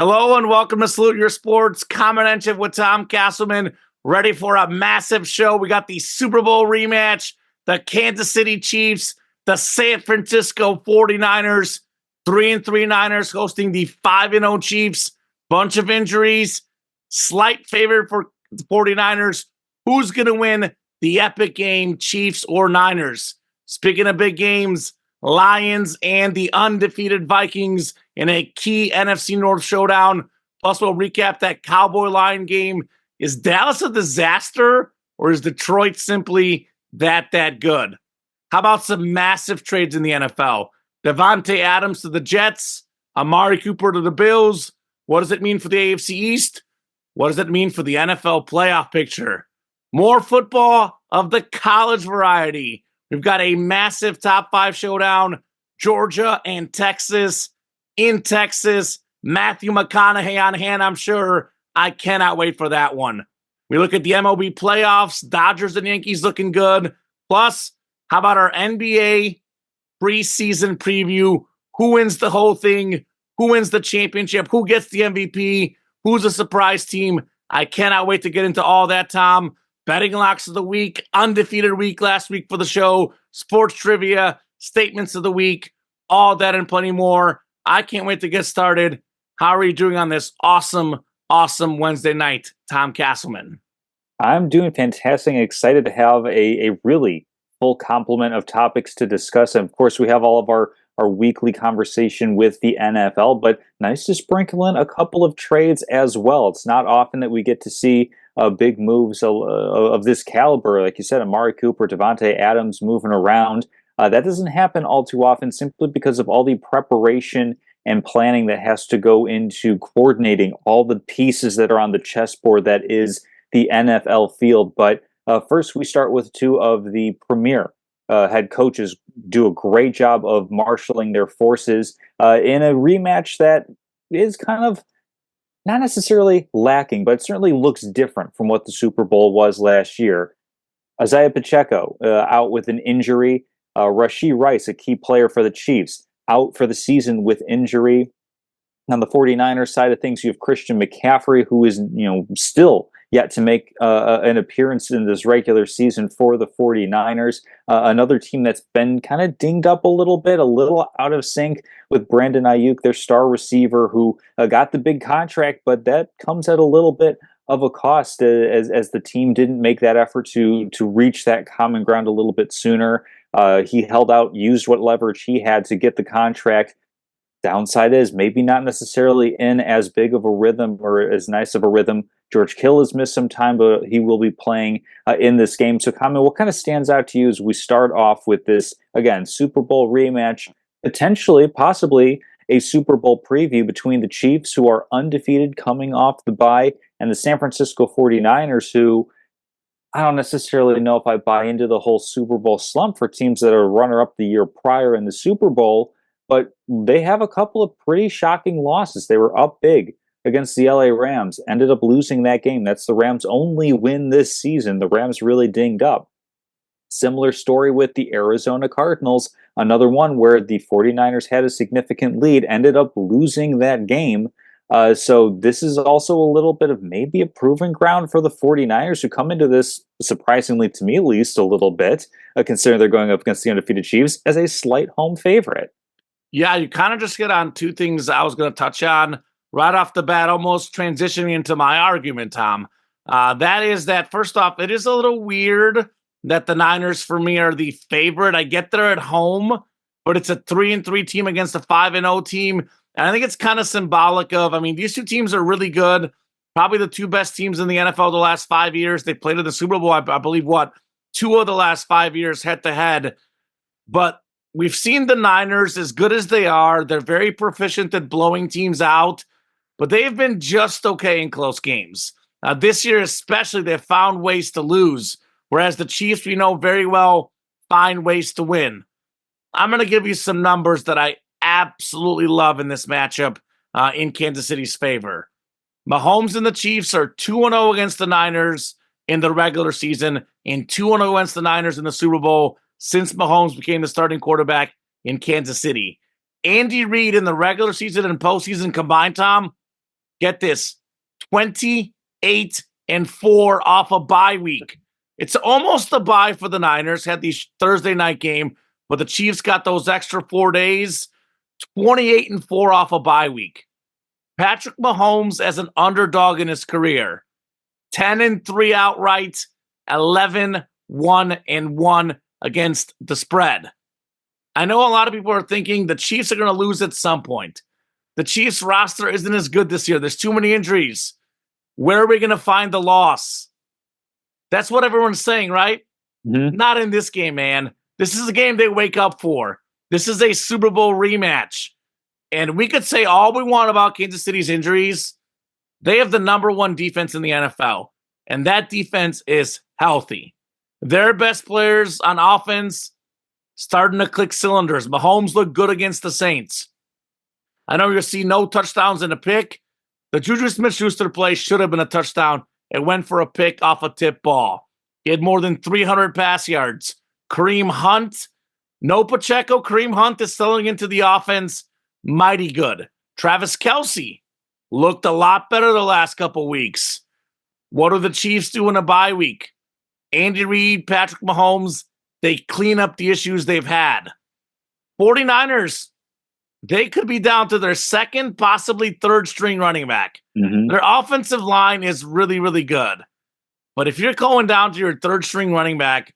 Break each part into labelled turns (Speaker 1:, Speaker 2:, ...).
Speaker 1: Hello and welcome to Salute Your Sports. Comprehensive with Tom Castleman. Ready for a massive show. We got the Super Bowl rematch, the Kansas City Chiefs, the San Francisco 49ers, 3-3 Niners hosting the 5-0 Chiefs. Bunch of injuries. Slight favorite for the 49ers. Who's going to win the epic game, Chiefs or Niners? Speaking of big games, Lions and the undefeated Vikings in a key NFC North showdown. Plus, we'll recap that Cowboy-Lion game. Is Dallas a disaster, or is Detroit simply that good? How about some massive trades in the NFL? Davante Adams to the Jets, Amari Cooper to the Bills. What does it mean for the AFC East? What does it mean for the NFL playoff picture? More football of the college variety. We've got a massive top 5 showdown. Georgia and Texas. In Texas, Matthew McConaughey on hand, I'm sure. I cannot wait for that one. We look at the MLB playoffs, Dodgers and Yankees looking good. Plus, how about our NBA preseason preview? Who wins the whole thing? Who wins the championship? Who gets the MVP? Who's a surprise team? I cannot wait to get into all that, Tom. Betting locks of the week, undefeated week last week for the show, sports trivia, statements of the week, all that and plenty more. I can't wait to get started. How are you doing on this awesome Wednesday night, Tom Castleman?
Speaker 2: I'm doing fantastic and excited to have a really full complement of topics to discuss. And of course, we have all of our weekly conversation with the NFL, but nice to sprinkle in a couple of trades as well. It's not often that we get to see big moves of this caliber. Like you said, Amari Cooper, Davante Adams moving around. That doesn't happen all too often simply because of all the preparation and planning that has to go into coordinating all the pieces that are on the chessboard that is the NFL field. But first, we start with two of the premier head coaches do a great job of marshaling their forces in a rematch that is kind of not necessarily lacking, but certainly looks different from what the Super Bowl was last year. Isaiah Pacheco out with an injury. Rashee Rice, a key player for the Chiefs, out for the season with injury. On the 49ers side of things, you have Christian McCaffrey, who is still yet to make an appearance in this regular season for the 49ers. Another team that's been kind of dinged up a little out of sync with Brandon Ayuk, their star receiver, who got the big contract, but that comes at a little bit of a cost as the team didn't make that effort to reach that common ground a little bit sooner. He held out, used what leverage he had to get the contract. Downside is maybe not necessarily in as big of a rhythm or as nice of a rhythm. George Kittle has missed some time, but he will be playing in this game. So, Common, what kind of stands out to you as we start off with this, again, Super Bowl rematch, possibly a Super Bowl preview between the Chiefs, who are undefeated coming off the bye, and the San Francisco 49ers, who I don't necessarily know if I buy into the whole Super Bowl slump for teams that are runner-up the year prior in the Super Bowl, but they have a couple of pretty shocking losses. They were up big against the LA Rams, ended up losing that game. That's the Rams' only win this season. The Rams really dinged up. Similar story with the Arizona Cardinals, another one where the 49ers had a significant lead, ended up losing that game. So this is also a little bit of maybe a proving ground for the 49ers, who come into this, surprisingly to me at least, a little bit, considering they're going up against the undefeated Chiefs, as a slight home favorite.
Speaker 1: Yeah, you kind of just hit on two things I was going to touch on right off the bat, almost transitioning into my argument, Tom. That is that, first off, it is a little weird that the Niners, for me, are the favorite. I get they're at home, but it's a 3-3 team against a 5-0 team. And I think it's kind of symbolic of, these two teams are really good. Probably the two best teams in the NFL the last 5 years. They played in the Super Bowl, I believe, 2 of the last 5 years head-to-head. But we've seen the Niners, as good as they are, they're very proficient at blowing teams out, but they've been just okay in close games. This year especially, they've found ways to lose, whereas the Chiefs, we know very well, find ways to win. I'm going to give you some numbers that I absolutely love in this matchup in Kansas City's favor. Mahomes and the Chiefs are 2-0 against the Niners in the regular season and 2-0 against the Niners in the Super Bowl since Mahomes became the starting quarterback in Kansas City. Andy Reid in the regular season and postseason combined, Tom, get this, 28-4 off a bye week. It's almost a bye for the Niners, had the Thursday night game, but the Chiefs got those extra 4 days, 28-4 off a bye week. Patrick Mahomes as an underdog in his career, 10-3 outright, 11-1-1 against the spread. I know a lot of people are thinking the Chiefs are going to lose at some point. The Chiefs roster isn't as good this year. There's too many injuries. Where are we going to find the loss? That's what everyone's saying, right?
Speaker 2: Mm-hmm.
Speaker 1: Not in this game, man. This is a game they wake up for. This is a Super Bowl rematch. And we could say all we want about Kansas City's injuries. They have the number one defense in the NFL. And that defense is healthy. Their best players on offense starting to click cylinders. Mahomes looked good against the Saints. I know you'll see no touchdowns in a pick. The Juju Smith-Schuster play should have been a touchdown. It went for a pick off a tip ball. He had more than 300 pass yards. Kareem Hunt, no Pacheco. Kareem Hunt is selling into the offense. Mighty good. Travis Kelce looked a lot better the last couple weeks. What do the Chiefs do in a bye week? Andy Reid, Patrick Mahomes, they clean up the issues they've had. 49ers, they could be down to their second, possibly third string running back.
Speaker 2: Mm-hmm.
Speaker 1: Their offensive line is really, really good. But if you're going down to your third string running back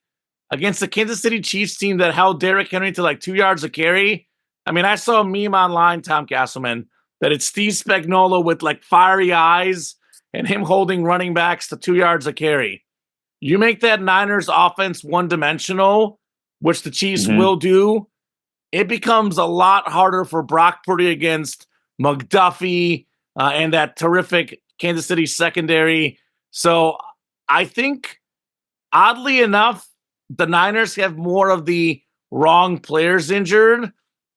Speaker 1: against the Kansas City Chiefs team that held Derrick Henry to like 2 yards a carry, I mean, I saw a meme online, Tom Castleman, that it's Steve Spagnuolo with like fiery eyes and him holding running backs to 2 yards a carry. You make that Niners offense one-dimensional, which the Chiefs will do, it becomes a lot harder for Brock Purdy against McDuffie and that terrific Kansas City secondary. So I think, oddly enough, the Niners have more of the wrong players injured.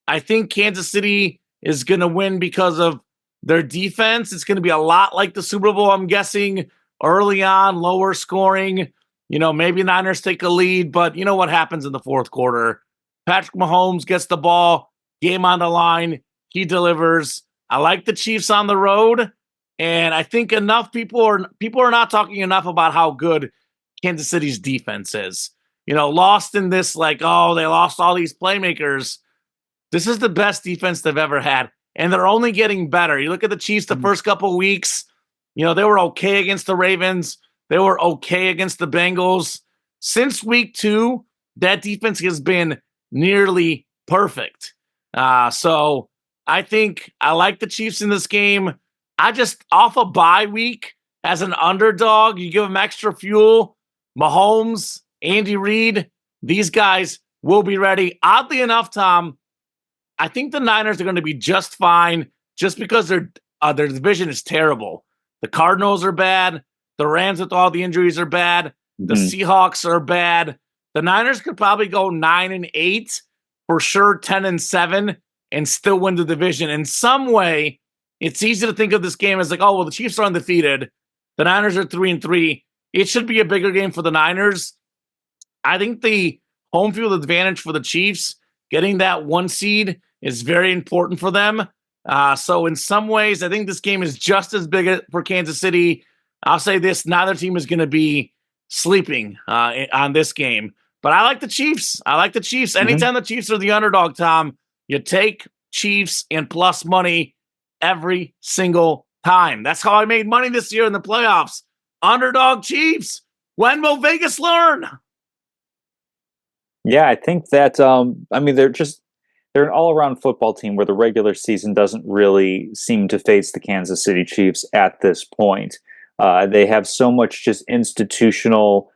Speaker 1: I think Kansas City is going to win because of their defense. It's going to be a lot like the Super Bowl, I'm guessing, early on, lower scoring. You know, maybe Niners take a lead, but you know what happens in the fourth quarter. Patrick Mahomes gets the ball, game on the line, he delivers. I like the Chiefs on the road, and I think enough people are not talking enough about how good Kansas City's defense is. You know, lost in this like, oh, they lost all these playmakers. This is the best defense they've ever had, and they're only getting better. You look at the Chiefs the first couple weeks, you know, they were okay against the Ravens. They were okay against the Bengals. Since week 2, that defense has been nearly perfect. So I think I like the Chiefs in this game. I just, off a bye week, as an underdog, you give them extra fuel. Mahomes, Andy Reid, these guys will be ready. Oddly enough, Tom, I think the Niners are going to be just fine just because their division is terrible. The Cardinals are bad. The Rams with all the injuries are bad. The Seahawks are bad. The Niners could probably go 9-8, for sure 10-7, and still win the division. In some way, it's easy to think of this game as like, oh, well, the Chiefs are undefeated. The Niners are 3-3. It should be a bigger game for the Niners. I think the home field advantage for the Chiefs, getting that 1 seed, is very important for them. So in some ways, I think this game is just as big for Kansas City. I'll say this, neither team is going to be sleeping on this game. But I like the Chiefs. Anytime the Chiefs are the underdog, Tom, you take Chiefs and plus money every single time. That's how I made money this year in the playoffs. Underdog Chiefs. When will Vegas learn?
Speaker 2: Yeah, I think that, I mean, they're an all-around football team where the regular season doesn't really seem to face the Kansas City Chiefs at this point. They have so much just institutional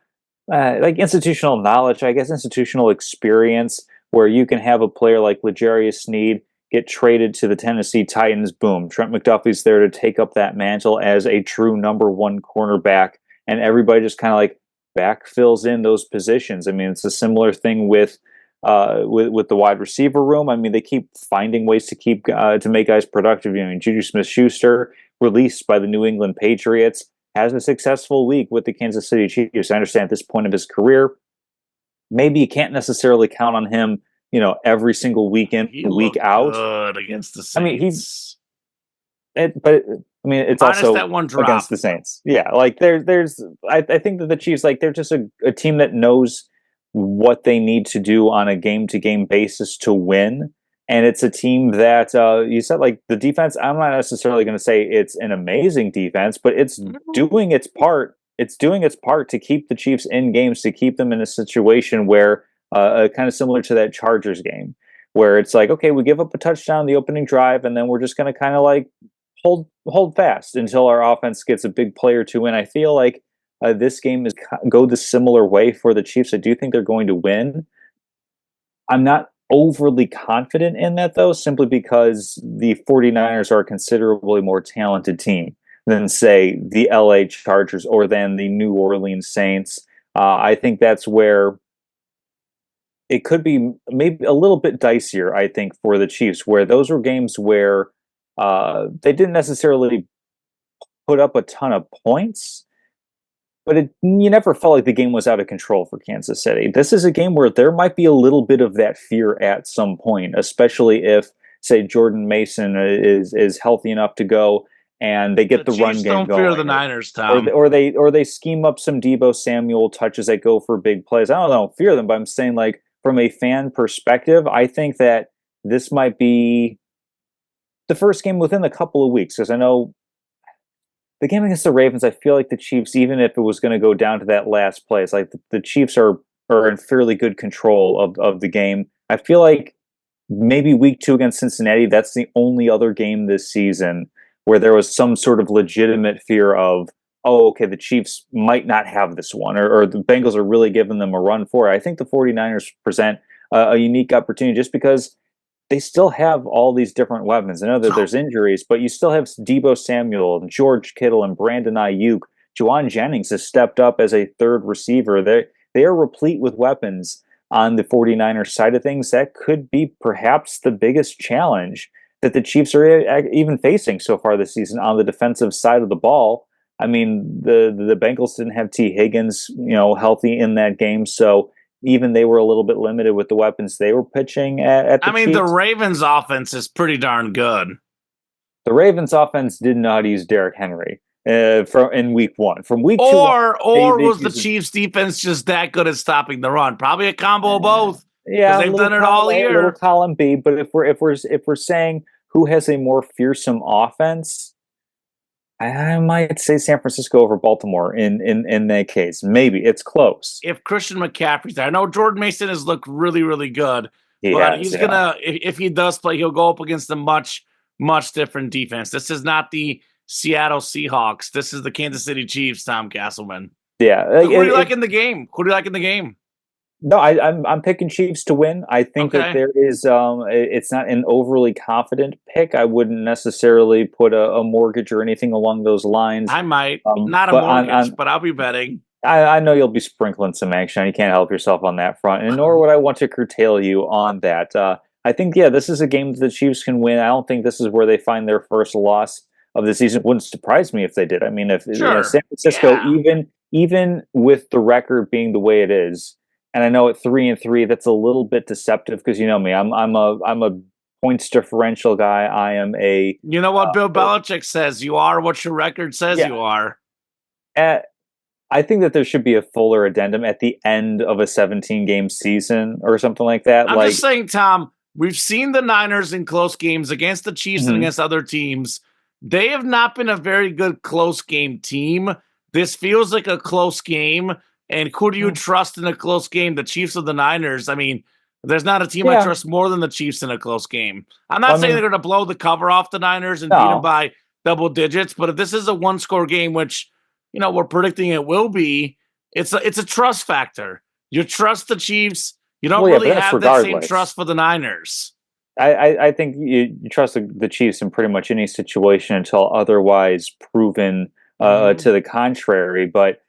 Speaker 2: knowledge, I guess, institutional experience, where you can have a player like L'Jarius Sneed get traded to the Tennessee Titans. Boom, Trent McDuffie's there to take up that mantle as a true number 1 cornerback, and everybody just kind of like backfills in those positions. I mean, it's a similar thing with the wide receiver room. I mean, they keep finding ways to keep to make guys productive. I mean, Juju Smith-Schuster, released by the New England Patriots, has a successful week with the Kansas City Chiefs. I understand at this point of his career, maybe you can't necessarily count on him, you know, every single week in, week out.
Speaker 1: Good against the Saints.
Speaker 2: I mean, but I mean, it's
Speaker 1: Minus
Speaker 2: also
Speaker 1: that one drop.
Speaker 2: against the Saints. Yeah, like I think that the Chiefs, like, they're just a team that knows what they need to do on a game to game basis to win. And it's a team that you said, like, the defense. I'm not necessarily going to say it's an amazing defense, but it's doing its part. It's doing its part to keep the Chiefs in games, to keep them in a situation where kind of similar to that Chargers game, where it's like, okay, we give up a touchdown the opening drive, and then we're just going to kind of like hold fast until our offense gets a big play or two in. I feel like this game is go the similar way for the Chiefs. I do think they're going to win. I'm not overly confident in that, though, simply because the 49ers are a considerably more talented team than, say, the LA Chargers or than the New Orleans Saints. I think that's where it could be maybe a little bit dicier, I think, for the Chiefs, where those were games where they didn't necessarily put up a ton of points, but you never felt like the game was out of control for Kansas City. This is a game where there might be a little bit of that fear at some point, especially if, say, Jordan Mason is healthy enough to go and they get the run game
Speaker 1: don't
Speaker 2: going.
Speaker 1: Fear the Niners, Tom.
Speaker 2: Or they scheme up some Deebo Samuel touches that go for big plays. I don't fear them, but I'm saying, like, from a fan perspective, I think that this might be the first game within a couple of weeks, because I know the game against the Ravens, I feel like the Chiefs, even if it was going to go down to that last play, it's like the Chiefs are in fairly good control of the game. I feel like maybe week 2 against Cincinnati, that's the only other game this season where there was some sort of legitimate fear of, oh, okay, the Chiefs might not have this one, or the Bengals are really giving them a run for it. I think the 49ers present a unique opportunity just because they still have all these different weapons. I know that there's injuries, but you still have Deebo Samuel and George Kittle and Brandon Ayuk. Juwan Jennings has stepped up as a third receiver. They are replete with weapons on the 49ers side of things. That could be perhaps the biggest challenge that the Chiefs are even facing so far this season on the defensive side of the ball. I mean, the Bengals didn't have T. Higgins, healthy in that game, so even they were a little bit limited with the weapons they were pitching at the Chiefs.
Speaker 1: The Ravens offense is pretty darn good.
Speaker 2: The Ravens offense didn't know how to use Derrick Henry in week 1. From week 2,
Speaker 1: or was the Chiefs defense just that good at stopping the run? Probably a combo of both.
Speaker 2: Yeah,
Speaker 1: they've done it all year.
Speaker 2: Little column B, but if we're saying who has a more fearsome offense, I might say San Francisco over Baltimore in that case. Maybe it's close.
Speaker 1: If Christian McCaffrey's there, I know Jordan Mason has looked really, really good, but he's gonna, if he does play, he'll go up against a much, much different defense. This is not the Seattle Seahawks. This is the Kansas City Chiefs, Tom Castleman.
Speaker 2: Yeah.
Speaker 1: Who do you like in the game? Who do you like in the game?
Speaker 2: No, I'm picking Chiefs to win. I think that there is it's not an overly confident pick. I wouldn't necessarily put a mortgage or anything along those lines.
Speaker 1: I might not a mortgage, but I'll be betting.
Speaker 2: I know you'll be sprinkling some action. You can't help yourself on that front, and nor would I want to curtail you on that. I think this is a game that the Chiefs can win. I don't think this is where they find their first loss of the season. It wouldn't surprise me if they did. I mean, if San Francisco, even with the record being the way it is. And I know at 3-3, that's a little bit deceptive because you know me. I'm a points differential guy. I am a.
Speaker 1: You know what Bill Belichick says? You are what your record says you are.
Speaker 2: I think that there should be a fuller addendum at the end of a 17-game season or something like that.
Speaker 1: I'm just saying, Tom. We've seen the Niners in close games against the Chiefs and against other teams. They have not been a very good close game team. This feels like a close game. And who do you trust in a close game? The Chiefs or the Niners? I mean, there's not a team I trust more than the Chiefs in a close game. I'm not saying they're going to blow the cover off the Niners and beat them by double digits, but if this is a one-score game, which we're predicting it will be, it's a trust factor. You trust the Chiefs. You don't really have that same trust for the Niners.
Speaker 2: I think you trust the Chiefs in pretty much any situation until otherwise proven to the contrary. But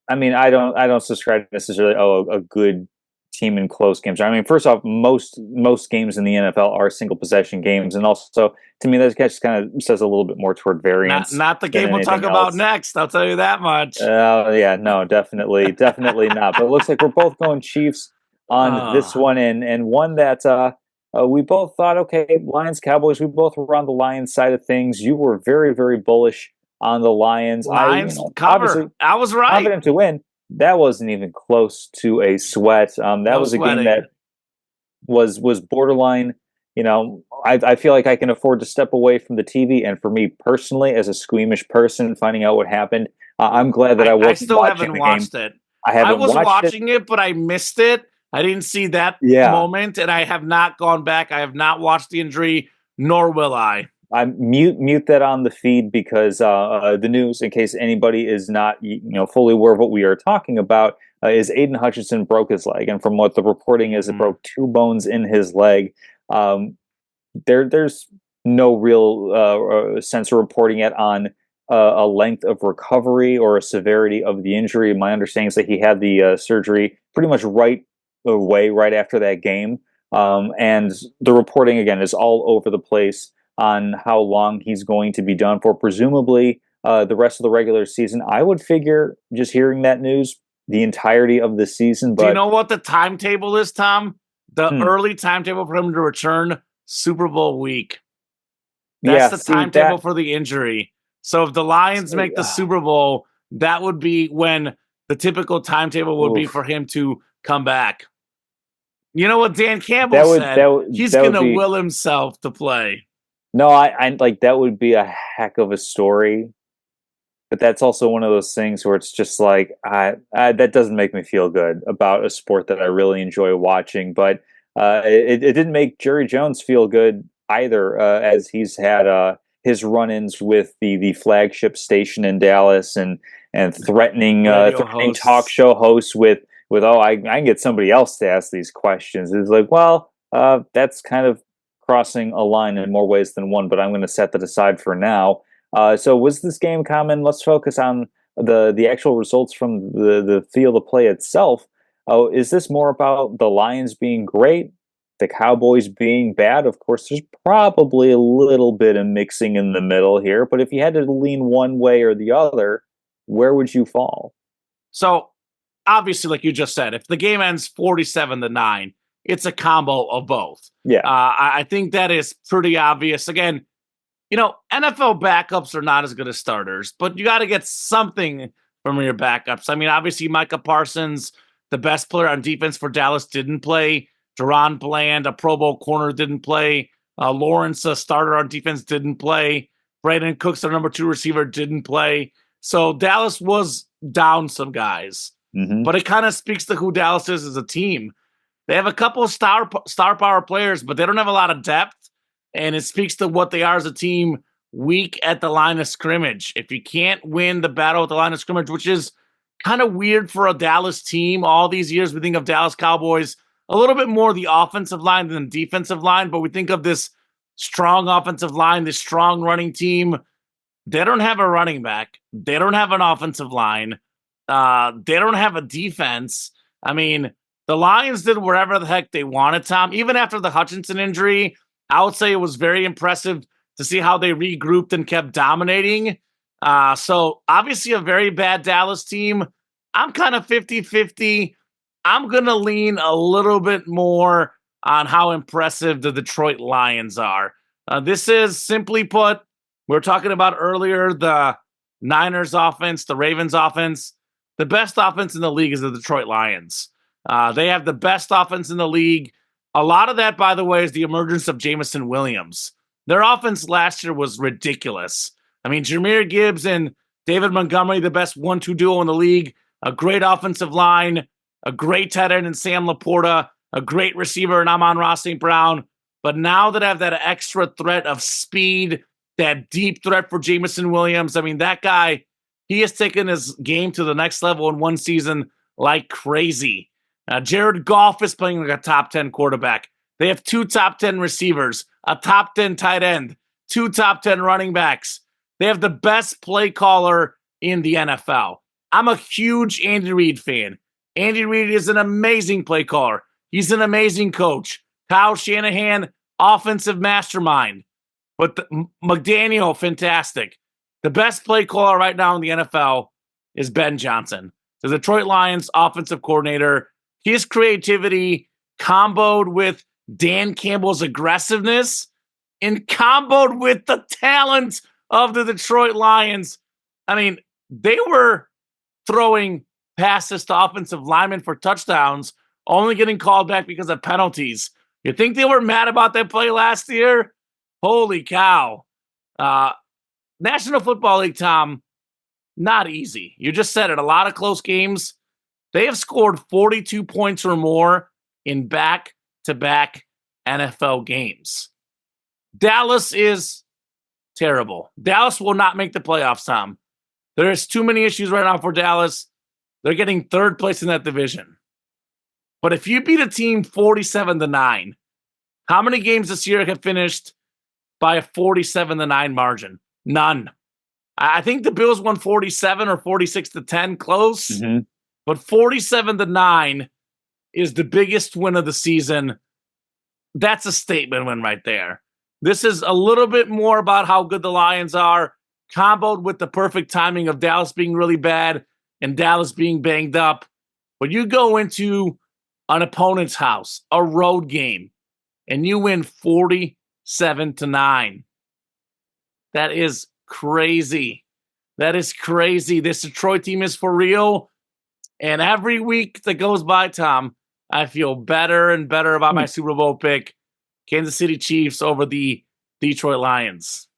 Speaker 2: I mean, I don't subscribe necessarily. A good team in close games. I mean, first off, most games in the NFL are single possession games, and also to me that just kind of says a little bit more toward variance.
Speaker 1: Not the game we'll talk about next. I'll tell you that much.
Speaker 2: Yeah, no, definitely not. But it looks like we're both going Chiefs on this one, and one that We both thought, okay, Lions, Cowboys. We both were on the Lions side of things. You were very, very bullish on the Lions.
Speaker 1: Lions
Speaker 2: Obviously
Speaker 1: cover. I was right.
Speaker 2: confident to win. That wasn't even close to a sweat. That
Speaker 1: No
Speaker 2: was a game
Speaker 1: sweating.
Speaker 2: that was borderline. I feel like I can afford to step away from the TV. And for me personally, as a squeamish person, finding out what happened, I'm glad that I
Speaker 1: I
Speaker 2: wasn't
Speaker 1: still
Speaker 2: watching
Speaker 1: haven't
Speaker 2: the game.
Speaker 1: watched it.
Speaker 2: I
Speaker 1: I
Speaker 2: haven't
Speaker 1: was
Speaker 2: watched it.
Speaker 1: watching it, but I missed it. I didn't see that
Speaker 2: Yeah,
Speaker 1: moment, and I have not gone back. I have not watched the injury, nor will I.
Speaker 2: I mute that on the feed because the news, in case anybody is not fully aware of what we are talking about, is Aiden Hutchinson broke his leg, and from what the reporting is, it
Speaker 1: Mhm.
Speaker 2: broke two bones in his leg. Um, there's no real sense of reporting it on a length of recovery or a severity of the injury. My understanding is that he had the surgery pretty much right away, right after that game. And the reporting again is all over the place on how long he's going to be done for. Presumably, the rest of the regular season. I would figure, just hearing that news, the entirety of the season.
Speaker 1: Do you
Speaker 2: But
Speaker 1: know what the timetable is, Tom? The
Speaker 2: hmm,
Speaker 1: early timetable for him to return Super Bowl week. That's
Speaker 2: yeah,
Speaker 1: the
Speaker 2: see
Speaker 1: timetable
Speaker 2: that.
Speaker 1: for the injury. So if the Lions make the Super Bowl, that would be when the typical timetable would be
Speaker 2: Oof.
Speaker 1: for him to come back. You know what Dan Campbell
Speaker 2: That would
Speaker 1: said?
Speaker 2: that would
Speaker 1: He's
Speaker 2: that
Speaker 1: going
Speaker 2: would
Speaker 1: to
Speaker 2: be
Speaker 1: will himself to play.
Speaker 2: no. I like that would be a heck of a story, but that's also one of those things where it's just like that doesn't make me feel good about a sport that I really enjoy watching. But it didn't make Jerry Jones feel good either, as he's had his run-ins with the flagship station in Dallas and
Speaker 1: Radio
Speaker 2: threatening talk
Speaker 1: hosts.
Speaker 2: show hosts with oh I can get somebody else to ask these questions. It's like, well, that's kind of crossing a line in more ways than one, but I'm going to set that aside for now. So was this game common? Let's focus on the actual results from the field of play itself. Oh, is this more about the Lions being great, the Cowboys being bad? Of course, there's probably a little bit of mixing in the middle here, but if you had to lean one way or the other, where would you fall?
Speaker 1: So obviously, like you just said, if the game ends 47-9, it's a combo of both.
Speaker 2: Yeah.
Speaker 1: I think that is pretty obvious. Again, NFL backups are not as good as starters, but you got to get something from your backups. I mean, obviously, Micah Parsons, the best player on defense for Dallas, didn't play. Deron Bland, a Pro Bowl corner, didn't play. Lawrence, a starter on defense, didn't play. Brandon Cooks, their number 2 receiver, didn't play. So Dallas was down some guys,
Speaker 2: Hmm.
Speaker 1: but it kind of speaks to who Dallas is as a team. They have a couple of star power players, but they don't have a lot of depth. And it speaks to what they are as a team weak at the line of scrimmage. If you can't win the battle at the line of scrimmage, which is kind of weird for a Dallas team, all these years we think of Dallas Cowboys a little bit more the offensive line than the defensive line, but we think of this strong offensive line, this strong running team. They don't have a running back. They don't have an offensive line. They don't have a defense. I mean, the Lions did wherever the heck they wanted, Tom. Even after the Hutchinson injury, I would say it was very impressive to see how they regrouped and kept dominating. So obviously a very bad Dallas team. I'm kind of 50-50. I'm going to lean a little bit more on how impressive the Detroit Lions are. This is, simply put, we were talking about earlier, the Niners offense, the Ravens offense. The best offense in the league is the Detroit Lions. They have the best offense in the league. A lot of that, by the way, is the emergence of Jameson Williams. Their offense last year was ridiculous. I mean, Jahmyr Gibbs and David Montgomery, the best 1-2 duo in the league, a great offensive line, a great tight end in Sam Laporta, a great receiver in Amon-Ra St. Brown. But now that I have that extra threat of speed, that deep threat for Jameson Williams, I mean, that guy, he has taken his game to the next level in one season like crazy. Jared Goff is playing like a top 10 quarterback. They have 2 top 10 receivers, a top 10 tight end, 2 top 10 running backs. They have the best play caller in the NFL. I'm a huge Andy Reid fan. Andy Reid is an amazing play caller. He's an amazing coach. Kyle Shanahan, offensive mastermind. But McDaniel, fantastic. The best play caller right now in the NFL is Ben Johnson, the Detroit Lions offensive coordinator. His creativity comboed with Dan Campbell's aggressiveness and comboed with the talent of the Detroit Lions. I mean, they were throwing passes to offensive linemen for touchdowns, only getting called back because of penalties. You think they were mad about that play last year? Holy cow. National Football League, Tom, not easy. You just said it. A lot of close games. They have scored 42 points or more in back-to-back NFL games. Dallas is terrible. Dallas will not make the playoffs, Tom. There's too many issues right now for Dallas. They're getting third place in that division. But if you beat a team 47-9, how many games this year have finished by a 47-9 margin? None. I think the Bills won 47 or 46-10, close.
Speaker 2: Mm-hmm.
Speaker 1: But 47-9 is the biggest win of the season. That's a statement win right there. This is a little bit more about how good the Lions are, comboed with the perfect timing of Dallas being really bad and Dallas being banged up. But you go into an opponent's house, a road game, and you win 47-9. That is crazy. That is crazy. This Detroit team is for real. And every week that goes by, Tom, I feel better and better about my Super Bowl pick. Kansas City Chiefs over the Detroit Lions.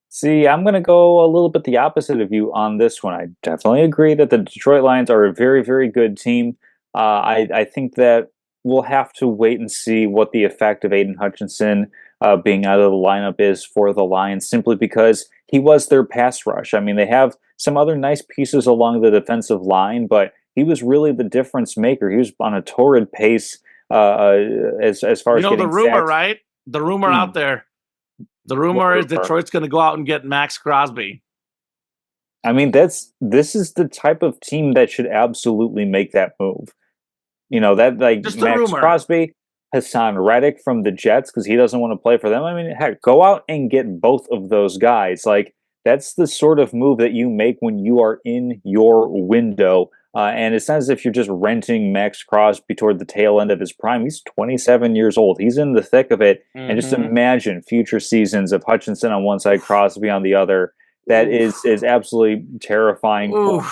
Speaker 2: See, I'm going to go a little bit the opposite of you on this one. I definitely agree that the Detroit Lions are a very, very good team. I think that we'll have to wait and see what the effect of Aiden Hutchinson being out of the lineup is for the Lions, simply because he was their pass rush. I mean, they have some other nice pieces along the defensive line, but he was really the difference maker. He was on a torrid pace as far as getting
Speaker 1: the rumor,
Speaker 2: sacks.
Speaker 1: right? The rumor out there. The rumor is Detroit's going to go out and get Max Crosby.
Speaker 2: I mean, this is the type of team that should absolutely make that move. You know, that like Max Crosby, Hassan Reddick from the Jets, because he doesn't want to play for them. I mean, heck, go out and get both of those guys. Like, that's the sort of move that you make when you are in your window. And it's not as if you're just renting Max Crosby toward the tail end of his prime. He's 27 years old. He's in the thick of it. Mm-hmm. And just imagine future seasons of Hutchinson on one side, Crosby on the other. That is absolutely terrifying for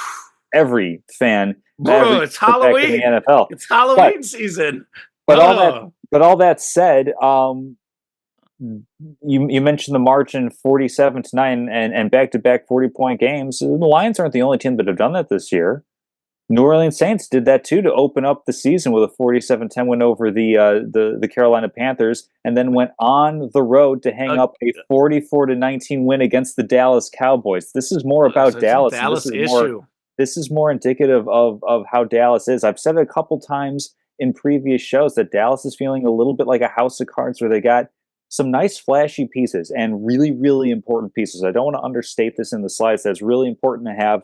Speaker 2: every fan.
Speaker 1: Bro, it's Halloween.
Speaker 2: In the NFL.
Speaker 1: It's Halloween season.
Speaker 2: But all that said, you mentioned the margin 47-9 and back-to-back 40-point games. The Lions aren't the only team that have done that this year. New Orleans Saints did that too to open up the season with a 47-10 win over the Carolina Panthers, and then went on the road to hang up a 44-19 win against the Dallas Cowboys. This is more about Dallas. This is more indicative of how Dallas is. I've said it a couple times in previous shows that Dallas is feeling a little bit like a house of cards where they got some nice flashy pieces and really, really important pieces. I don't want to understate this in the slides. That's really important to have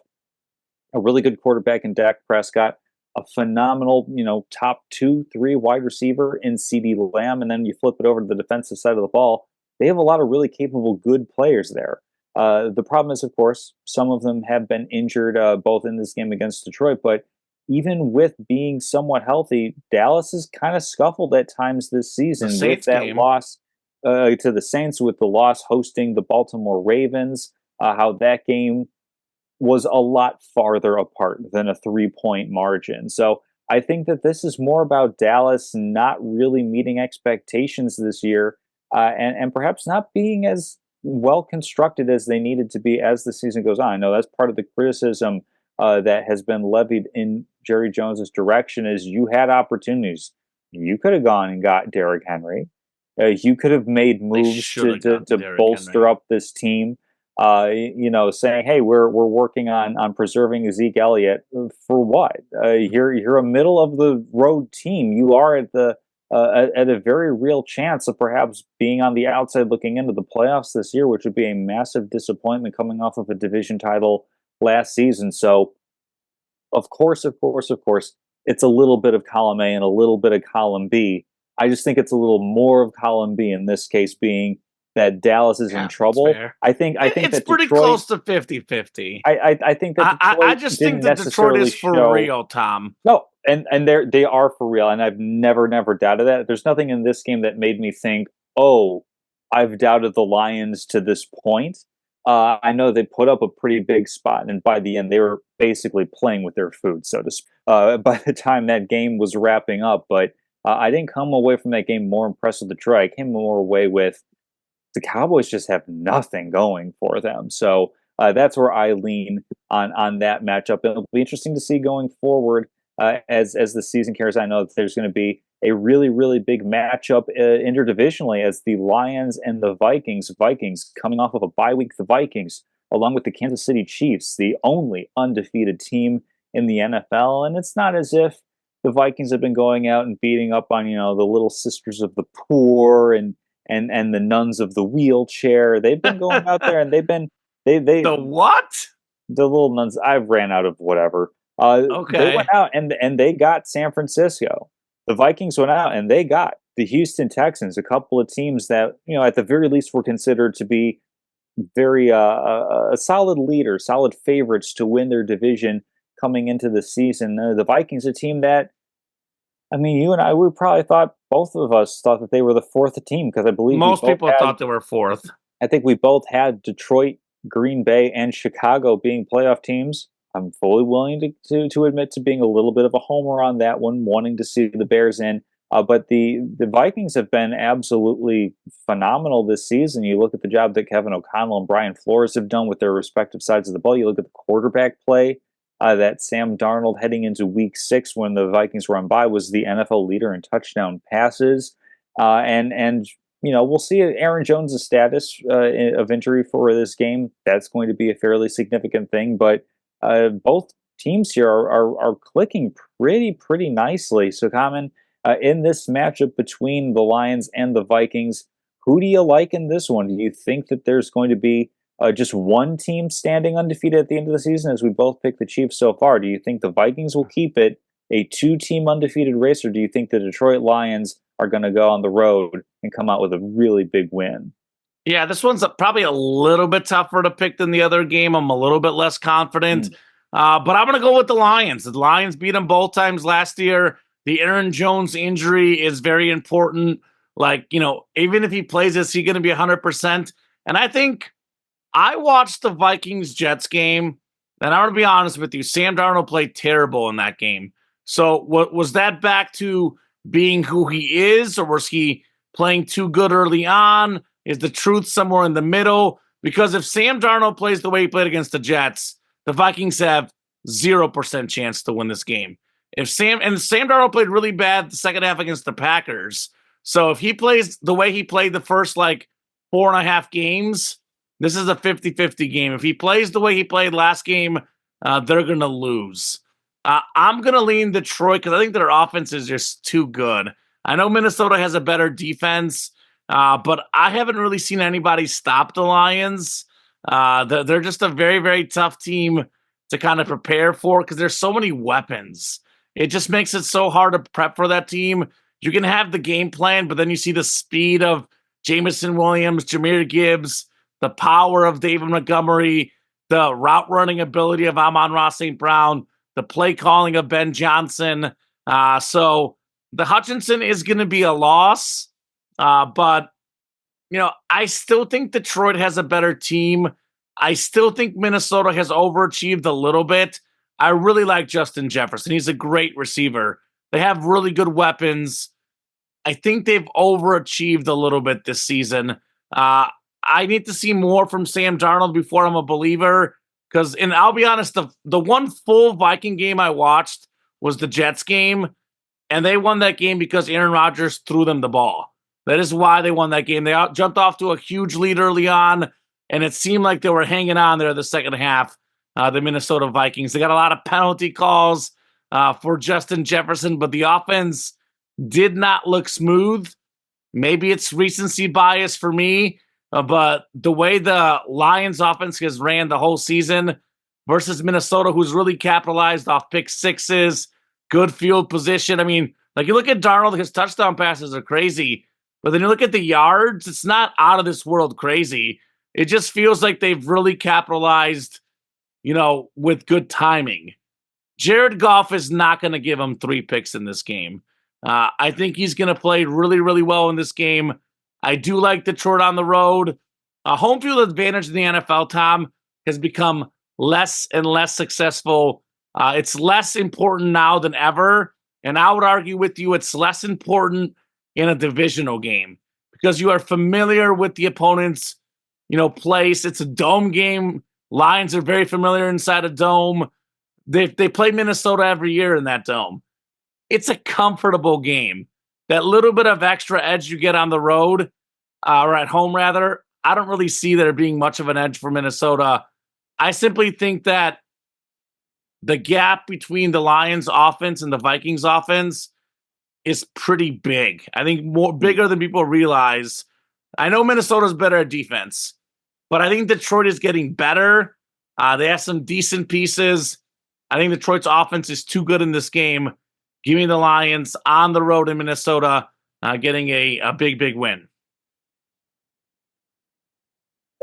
Speaker 2: a really good quarterback in Dak Prescott, a phenomenal, top 2-3 wide receiver in CeeDee Lamb, and then you flip it over to the defensive side of the ball. They have a lot of really capable, good players there. The problem is, of course, some of them have been injured both in this game against Detroit, but even with being somewhat healthy, Dallas has kind of scuffled at times this season with that loss to the Saints, with the loss hosting the Baltimore Ravens, how that game was a lot farther apart than a 3-point margin. So I think that this is more about Dallas not really meeting expectations this year and perhaps not being as well constructed as they needed to be as the season goes on. I know that's part of the criticism that has been levied in Jerry Jones's direction is you had opportunities. You could have gone and got Derrick Henry. You could have made moves to bolster up this team. Saying, hey, we're working on preserving Zeke Elliott for what? You're a middle of the road team. You are at a very real chance of perhaps being on the outside looking into the playoffs this year, which would be a massive disappointment coming off of a division title last season. So, of course, it's a little bit of column A and a little bit of column B. I just think it's a little more of column B in this case, being that Dallas is
Speaker 1: Yeah,
Speaker 2: in
Speaker 1: that's
Speaker 2: trouble.
Speaker 1: fair.
Speaker 2: I think
Speaker 1: It's
Speaker 2: that
Speaker 1: pretty
Speaker 2: Detroit.
Speaker 1: close to 50-50.
Speaker 2: I think that
Speaker 1: I
Speaker 2: Detroit
Speaker 1: just think
Speaker 2: didn't
Speaker 1: that Detroit
Speaker 2: necessarily
Speaker 1: is for
Speaker 2: show.
Speaker 1: real, Tom.
Speaker 2: No, and they are for real, and I've never doubted that. There's nothing in this game that made me think, oh, I've doubted the Lions to this point. I know they put up a pretty big spot, and by the end, they were basically playing with their food, so to speak. By the time that game was wrapping up, but I didn't come away from that game more impressed with Detroit. I came more away with the Cowboys just have nothing going for them. So that's where I lean on that matchup. It'll be interesting to see going forward as the season carries. I know that there's going to be a really big matchup interdivisionally as the Lions and the Vikings. Vikings coming off of a bye week. The Vikings, along with the Kansas City Chiefs, the only undefeated team in the NFL, and it's not as if the Vikings have been going out and beating up on the little sisters of the poor and the nuns of the wheelchair. They've been going out there and they've been they
Speaker 1: The what?
Speaker 2: the little nuns. I've ran out of whatever. They went
Speaker 1: Okay.
Speaker 2: out and they got San Francisco. The Vikings went out and they got the Houston Texans, a couple of teams that at the very least were considered to be very a solid leader, solid favorites to win their division coming into the season. The Vikings, a team that I mean, you and I, we probably thought both of us thought that they were the fourth team because I believe we
Speaker 1: Most
Speaker 2: both
Speaker 1: people
Speaker 2: had.
Speaker 1: thought they were fourth.
Speaker 2: I think we both had Detroit, Green Bay, and Chicago being playoff teams. I'm fully willing to admit to being a little bit of a homer on that one, wanting to see the Bears in. But the Vikings have been absolutely phenomenal this season. You look at the job that Kevin O'Connell and Brian Flores have done with their respective sides of the ball. You look at the quarterback play that Sam Darnold heading into Week 6 when the Vikings were on bye was the NFL leader in touchdown passes, and we'll see Aaron Jones' status of injury for this game. That's going to be a fairly significant thing, but both teams here are clicking pretty nicely. So, Common, in this matchup between the Lions and the Vikings, who do you like in this one? Do you think that there's going to be just one team standing undefeated at the end of the season, as we both pick the Chiefs so far? Do you think the Vikings will keep it a two-team undefeated race, or do you think the Detroit Lions are going to go on the road and come out with a really big win?
Speaker 1: Yeah, this one's probably a little bit tougher to pick than the other game. I'm a little bit less confident, but I'm going to go with the Lions. The Lions beat them both times last year. The Aaron Jones injury is very important. Like, even if he plays, is he going to be 100%? And I think I watched the Vikings-Jets game, and I'm going to be honest with you, Sam Darnold played terrible in that game. So was that back to being who he is, or was he playing too good early on? Is the truth somewhere in the middle? Because if Sam Darnold plays the way he played against the Jets, the Vikings have 0% chance to win this game. If Sam Darnold played really bad the second half against the Packers. So if he plays the way he played the first 4.5 games, this is a 50-50 game. If he plays the way he played last game, they're going to lose. I'm going to lean Detroit because I think their offense is just too good. I know Minnesota has a better defense, but I haven't really seen anybody stop the Lions. They're just a very tough team to kind of prepare for because there's so many weapons. It just makes it so hard to prep for that team. You can have the game plan, but then you see the speed of Jameson Williams, Jahmyr Gibbs, the power of David Montgomery, the route running ability of Amon-Ra St. Brown, the play calling of Ben Johnson. So the Hutchinson is going to be a loss, but I still think Detroit has a better team. I still think Minnesota has overachieved a little bit. I really like Justin Jefferson. He's a great receiver. They have really good weapons. I think they've overachieved a little bit this season. I need to see more from Sam Darnold before I'm a believer. And I'll be honest, the one full Viking game I watched was the Jets game, and they won that game because Aaron Rodgers threw them the ball. That is why they won that game. They jumped off to a huge lead early on, and it seemed like they were hanging on there the second half, the Minnesota Vikings. They got a lot of penalty calls for Justin Jefferson, but the offense did not look smooth. Maybe it's recency bias for me, but the way the Lions offense has ran the whole season versus Minnesota, who's really capitalized off pick sixes, good field position. I mean, you look at Darnold, his touchdown passes are crazy, But then you look at the yards, it's not out of this world crazy. It just feels like they've really capitalized, with good timing. Jared Goff is not going to give him 3 picks in this game. I think he's going to play really, really well in this game. I do like Detroit on the road. Home field advantage in the NFL, Tom, has become less and less successful. It's less important now than ever. And I would argue with you it's less important in a divisional game because you are familiar with the opponent's, place. It's a dome game. Lions are very familiar inside a dome. They play Minnesota every year in that dome. It's a comfortable game. That little bit of extra edge you get on the road, or at home rather, I don't really see there being much of an edge for Minnesota. I simply think that the gap between the Lions offense and the Vikings offense is pretty big. I think more bigger than people realize. I know Minnesota's better at defense, but I think Detroit is getting better. They have some decent pieces. I think Detroit's offense is too good in this game. Give me the Lions on the road in Minnesota, getting a big, big win.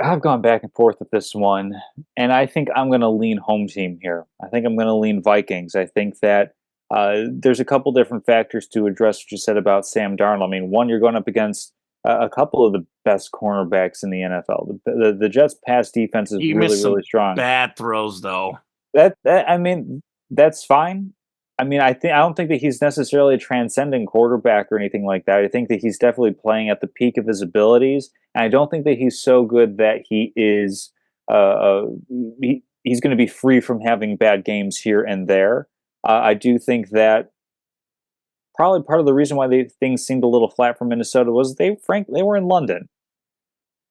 Speaker 2: I've gone back and forth with this one, and I think I'm going to lean home team here. I think I'm going to lean Vikings. I think that there's a couple different factors to address what you said about Sam Darnold. I mean, one, you're going up against a couple of the best cornerbacks in the NFL. The Jets' pass defense is really, really strong.
Speaker 1: Bad throws, though.
Speaker 2: I mean, that's fine. I mean, I don't think that he's necessarily a transcendent quarterback or anything like that. I think that he's definitely playing at the peak of his abilities, and I don't think that he's so good that he is he's going to be free from having bad games here and there. I do think that probably part of the reason why things seemed a little flat for Minnesota was they were in London,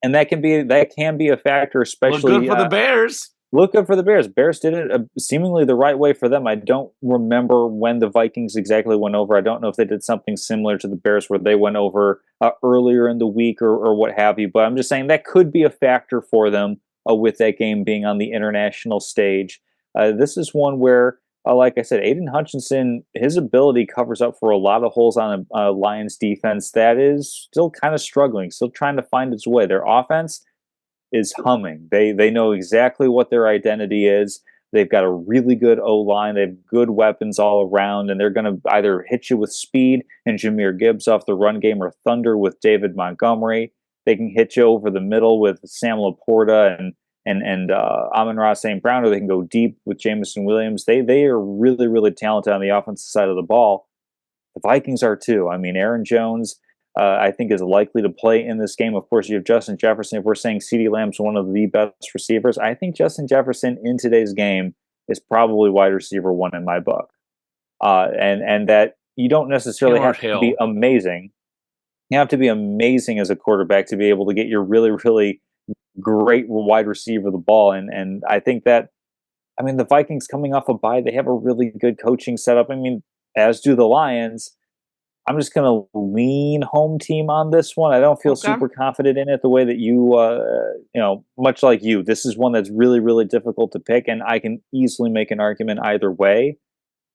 Speaker 2: and that can be a factor, especially
Speaker 1: good for the Bears.
Speaker 2: Look good for the Bears. Bears did it seemingly the right way for them. I don't remember when the Vikings exactly went over. I don't know if they did something similar to the Bears where they went over earlier in the week or what have you. But I'm just saying that could be a factor for them with that game being on the international stage. This is one where, like I said, Aiden Hutchinson, his ability covers up for a lot of holes on a Lions defense that is still kind of struggling, still trying to find its way. Their offense is humming. They know exactly what their identity is. They've got a really good O-line. They have good weapons all around, and they're going to either hit you with speed and Jahmyr Gibbs off the run game or thunder with David Montgomery. They can hit you over the middle with Sam Laporta and Amon-Ra St. Brown, or they can go deep with Jameson Williams. They are really, really talented on the offensive side of the ball. The Vikings are too. I mean, Aaron Jones, I think, is likely to play in this game. Of course, you have Justin Jefferson. If we're saying CeeDee Lamb's one of the best receivers, I think Justin Jefferson in today's game is probably wide receiver 1 in my book. And that you don't necessarily have to be amazing. You have to be amazing as a quarterback to be able to get your really, really great wide receiver the ball. And I think that, I mean, the Vikings coming off a bye, they have a really good coaching setup. I mean, as do the Lions. I'm just going to lean home team on this one. I don't feel super confident in it the way that you, much like you. This is one that's really, really difficult to pick, and I can easily make an argument either way.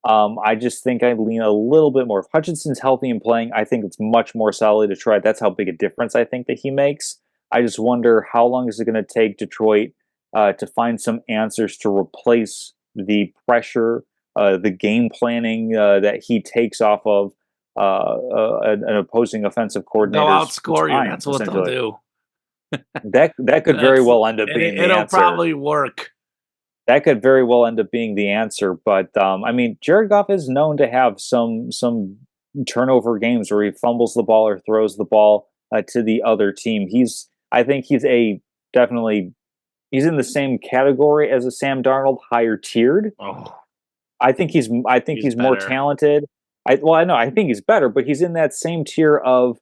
Speaker 2: I just think I lean a little bit more. If Hutchinson's healthy and playing, I think it's much more solid to try. That's how big a difference I think that he makes. I just wonder how long is it going to take Detroit to find some answers to replace the pressure, the game planning that he takes off of an opposing offensive coordinator.
Speaker 1: They'll outscore you. That's what they'll do.
Speaker 2: That could very well end up being the answer.
Speaker 1: It'll probably work.
Speaker 2: That could very well end up being the answer. But I mean, Jared Goff is known to have some turnover games where he fumbles the ball or throws the ball to the other team. I think he's in the same category as a Sam Darnold, higher tiered.
Speaker 1: Oh.
Speaker 2: I think he's more talented. I think he's better, but he's in that same tier of,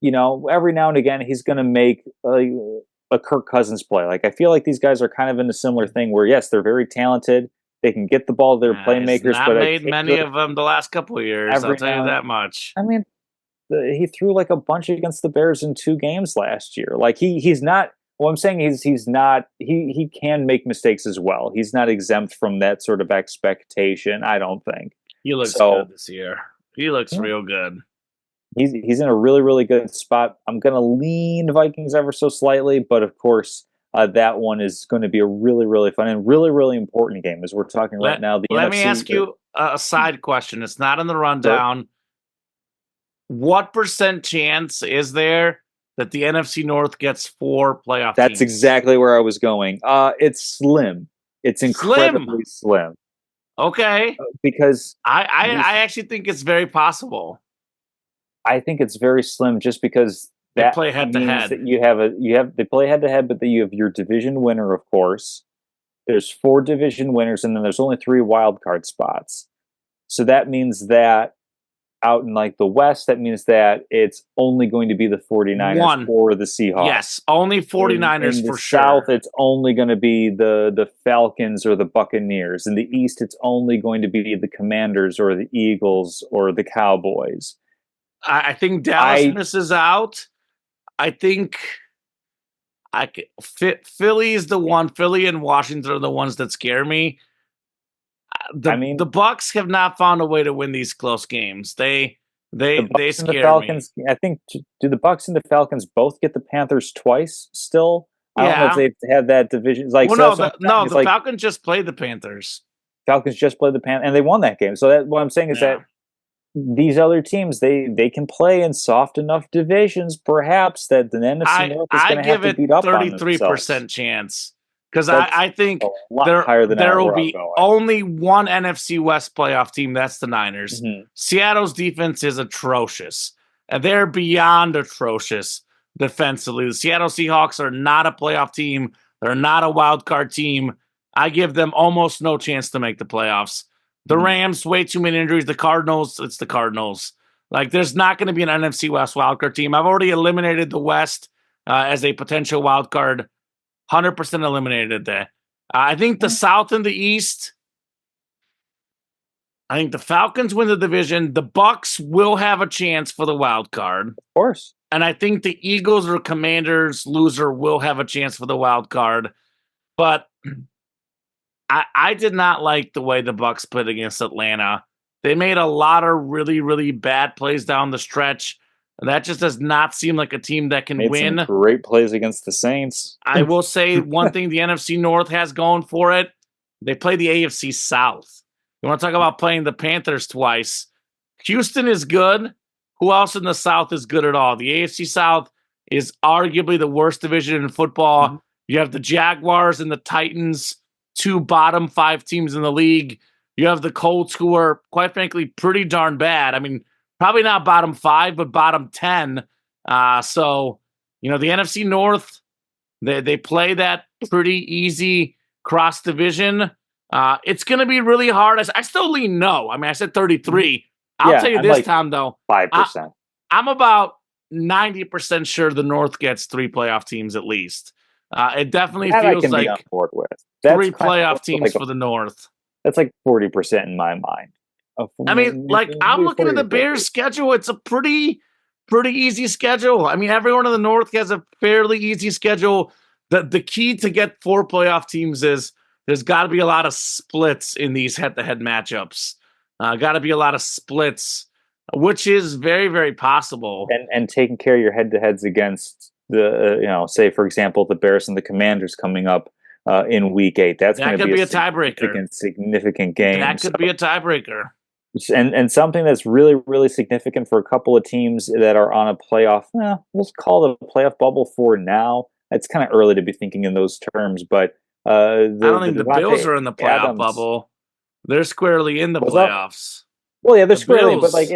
Speaker 2: every now and again he's going to make a Kirk Cousins play. Like, I feel like these guys are kind of in a similar thing where, yes, they're very talented. They can get the ball. They're playmakers.
Speaker 1: He's not made many of them the last couple of years. I'll tell you that much.
Speaker 2: I mean, he threw like a bunch against the Bears in 2 games last year. Like he's not. Well, I'm saying he's not. He can make mistakes as well. He's not exempt from that sort of expectation. I don't think.
Speaker 1: He looks good this year. He looks real good.
Speaker 2: he's in a really, really good spot. I'm going to lean Vikings ever so slightly, but of course, that one is going to be a really, really fun and really, really important game as we're talking right now. The
Speaker 1: Let me
Speaker 2: NFC.
Speaker 1: ask you a side question. It's not in the
Speaker 2: Sure.
Speaker 1: rundown. What % chance is there that the NFC North gets 4 playoff
Speaker 2: That's
Speaker 1: teams?
Speaker 2: exactly where I was going. It's slim. It's incredibly slim.
Speaker 1: Okay.
Speaker 2: Because
Speaker 1: I actually think it's very possible.
Speaker 2: I think it's very slim just because
Speaker 1: They
Speaker 2: that
Speaker 1: play head to
Speaker 2: means
Speaker 1: head.
Speaker 2: that they play head to head, but that you have your division winner, of course. There's 4 division winners, and then there's only 3 wild card spots. So that means that out in like the West, that means that it's only going to be the 49ers or the Seahawks.
Speaker 1: Yes, only 49ers
Speaker 2: in
Speaker 1: for
Speaker 2: the
Speaker 1: sure.
Speaker 2: South, it's only going to be the Falcons or the Buccaneers. In the East, it's only going to be the Commanders or the Eagles or the Cowboys.
Speaker 1: I think Dallas misses out. I think Philly is the one. Philly and Washington are the ones that scare me. The Bucks have not found a way to win these close games. They scare
Speaker 2: the Falcons, me. I think do the Bucks and the Falcons both get the Panthers twice still? I don't know if they've had that division. Like,
Speaker 1: well, no, the Falcons just played the Panthers.
Speaker 2: Falcons just played the Panthers, and they won that game. So what I'm saying is that these other teams, they can play in soft enough divisions, perhaps, that the NFC North is going to have to beat up on themselves.
Speaker 1: 33% chance. Because I think
Speaker 2: higher than
Speaker 1: there will be only one NFC West playoff team. That's the Niners.
Speaker 2: Mm-hmm.
Speaker 1: Seattle's defense is atrocious. And they're beyond atrocious defensively. The Seattle Seahawks are not a playoff team. They're not a wild card team. I give them almost no chance to make the playoffs. The Rams, way too many injuries. The Cardinals, it's the Cardinals. Like, there's not going to be an NFC West wildcard team. I've already eliminated the West as a potential wildcard. 100% eliminated there. I think the South and the East, I think the Falcons win the division. The Bucks will have a chance for the wild card.
Speaker 2: Of course.
Speaker 1: And I think the Eagles or Commanders loser will have a chance for the wild card. But I did not like the way the Bucks played against Atlanta. They made a lot of really, really bad plays down the stretch. That just does not seem like a team that can win.
Speaker 2: Some great plays against the Saints.
Speaker 1: I will say one thing the NFC North has going for it. They play the AFC South. You want to talk about playing the Panthers twice. Houston is good. Who else in the South is good at all? The AFC South is arguably the worst division in football. Mm-hmm. You have the Jaguars and the Titans, 2 bottom 5 teams in the league. You have the Colts, who are, quite frankly, pretty darn bad. I mean, probably not bottom 5, but bottom 10. So, the NFC North, they play that pretty easy cross division. It's going to be really hard. I still lean no. I mean, I said 33. I'll tell you this time, though.
Speaker 2: 5%.
Speaker 1: I'm about 90% sure the North gets 3 playoff teams at least. It definitely feels like 3 playoff teams for the North.
Speaker 2: That's like 40% in my mind.
Speaker 1: I mean, like, I'm looking at the Bears' schedule. It's a pretty easy schedule. I mean, everyone in the North has a fairly easy schedule. The key to get 4 playoff teams is there's got to be a lot of splits in these head-to-head matchups. Got to be a lot of splits, which is very, very possible.
Speaker 2: And taking care of your head-to-heads against the, say, for example, the Bears and the Commanders coming up in Week 8. That
Speaker 1: could be a tiebreaker.
Speaker 2: Significant game.
Speaker 1: That could be a tiebreaker.
Speaker 2: And something that's really, really significant for a couple of teams that are on a playoff, we'll call it a playoff bubble for now. It's kind of early to be thinking in those terms, but
Speaker 1: I don't think the Bills are in the playoff bubble. They're squarely in the playoffs.
Speaker 2: Well, yeah, they're squarely, but like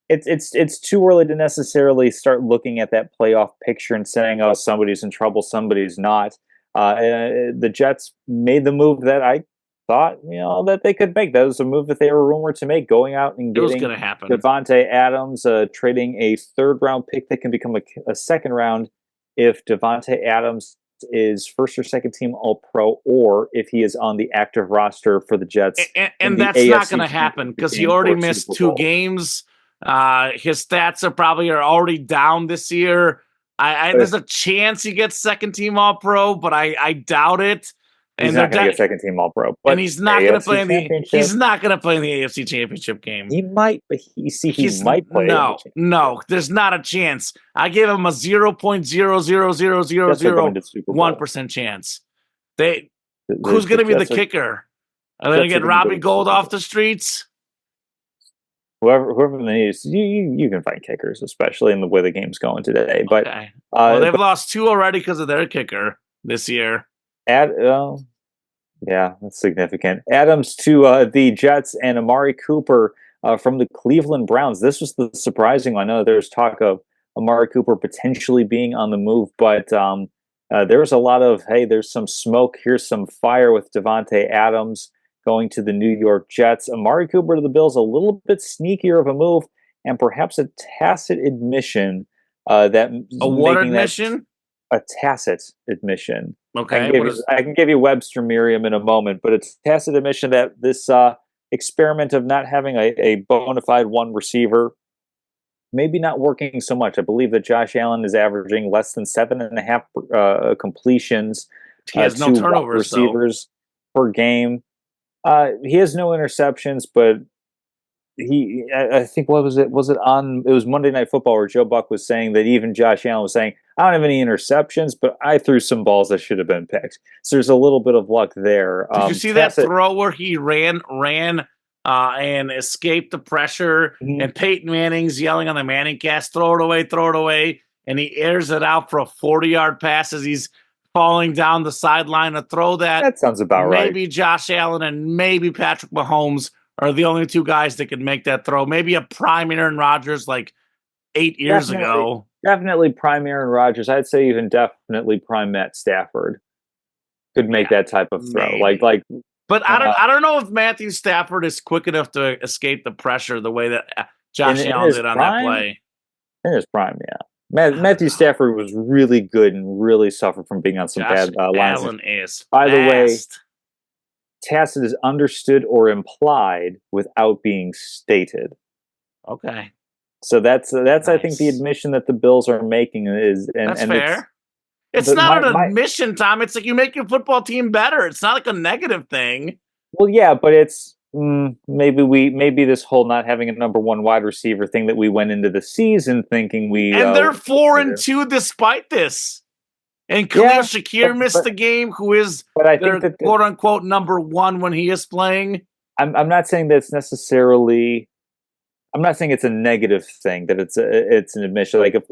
Speaker 2: it's too early to necessarily start looking at that playoff picture and saying, oh, somebody's in trouble, somebody's not. The Jets made the move that I thought, that they could make. That was a move that they were rumored to make, going out and getting Davante Adams, trading a 3rd round pick that can become a 2nd round if Davante Adams is 1st or 2nd team All-Pro, or if he is on the active roster for the Jets.
Speaker 1: And that's AFC not going to happen because he already missed 2 games. His stats are already down this year. There's a chance he gets 2nd team All-Pro, but I doubt it.
Speaker 2: He's
Speaker 1: they're
Speaker 2: not going to get second team All Pro, but
Speaker 1: and he's not going to play in the
Speaker 2: Championship,
Speaker 1: AFC Championship game.
Speaker 2: he might, but he might play.
Speaker 1: No, there's not a chance. I give him a 0.0000001% chance. Who's going to be the kicker? Are they going to get Robbie Gould off the streets?
Speaker 2: Whoever they need, you can find kickers, especially in the way the game's going today. But
Speaker 1: okay. They've lost 2 already because of their kicker this year.
Speaker 2: Yeah, that's significant. Adams to the Jets and Amari Cooper from the Cleveland Browns. This was the surprising one. I know there's talk of Amari Cooper potentially being on the move, but there was a lot of, hey, there's some smoke, here's some fire with Davante Adams going to the New York Jets. Amari Cooper to the Bills, a little bit sneakier of a move, and perhaps a tacit admission that
Speaker 1: a what admission?
Speaker 2: A tacit admission.
Speaker 1: Okay,
Speaker 2: I can give you Webster Merriam in a moment, but it's a tacit admission that this experiment of not having a bona fide one receiver maybe not working so much. I believe that Josh Allen is averaging less than 7.5 completions.
Speaker 1: He has no turnovers,
Speaker 2: receivers per game. He has no interceptions, but I think, what was it? It was Monday Night Football where Joe Buck was saying that even Josh Allen was saying, I don't have any interceptions, but I threw some balls that should have been picked. So there's a little bit of luck there.
Speaker 1: Did you see that throw where he ran and escaped the pressure, and Peyton Manning's yelling on the Manning cast, throw it away, and he airs it out for a 40-yard pass as he's falling down the sideline to throw that.
Speaker 2: That sounds about right.
Speaker 1: Maybe Josh Allen and maybe Patrick Mahomes are the only 2 guys that can make that throw. Maybe a prime Aaron Rodgers like 8 years ago.
Speaker 2: Definitely prime Aaron Rodgers. I'd say even definitely prime Matt Stafford could make that type of throw. Maybe.
Speaker 1: But I don't know if Matthew Stafford is quick enough to escape the pressure the way that Josh Allen did on that play.
Speaker 2: In his prime, yeah. Matthew Stafford was really good and really suffered from being on some bad lines.
Speaker 1: Allen is
Speaker 2: By the way, tacit is understood or implied without being stated.
Speaker 1: Okay.
Speaker 2: So that's nice. I think the admission that the Bills are making is
Speaker 1: that's fair. It's not an admission, Tom. It's like you make your football team better. It's not like a negative thing.
Speaker 2: Well, yeah, but it's maybe this whole not having a number 1 wide receiver thing that we went into the season thinking and
Speaker 1: they're 4-2 despite this. And Khalil Shakir missed the game, who is their quote unquote number 1 when he is playing.
Speaker 2: I'm not saying that it's necessarily. I'm not saying it's a negative thing that it's an admission. Like if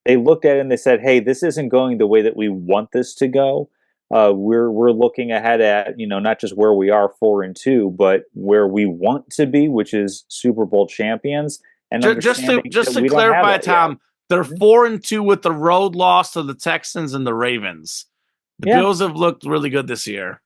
Speaker 2: they looked at it and they said, "Hey, this isn't going the way that we want this to go. We're looking ahead at not just where we are 4-2, but where we want to be, which is Super Bowl champions." And
Speaker 1: just to clarify, Tom, they're 4-2 with the road loss to the Texans and the Ravens. The Bills have looked really good this year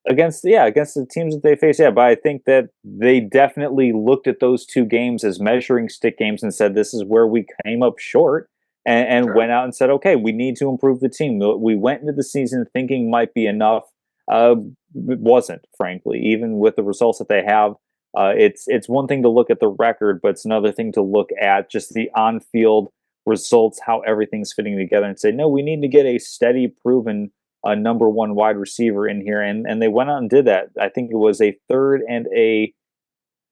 Speaker 2: against the teams that they face. Yeah, but I think that they definitely looked at those 2 games as measuring stick games and said, this is where we came up short, and went out and said, okay, we need to improve the team. We went into the season thinking might be enough. It wasn't, frankly, even with the results that they have. It's one thing to look at the record, but it's another thing to look at just the on-field results, how everything's fitting together, and say, no, we need to get a steady, proven number 1 wide receiver in here, and they went out and did that. I think it was a 3rd and a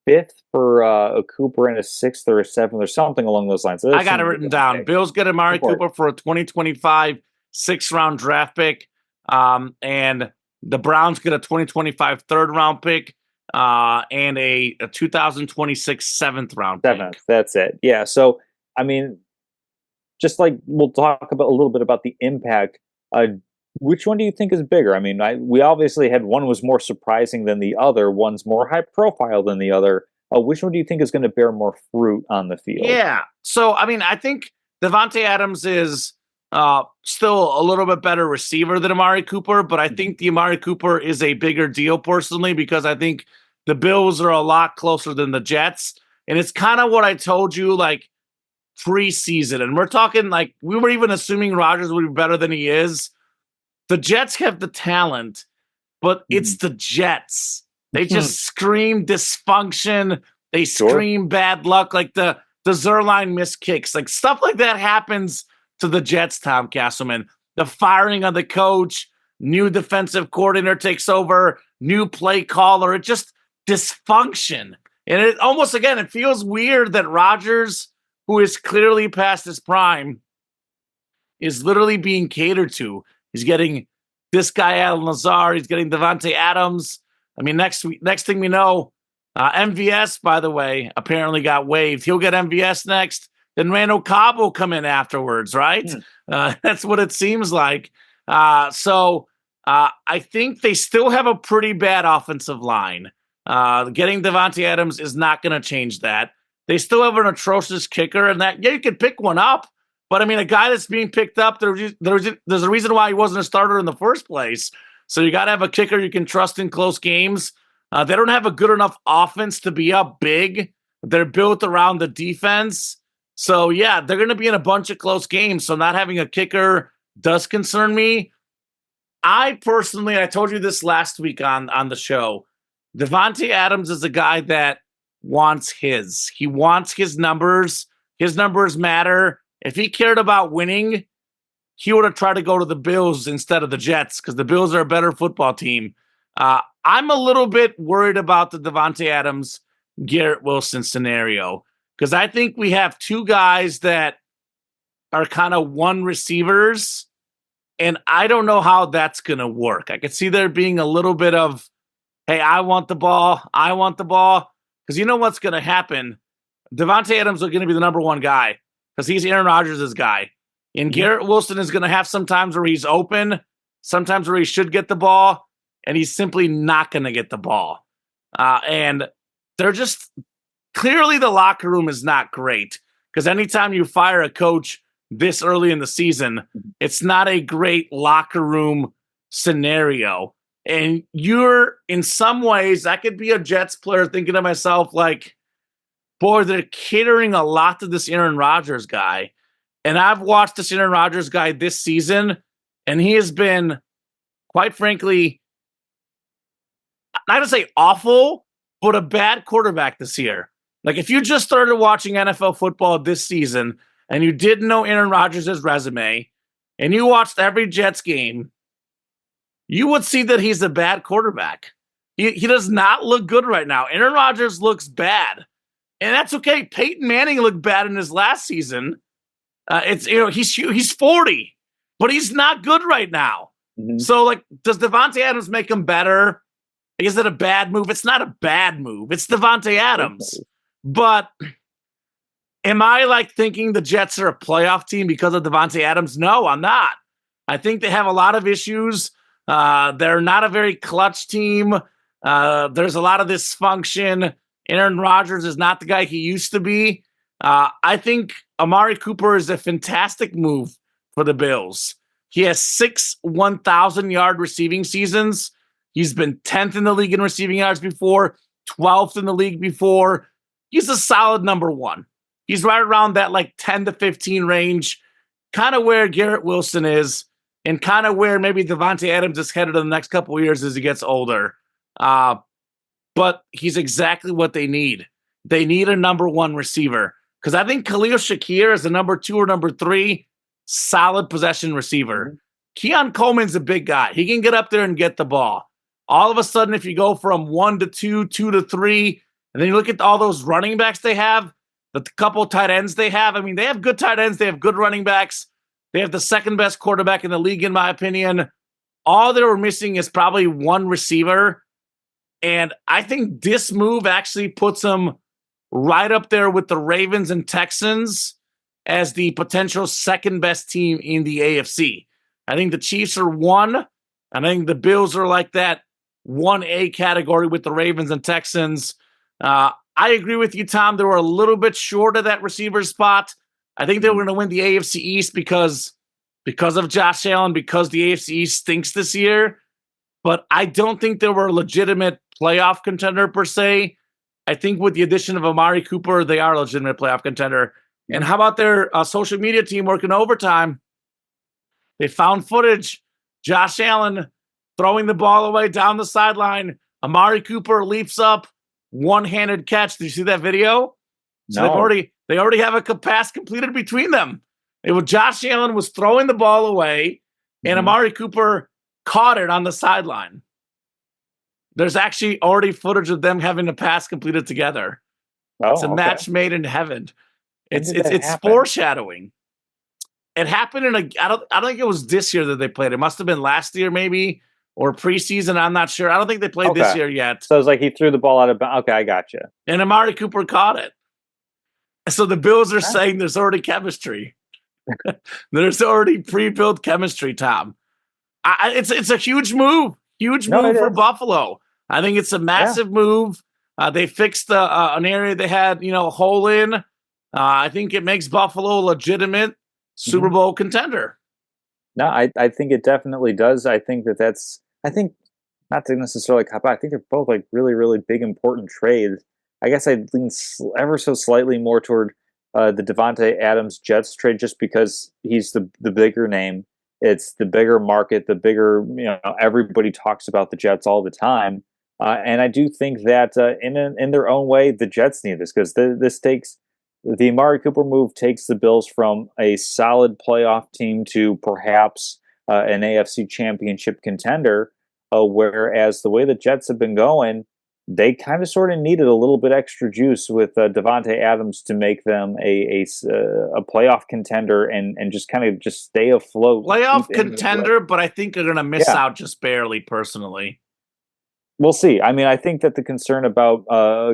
Speaker 2: 5th for a Cooper and a 6th or a 7th or something along those lines.
Speaker 1: I got it written down. Bills get Amari Cooper for a 2025 6th-round draft pick, and the Browns get a 2025 3rd-round pick and a 2026 7th-round pick.
Speaker 2: 7th, that's it. Yeah, so, I mean, just like we'll talk about a little bit about the impact. Which one do you think is bigger? I mean, we obviously had one was more surprising than the other. One's more high profile than the other. Which one do you think is going to bear more fruit on the field?
Speaker 1: Yeah. So, I mean, I think Davante Adams is still a little bit better receiver than Amari Cooper, but I think the Amari Cooper is a bigger deal personally because I think the Bills are a lot closer than the Jets. And it's kind of what I told you, like, preseason. And we're talking, like, we were even assuming Rodgers would be better than he is. The Jets have the talent, but it's the Jets. They just scream dysfunction. They scream bad luck, like the Zerline missed kicks. Like stuff like that happens to the Jets, Tom Castleman. The firing of the coach, new defensive coordinator takes over, new play caller. It just dysfunction. And it almost, again, it feels weird that Rodgers, who is clearly past his prime, is literally being catered to. He's getting this guy, Allen Lazard. He's getting Davante Adams. I mean, next thing we know, MVS, by the way, apparently got waived. He'll get MVS next. Then Randall Cobb will come in afterwards, right? That's what it seems like. So I think they still have a pretty bad offensive line. Getting Davante Adams is not going to change that. They still have an atrocious kicker, and that, yeah, you could pick one up. But, I mean, a guy that's being picked up, there's a reason why he wasn't a starter in the first place. So you got to have a kicker you can trust in close games. They don't have a good enough offense to be up big. They're built around the defense. So, yeah, they're going to be in a bunch of close games. So not having a kicker does concern me. I personally, I told you this last week on the show, Davante Adams is a guy that wants his. He wants his numbers. His numbers matter. If he cared about winning, he would have tried to go to the Bills instead of the Jets because the Bills are a better football team. I'm a little bit worried about the Davante Adams, Garrett Wilson scenario because I think we have two guys that are kind of one receivers, and I don't know how that's going to work. I could see there being a little bit of, hey, I want the ball, because you know what's going to happen? Davante Adams is going to be the number one guy because he's Aaron Rodgers' guy. And Garrett Wilson is going to have some times where he's open, sometimes where he should get the ball, and he's simply not going to get the ball. And they're just clearly the locker room is not great because anytime you fire a coach this early in the season, it's not a great locker room scenario. And you're, in some ways, I could be a Jets player thinking to myself, like, boy, they're catering a lot to this Aaron Rodgers guy. And I've watched this Aaron Rodgers guy this season, and he has been, quite frankly, not to say awful, but a bad quarterback this year. Like, if you just started watching NFL football this season and you didn't know Aaron Rodgers' resume and you watched every Jets game, you would see that he's a bad quarterback. He does not look good right now. Aaron Rodgers looks bad. And that's okay. Peyton Manning looked bad in his last season. He's 40, but he's not good right now. Mm-hmm. So, like, does Davante Adams make him better? Is it a bad move? It's not a bad move. It's Davante Adams. Okay. But am I, like, thinking the Jets are a playoff team because of Davante Adams? No, I'm not. I think they have a lot of issues. They're not a very clutch team. There's a lot of dysfunction. Aaron Rodgers is not the guy he used to be. I think Amari Cooper is a fantastic move for the Bills. He has 6 1,000-yard receiving seasons. He's been 10th in the league in receiving yards before, 12th in the league before. He's a solid number one. He's right around that, like, 10 to 15 range, kind of where Garrett Wilson is and kind of where maybe Davante Adams is headed in the next couple of years as he gets older. But he's exactly what they need. They need a number one receiver. Because I think Khalil Shakir is a number 2 or number 3 solid possession receiver. Mm-hmm. Keon Coleman's a big guy. He can get up there and get the ball. All of a sudden, if you go from 1 to 2, 2 to 3, and then you look at all those running backs they have, the couple tight ends they have, I mean, they have good tight ends. They have good running backs. They have the second best quarterback in the league, in my opinion. All they were missing is probably one receiver. And I think this move actually puts them right up there with the Ravens and Texans as the potential second best team in the AFC. I think the Chiefs are 1, and I think the Bills are like that 1A category with the Ravens and Texans. I agree with you, Tom. They were a little bit short of that receiver spot. I think they were going to win the AFC East because of Josh Allen, because the AFC East stinks this year. But I don't think they were a legitimate playoff contender per se. I think with the addition of Amari Cooper, they are a legitimate playoff contender. And how about their social media team working overtime? They found footage. Josh Allen throwing the ball away down the sideline. Amari Cooper leaps up, one-handed catch. Did you see that video? So no. They already have a pass completed between them. Josh Allen was throwing the ball away, and Amari Cooper caught it on the sideline. There's actually already footage of them having a pass completed together. It's a
Speaker 2: Oh, okay.
Speaker 1: match made in heaven.
Speaker 2: When
Speaker 1: It's
Speaker 2: did
Speaker 1: it's
Speaker 2: that
Speaker 1: it's
Speaker 2: happen?
Speaker 1: foreshadowing. It happened in I don't think it was this year that they played. It must have been last year maybe or preseason. I'm not sure. I don't think they played this
Speaker 2: Okay.
Speaker 1: year yet.
Speaker 2: So it's like he threw the ball out of bounds. Okay, I got you.
Speaker 1: And Amari Cooper caught it. So the Bills are saying there's already chemistry. There's already pre-built chemistry, Tom. It's a huge move. Huge
Speaker 2: No,
Speaker 1: move
Speaker 2: it
Speaker 1: for
Speaker 2: is.
Speaker 1: Buffalo. I think it's a massive move. They fixed an area they had, a hole in. I think it makes Buffalo a legitimate Super
Speaker 2: Mhm.
Speaker 1: Bowl contender.
Speaker 2: No, I think it definitely does. I think I think not to necessarily cop out. I think they're both like really, really big, important trades. I guess I lean ever so slightly more toward the Devonte Adams Jets trade, just because he's the bigger name. It's the bigger market, the bigger, everybody talks about the Jets all the time. And I do think that in their own way, the Jets need this because this takes the Amari Cooper move takes the Bills from a solid playoff team to perhaps an AFC championship contender. Whereas the way the Jets have been going, they kind of sort of needed a little bit extra juice with Devonte Adams to make them a playoff contender and just kind of just stay afloat.
Speaker 1: Playoff
Speaker 2: Keep in the race.
Speaker 1: contender, but I think they're going to miss
Speaker 2: Yeah,
Speaker 1: out just barely, personally.
Speaker 2: we'll see. I mean, I think that the concern about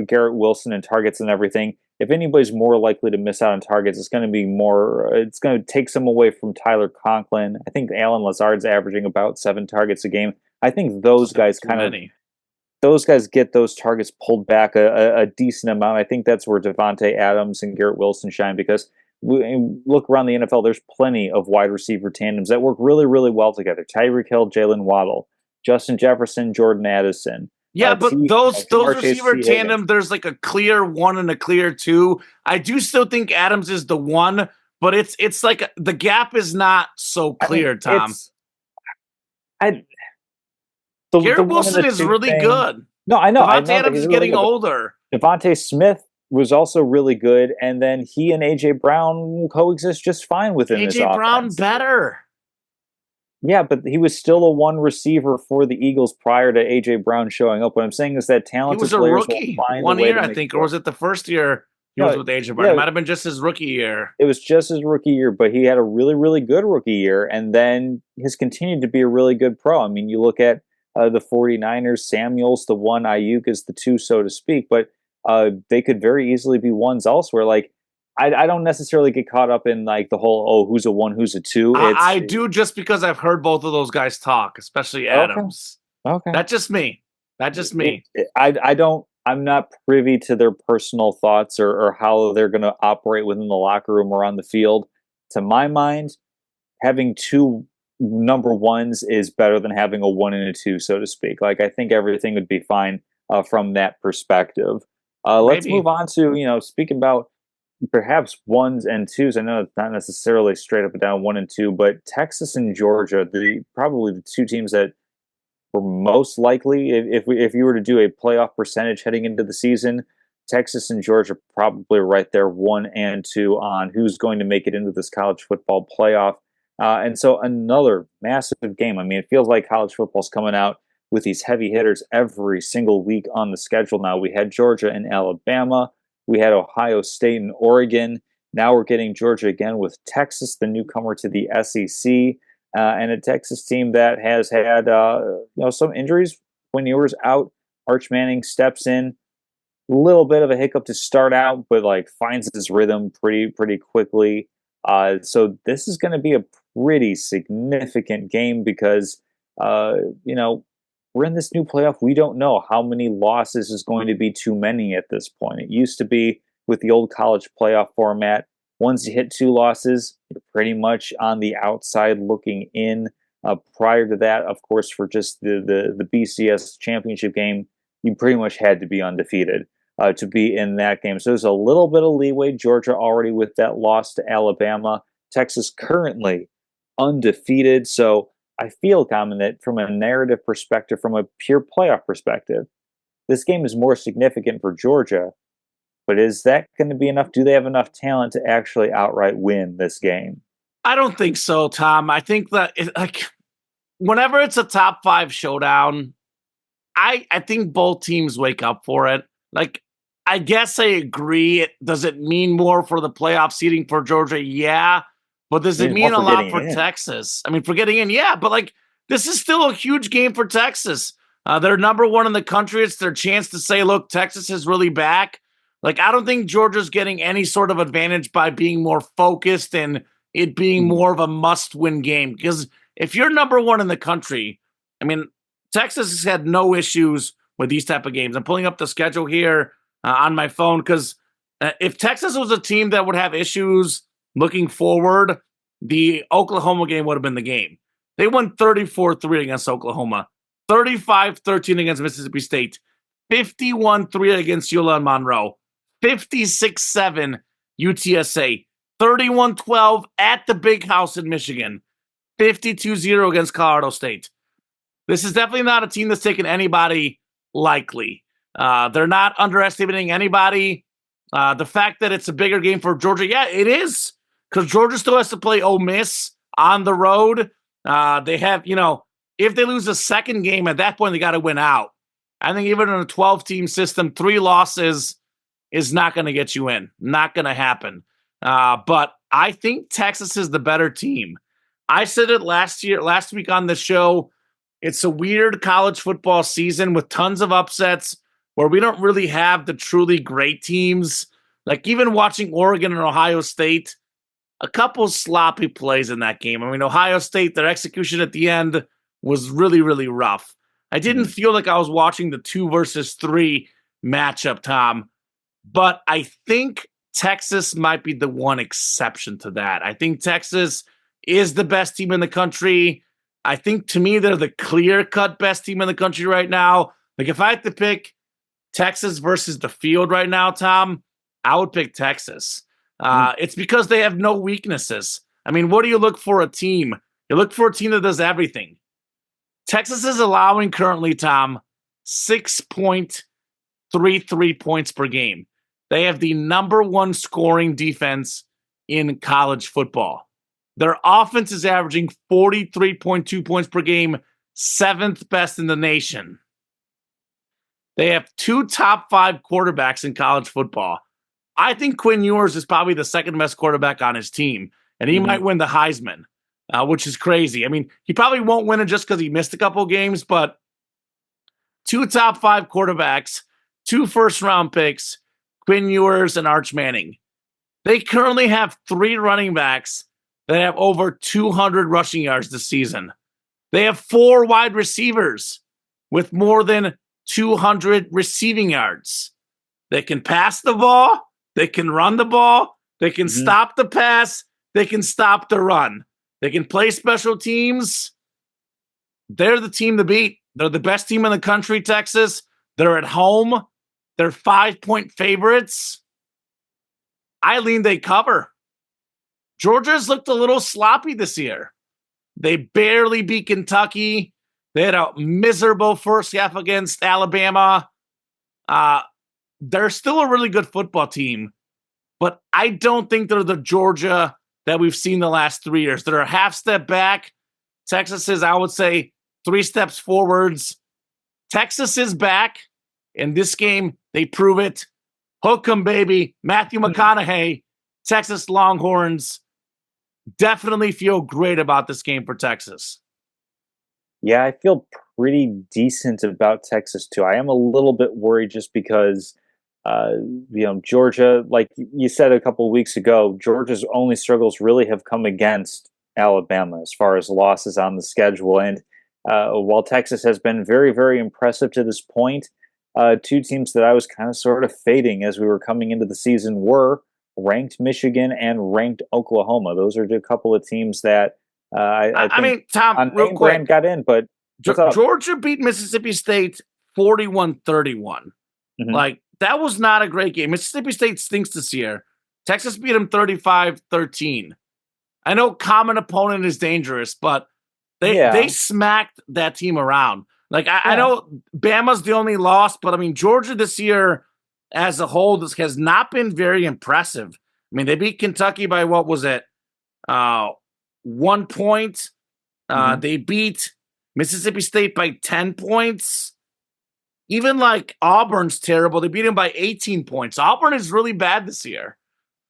Speaker 2: Garrett Wilson and targets and everything, if anybody's more likely to miss out on targets, it's going to be more. It's going to take some away from Tyler Conklin. I think Alan Lazard's averaging about 7 targets a game. I think those guys
Speaker 1: Too many.
Speaker 2: those guys get those targets pulled back a decent amount. I think that's where Devonte Adams and Garrett Wilson shine because look around the NFL. There's plenty of wide receiver tandems that work really, really well together. Tyreek Hill, Jalen Waddle, Justin Jefferson, Jordan Addison.
Speaker 1: Yeah, but those
Speaker 2: Jamar Chase,
Speaker 1: receiver
Speaker 2: T. Higgins.
Speaker 1: tandem, there's like a clear one and a clear two. I do still think Adams is the one, but it's like the gap is not so
Speaker 2: I mean,
Speaker 1: clear, Tom.
Speaker 2: I the
Speaker 1: Garrett
Speaker 2: one and the
Speaker 1: Wilson is
Speaker 2: two
Speaker 1: really
Speaker 2: thing.
Speaker 1: good.
Speaker 2: No, I
Speaker 1: Devontae
Speaker 2: know that
Speaker 1: Adams
Speaker 2: he's
Speaker 1: is
Speaker 2: really
Speaker 1: getting
Speaker 2: good.
Speaker 1: older.
Speaker 2: Devontae Smith was also really good, and then he and AJ Brown coexist just fine within this
Speaker 1: AJ Brown
Speaker 2: offense.
Speaker 1: better.
Speaker 2: Yeah, but he was still a one receiver for the Eagles prior to AJ Brown showing up. What I'm saying is that
Speaker 1: He
Speaker 2: talented
Speaker 1: was a
Speaker 2: players
Speaker 1: rookie
Speaker 2: will find a
Speaker 1: 1
Speaker 2: way
Speaker 1: year,
Speaker 2: to
Speaker 1: I
Speaker 2: make
Speaker 1: think,
Speaker 2: it
Speaker 1: or
Speaker 2: work.
Speaker 1: was it the first year he was
Speaker 2: No,
Speaker 1: with AJ Brown? It
Speaker 2: yeah,
Speaker 1: might have been just his rookie year.
Speaker 2: it was just his rookie year, but he had a really, really good rookie year, and then has continued to be a really good pro. I mean, you look at the 49ers, Samuels, the one, Ayuk is the two, so to speak, but they could very easily be ones elsewhere. Like, I don't necessarily get caught up in like the whole, oh, who's a one, who's a two.
Speaker 1: I do just because I've heard both of those guys talk, especially
Speaker 2: Okay,
Speaker 1: Adams.
Speaker 2: okay.
Speaker 1: That's just me. That's just me.
Speaker 2: I don't. I'm not privy to their personal thoughts or how they're going to operate within the locker room or on the field. To my mind, having two number ones is better than having a one and a two, so to speak. Like I think everything would be fine from that perspective. Let's
Speaker 1: Maybe.
Speaker 2: move on to speaking about perhaps ones and twos. I know it's not necessarily straight up and down one and two, but Texas and Georgia, the probably the two teams that were most likely, if you were to do a playoff percentage heading into the season, Texas and Georgia probably right there, 1 and 2 on who's going to make it into this college football playoff. And so another massive game. I mean, it feels like college football's coming out with these heavy hitters every single week on the schedule now. We had Georgia and Alabama. We had Ohio State and Oregon. Now we're getting Georgia again with Texas, the newcomer to the SEC, and a Texas team that has had some injuries. When Ewers out, Arch Manning steps in. A little bit of a hiccup to start out, but like finds his rhythm pretty quickly. So this is going to be a pretty significant game because we're in this new playoff. We don't know how many losses is going to be too many at this point. It used to be with the old college playoff format. Once you hit 2 losses, you're pretty much on the outside looking in. Prior to that, of course, for just the BCS championship game, you pretty much had to be undefeated to be in that game. So there's a little bit of leeway. Georgia already with that loss to Alabama. Texas currently undefeated. So I feel, Common, that from a narrative perspective, from a pure playoff perspective, this game is more significant for Georgia. But is that going to be enough? Do they have enough talent to actually outright win this game?
Speaker 1: I don't think so, Tom. I think that whenever it's a top 5 showdown, I think both teams wake up for it. Like, I guess I agree. Does it mean more for the playoff seeding for Georgia? Yeah. But does it mean
Speaker 2: more
Speaker 1: a
Speaker 2: for
Speaker 1: lot
Speaker 2: getting
Speaker 1: for
Speaker 2: in.
Speaker 1: Texas? I mean, for getting in, yeah. But like, this is still a huge game for Texas. They're number 1 in the country. It's their chance to say, look, Texas is really back. Like, I don't think Georgia's getting any sort of advantage by being more focused and it being
Speaker 2: Mhm.
Speaker 1: more of a must-win game. Because if you're number 1 in the country, I mean, Texas has had no issues with these type of games. I'm pulling up the schedule here on my phone because if Texas was a team that would have issues looking forward, the Oklahoma game would have been the game. They won 34-3 against Oklahoma, 35-13 against Mississippi State, 51-3 against ULA and Monroe, 56-7 UTSA, 31-12 at the Big House in Michigan, 52-0 against Colorado State. This is definitely not a team that's taken anybody lightly. They're not underestimating anybody. The fact that it's a bigger game for Georgia, yeah, it is, because Georgia still has to play Ole Miss on the road. They have, if they lose a second game, at that point, they got to win out. I think even in a 12-team system, 3 losses is not going to get you in. Not going to happen. But I think Texas is the better team. I said it last week on the show. It's a weird college football season with tons of upsets where we don't really have the truly great teams. Like even watching Oregon and Ohio State, a couple sloppy plays in that game. I mean, Ohio State, their execution at the end was really, really rough. I didn't feel like I was watching the 2 versus 3 matchup, Tom, but I think Texas might be the one exception to that. I think Texas is the best team in the country. I think to me, they're the clear-cut best team in the country right now. Like if I had to pick Texas versus the field right now, Tom, I would pick Texas. It's because they have no weaknesses. I mean, what do you look for a team? You look for a team that does everything. Texas is allowing currently, Tom, 6.33 points per game. They have the number 1 scoring defense in college football. Their offense is averaging 43.2 points per game, 7th best in the nation. They have 2 top 5 quarterbacks in college football. I think Quinn Ewers is probably the second best quarterback on his team, and he might win the Heisman, which is crazy. I mean, he probably won't win it just because he missed a couple games, but 2 top 5 quarterbacks, 2 first-round picks, Quinn Ewers and Arch Manning. They currently have 3 running backs that have over 200 rushing yards this season. They have 4 wide receivers with more than 200 receiving yards. They can pass the ball. They can run the ball. They can stop the pass. They can stop the run. They can play special teams. They're the team to beat. They're the best team in the country, Texas. They're at home. They're 5-point favorites. I lean they cover. Georgia's looked a little sloppy this year. They barely beat Kentucky. They had a miserable first half against Alabama. They're still a really good football team, but I don't think they're the Georgia that we've seen the last 3 years. They're a half step back. Texas is, I would say, 3 steps forwards. Texas is back. In this game, they prove it. Hook 'em, baby. Matthew McConaughey, Texas Longhorns. Definitely feel great about this game for Texas.
Speaker 2: Yeah, I feel pretty decent about Texas too. I am a little bit worried just because, Georgia, like you said a couple of weeks ago, Georgia's only struggles really have come against Alabama as far as losses on the schedule. And while Texas has been very, very impressive to this point, 2 teams that I was kind of sort of fading as we were coming into the season were ranked Michigan and ranked Oklahoma. Those are a couple of teams that I
Speaker 1: mean, Tom,
Speaker 2: on
Speaker 1: real
Speaker 2: name
Speaker 1: quick,
Speaker 2: brand got in, but
Speaker 1: Georgia beat Mississippi State 41-31. Like, that was not a great game. Mississippi State stinks this year. Texas beat them 35-13. I know common opponent is dangerous, but they smacked that team around. Like, I know Bama's the only loss, but I mean, Georgia this year as a whole has not been very impressive. I mean, they beat Kentucky by, what was it? 1 point. They beat Mississippi State by 10 points. Even like Auburn's terrible. They beat him by 18 points. Auburn is really bad this year.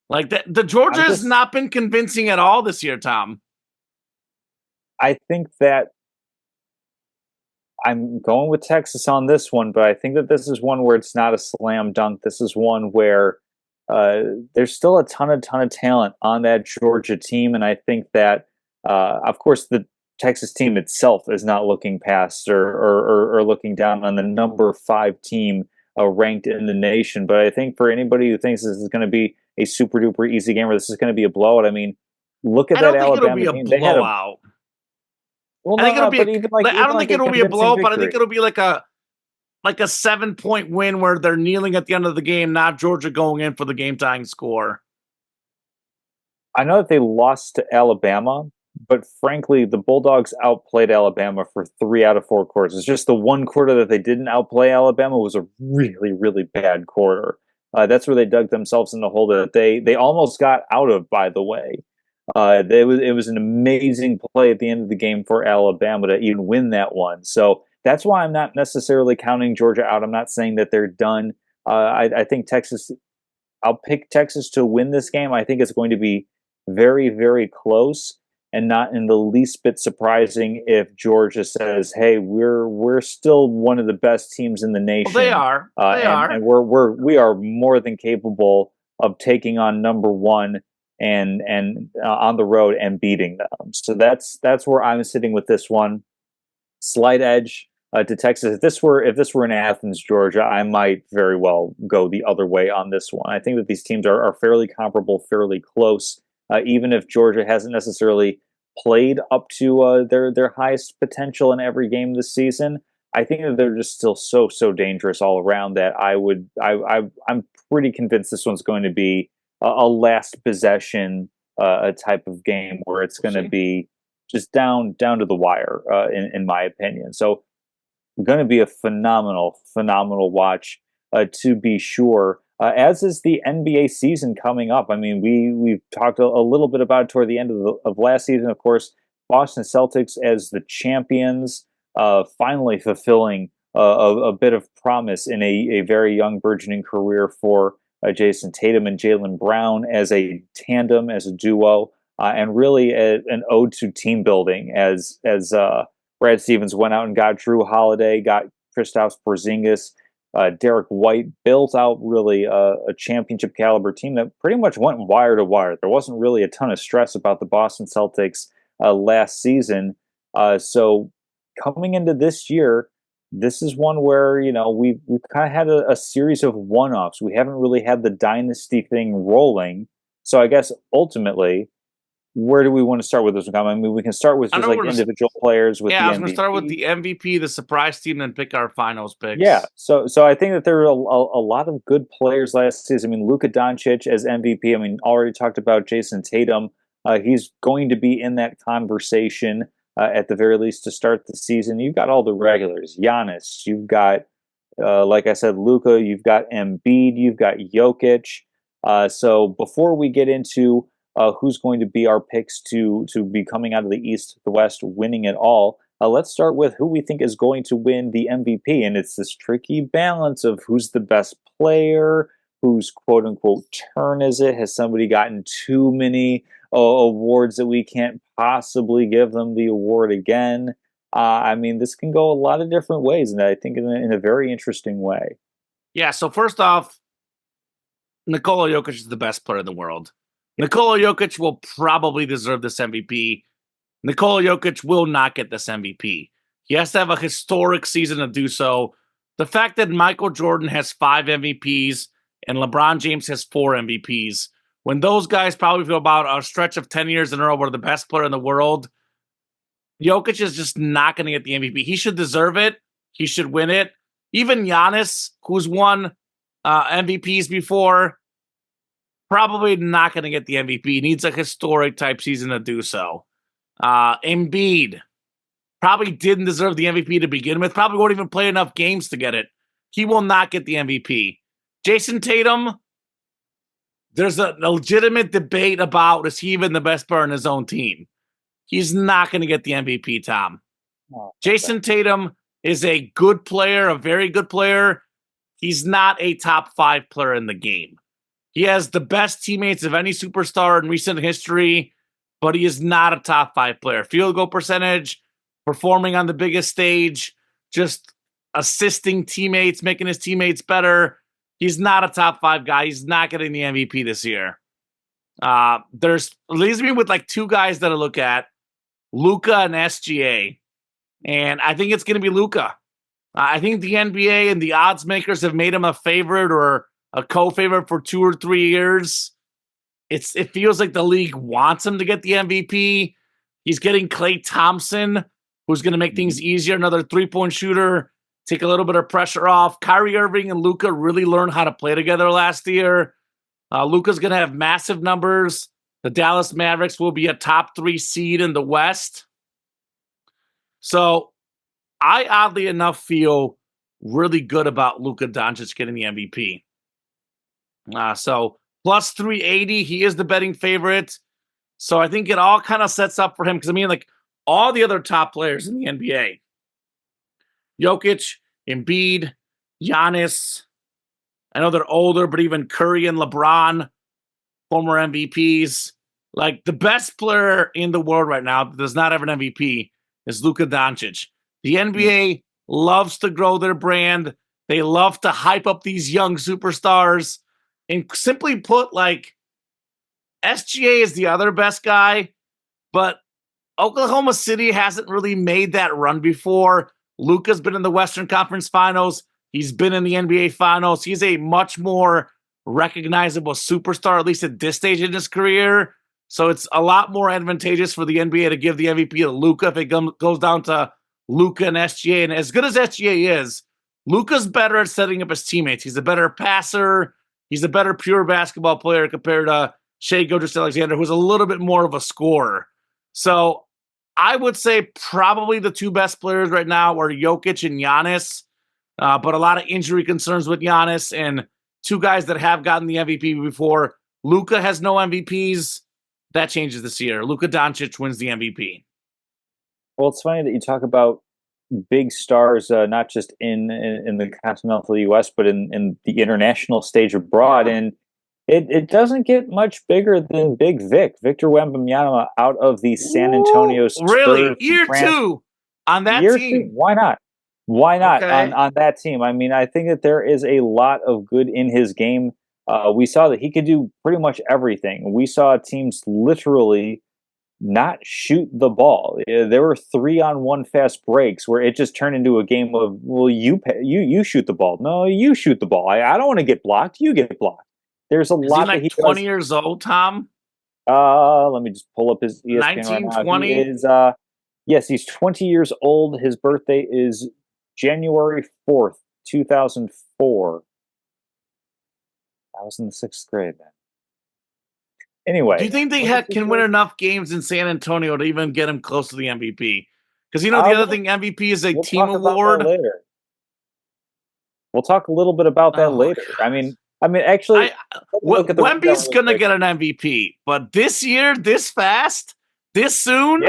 Speaker 1: Like the Georgia has not been convincing at all this year, Tom.
Speaker 2: I think that I'm going with Texas on this one, but I think that this is one where it's not a slam dunk. This is one where there's still a ton of talent on that Georgia team, and I think that, of course, the Texas team itself is not looking past or looking down on the number 5 team ranked in the nation. But I think for anybody who thinks this is going to be a super duper easy game or this is going to be a blowout, I mean, look at that Alabama
Speaker 1: team. I don't think it'll be a blowout.
Speaker 2: Well,
Speaker 1: I think it'll be. I don't think it'll be a blowout,
Speaker 2: victory.
Speaker 1: but I think it'll be like a 7-point win where they're kneeling at the end of the game, not Georgia going in for the game tying score.
Speaker 2: I know that they lost to Alabama, but frankly, the Bulldogs outplayed Alabama for 3 out of 4 quarters. It's just the one quarter that they didn't outplay Alabama was a really, really bad quarter. That's where they dug themselves in the hole that they almost got out of, by the way. It was an amazing play at the end of the game for Alabama to even win that one. So that's why I'm not necessarily counting Georgia out. I'm not saying that they're done. I think Texas. I'll pick Texas to win this game. I think it's going to be very, very close, and not in the least bit surprising if Georgia says, "Hey, we're still one of the best teams in the nation."
Speaker 1: Well, they are.
Speaker 2: And we are more than capable of taking on number 1 and on the road and beating them. So that's where I'm sitting with this one. Slight edge to Texas. If this were in Athens, Georgia, I might very well go the other way on this one. I think that these teams are fairly comparable, fairly close. Even if Georgia hasn't necessarily played up to their highest potential in every game this season, I think that they're just still so dangerous all around that I'm pretty convinced this one's going to be a last possession a type of game where it's going to be just down to the wire, in my opinion. So going to be a phenomenal watch, to be sure. As is the NBA season coming up. I mean, we've talked a little bit about it toward the end of last season. Of course, Boston Celtics as the champions, finally fulfilling a bit of promise in a very young burgeoning career for Jason Tatum and Jaylen Brown as a tandem, as a duo, and really an ode to team building as Brad Stevens went out and got Drew Holiday, got Kristaps Porzingis, Derek White, built out really a championship caliber team that pretty much went wire to wire. There wasn't really a ton of stress about the Boston Celtics last season. So coming into this year, this is one where, we've kind of had a series of one-offs. We haven't really had the dynasty thing rolling. So I guess ultimately, where do we want to start with this one? I mean, we can start with just like individual players with the MVP.
Speaker 1: I was going to start with the MVP, the surprise team, and pick our finals picks.
Speaker 2: Yeah, so I think that there were a lot of good players last season. I mean, Luka Doncic as MVP. I mean, already talked about Jason Tatum. He's going to be in that conversation at the very least to start the season. You've got all the regulars. Giannis. You've got, like I said, Luka. You've got Embiid. You've got Jokic. So before we get into who's going to be our picks to be coming out of the East, the West, winning it all, let's start with who we think is going to win the MVP. And it's this tricky balance of who's the best player, whose quote-unquote turn is it? Has somebody gotten too many awards that we can't possibly give them the award again? I mean, this can go a lot of different ways, and I think in a very interesting way.
Speaker 1: Yeah, so first off, Nikola Jokic is the best player in the world. Nikola Jokic will probably deserve this MVP. Nikola Jokic will not get this MVP. He has to have a historic season to do so. The fact that Michael Jordan has 5 MVPs and LeBron James has 4 MVPs, when those guys probably feel about a stretch of 10 years in a row were the best player in the world, Jokic is just not going to get the MVP. He should deserve it. He should win it. Even Giannis, who's won MVPs before, probably not going to get the MVP. He needs a historic type season to do so. Embiid probably didn't deserve the MVP to begin with. Probably won't even play enough games to get it. He will not get the MVP. Jason Tatum, there's a legitimate debate about is he even the best player in his own team. He's not going to get the MVP, Tom.
Speaker 2: Oh,
Speaker 1: Jason Tatum is a good player, a very good player. He's not a top 5 player in the game. He has the best teammates of any superstar in recent history, but he is not a top 5 player. Field goal percentage, performing on the biggest stage, just assisting teammates, making his teammates better. He's not a top 5 guy. He's not getting the MVP this year. There's leaves me with like 2 guys that I look at, Luka and SGA. And I think it's going to be Luka. I think the NBA and the odds makers have made him a favorite or a co-favorite for 2 or 3 years. It feels like the league wants him to get the MVP. He's getting Klay Thompson, who's going to make things easier. Another 3-point shooter, take a little bit of pressure off. Kyrie Irving and Luka really learned how to play together last year. Luka's going to have massive numbers. The Dallas Mavericks will be a top 3 seed in the West. So I oddly enough feel really good about Luka Doncic getting the MVP. So plus 380, he is the betting favorite. So I think it all kind of sets up for him because I mean, like all the other top players in the NBA, Jokic, Embiid, Giannis. I know they're older, but even Curry and LeBron, former MVPs. Like the best player in the world right now that does not have an MVP is Luka Doncic. The NBA loves to grow their brand. They love to hype up these young superstars. And simply put, like, SGA is the other best guy, but Oklahoma City hasn't really made that run before. Luka's been in the Western Conference Finals. He's been in the NBA Finals. He's a much more recognizable superstar, at least at this stage in his career. So it's a lot more advantageous for the NBA to give the MVP to Luka if it goes down to Luka and SGA. And as good as SGA is, Luka's better at setting up his teammates. He's a better passer. He's a better pure basketball player compared to Shai Gilgeous-Alexander, who's a little bit more of a scorer. So I would say probably the 2 best players right now are Jokic and Giannis, but a lot of injury concerns with Giannis and 2 guys that have gotten the MVP before. Luka has no MVPs. That changes this year. Luka Doncic wins the MVP.
Speaker 2: Well, it's funny that you talk about big stars, not just in the continental U.S., but in the international stage abroad. And it doesn't get much bigger than Big Vic, Victor Wembanyama, out of the San Antonio Spurs.
Speaker 1: Really? Year 2 on that team?
Speaker 2: 2? Why not? Why not
Speaker 1: Okay.
Speaker 2: on that team? I mean, I think that there is a lot of good in his game. We saw that he could do pretty much everything. We saw teams literally not shoot the ball. There were 3-on-1 fast breaks where it just turned into a game of, well, you shoot the ball. No, you shoot the ball. I don't want to get blocked. You get blocked. There's a
Speaker 1: Is
Speaker 2: lot
Speaker 1: he like
Speaker 2: that he
Speaker 1: 20
Speaker 2: does.
Speaker 1: years old, Tom?
Speaker 2: Let me just pull up his ESPN
Speaker 1: 19,
Speaker 2: right now.
Speaker 1: 20?
Speaker 2: He is, yes, he's 20 years old. His birthday is January 4th, 2004. I was in the 6th grade then. Anyway.
Speaker 1: Do you think they can win enough games in San Antonio to even get him close to the MVP? Because the other thing, MVP is a team award.
Speaker 2: Later. We'll talk a little bit about that later.
Speaker 1: God.
Speaker 2: I mean, actually,
Speaker 1: Wemby's gonna get an MVP, but this year, this fast, this soon,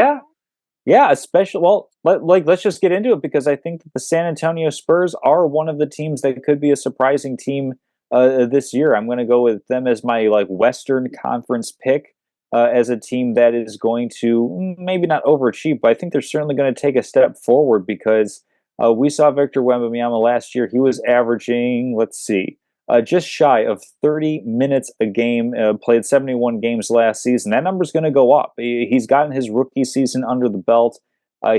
Speaker 2: yeah. Especially, well, let's just get into it because I think that the San Antonio Spurs are one of the teams that could be a surprising team this year. I'm going to go with them as my Western Conference pick as a team that is going to maybe not overachieve, but I think they're certainly going to take a step forward because we saw Victor Wembanyama last year. He was averaging, just shy of 30 minutes a game, played 71 games last season. That number's going to go up. He's gotten his rookie season under the belt.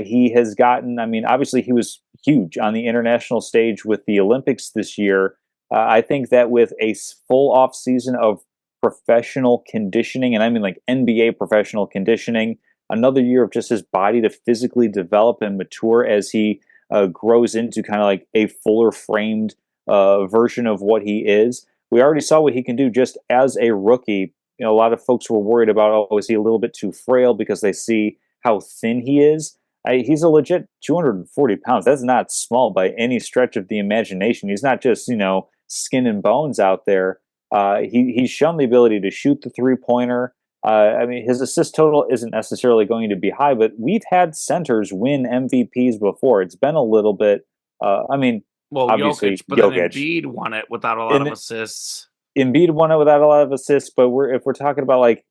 Speaker 2: He has gotten, obviously he was huge on the international stage with the Olympics this year. I think that with a full off season of professional conditioning, and NBA professional conditioning, another year of just his body to physically develop and mature as he grows into kind of a fuller framed version of what he is. We already saw what he can do just as a rookie. A lot of folks were worried about, is he a little bit too frail because they see how thin he is. He's a legit 240 pounds. That's not small by any stretch of the imagination. He's not just, skin and bones out there. He's shown the ability to shoot the 3-pointer. I mean, his assist total isn't necessarily going to be high, but we've had centers win MVPs before. It's been a little bit. I mean,
Speaker 1: Well,
Speaker 2: obviously
Speaker 1: Jokic, but then
Speaker 2: Jokic.
Speaker 1: Embiid won it without a lot of
Speaker 2: In
Speaker 1: assists.
Speaker 2: Embiid won it without a lot of assists, but if we're talking about like,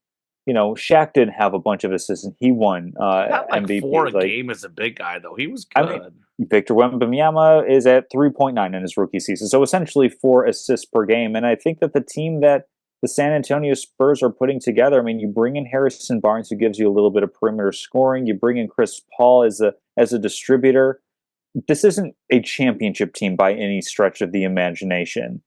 Speaker 2: Shaq didn't have a bunch of assists and he won
Speaker 1: He got like 4
Speaker 2: MVP.
Speaker 1: a
Speaker 2: Like,
Speaker 1: game as a big guy, though. He was
Speaker 2: I mean,
Speaker 1: good.
Speaker 2: Victor Wembanyama is at 3.9 in his rookie season, so essentially 4 assists per game. And I think that the team that the San Antonio Spurs are putting together, I mean, you bring in Harrison Barnes, who gives you a little bit of perimeter scoring. You bring in Chris Paul as a distributor. This isn't a championship team by any stretch of the imagination.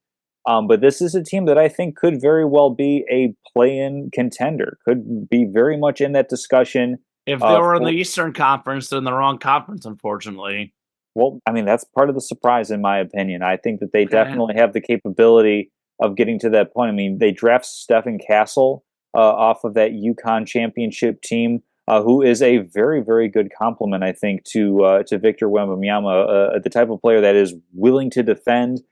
Speaker 2: But this is a team that I think could very well be a play-in contender, could be very much in that discussion.
Speaker 1: If they were in the
Speaker 2: For,
Speaker 1: Eastern Conference, they're in the wrong conference, unfortunately.
Speaker 2: well, I mean, that's part of the surprise, in my opinion. I think that they
Speaker 1: Okay.
Speaker 2: definitely have the capability of getting to that point. I mean, they draft Stephen Castle off of that UConn championship team, who is a very, very good complement, I think, to Victor Wembanyama, the type of player that is willing to defend,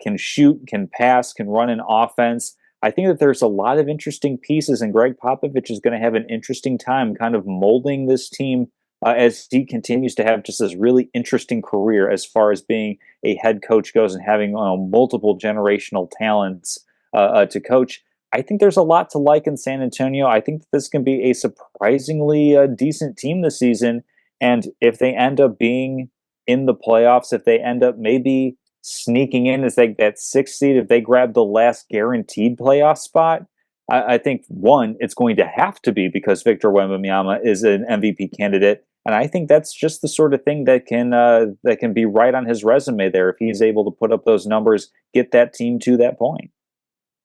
Speaker 2: can shoot, can pass, can run an offense. I think that there's a lot of interesting pieces, and Greg Popovich is going to have an interesting time kind of molding this team as he continues to have just this really interesting career as far as being a head coach goes and having multiple generational talents to coach. I think there's a lot to like in San Antonio. I think that this can be a surprisingly decent team this season. And if they end up being in the playoffs, if they end up maybe sneaking in as like that 6th seed, if they grab the last guaranteed playoff spot, I think one, it's going to have to be because Victor Wembanyama is an MVP candidate, and I think that's just the sort of thing that can be right on his resume there if he's able to put up those numbers, get that team to that point.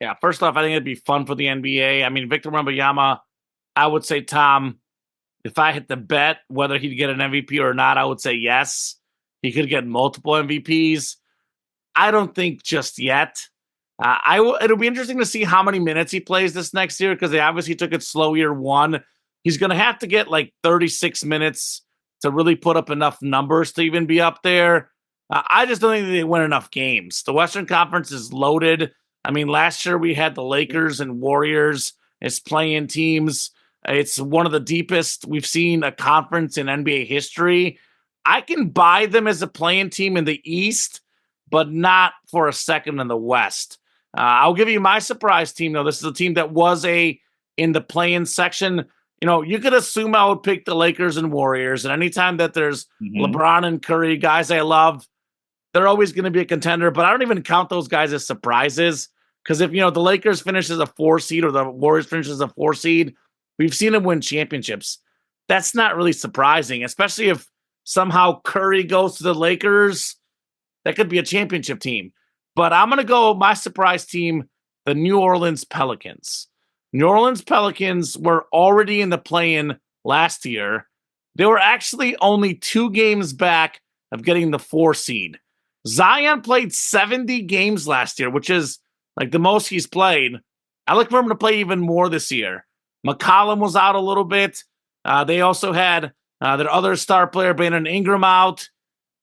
Speaker 1: Yeah, first off, I think it'd be fun for the NBA. I mean, Victor Wembanyama, I would say, Tom, if I had to bet whether he'd get an MVP or not, I would say yes. He could get multiple MVPs. I don't think just yet. It'll be interesting to see how many minutes he plays this next year because they obviously took it slow year one. He's going to have to get like 36 minutes to really put up enough numbers to even be up there. I just don't think they win enough games. The Western Conference is loaded. I mean, last year we had the Lakers and Warriors as playing teams. It's one of the deepest we've seen a conference in NBA history. I can buy them as a playing team in the East, but not for a second in the West. I'll give you my surprise team, though. This is a team that was in the play-in section. You could assume I would pick the Lakers and Warriors. And anytime that there's LeBron and Curry, guys I love, they're always going to be a contender. But I don't even count those guys as surprises. Because if, the Lakers finish as a 4 seed or the Warriors finish as a 4 seed, we've seen them win championships. That's not really surprising, especially if somehow Curry goes to the Lakers. That could be a championship team. But I'm going to go my surprise team, the New Orleans Pelicans. New Orleans Pelicans were already in the play-in last year. They were actually only 2 games back of getting the 4 seed. Zion played 70 games last year, which is like the most he's played. I look for him to play even more this year. McCollum was out a little bit. They also had their other star player, Brandon Ingram, out.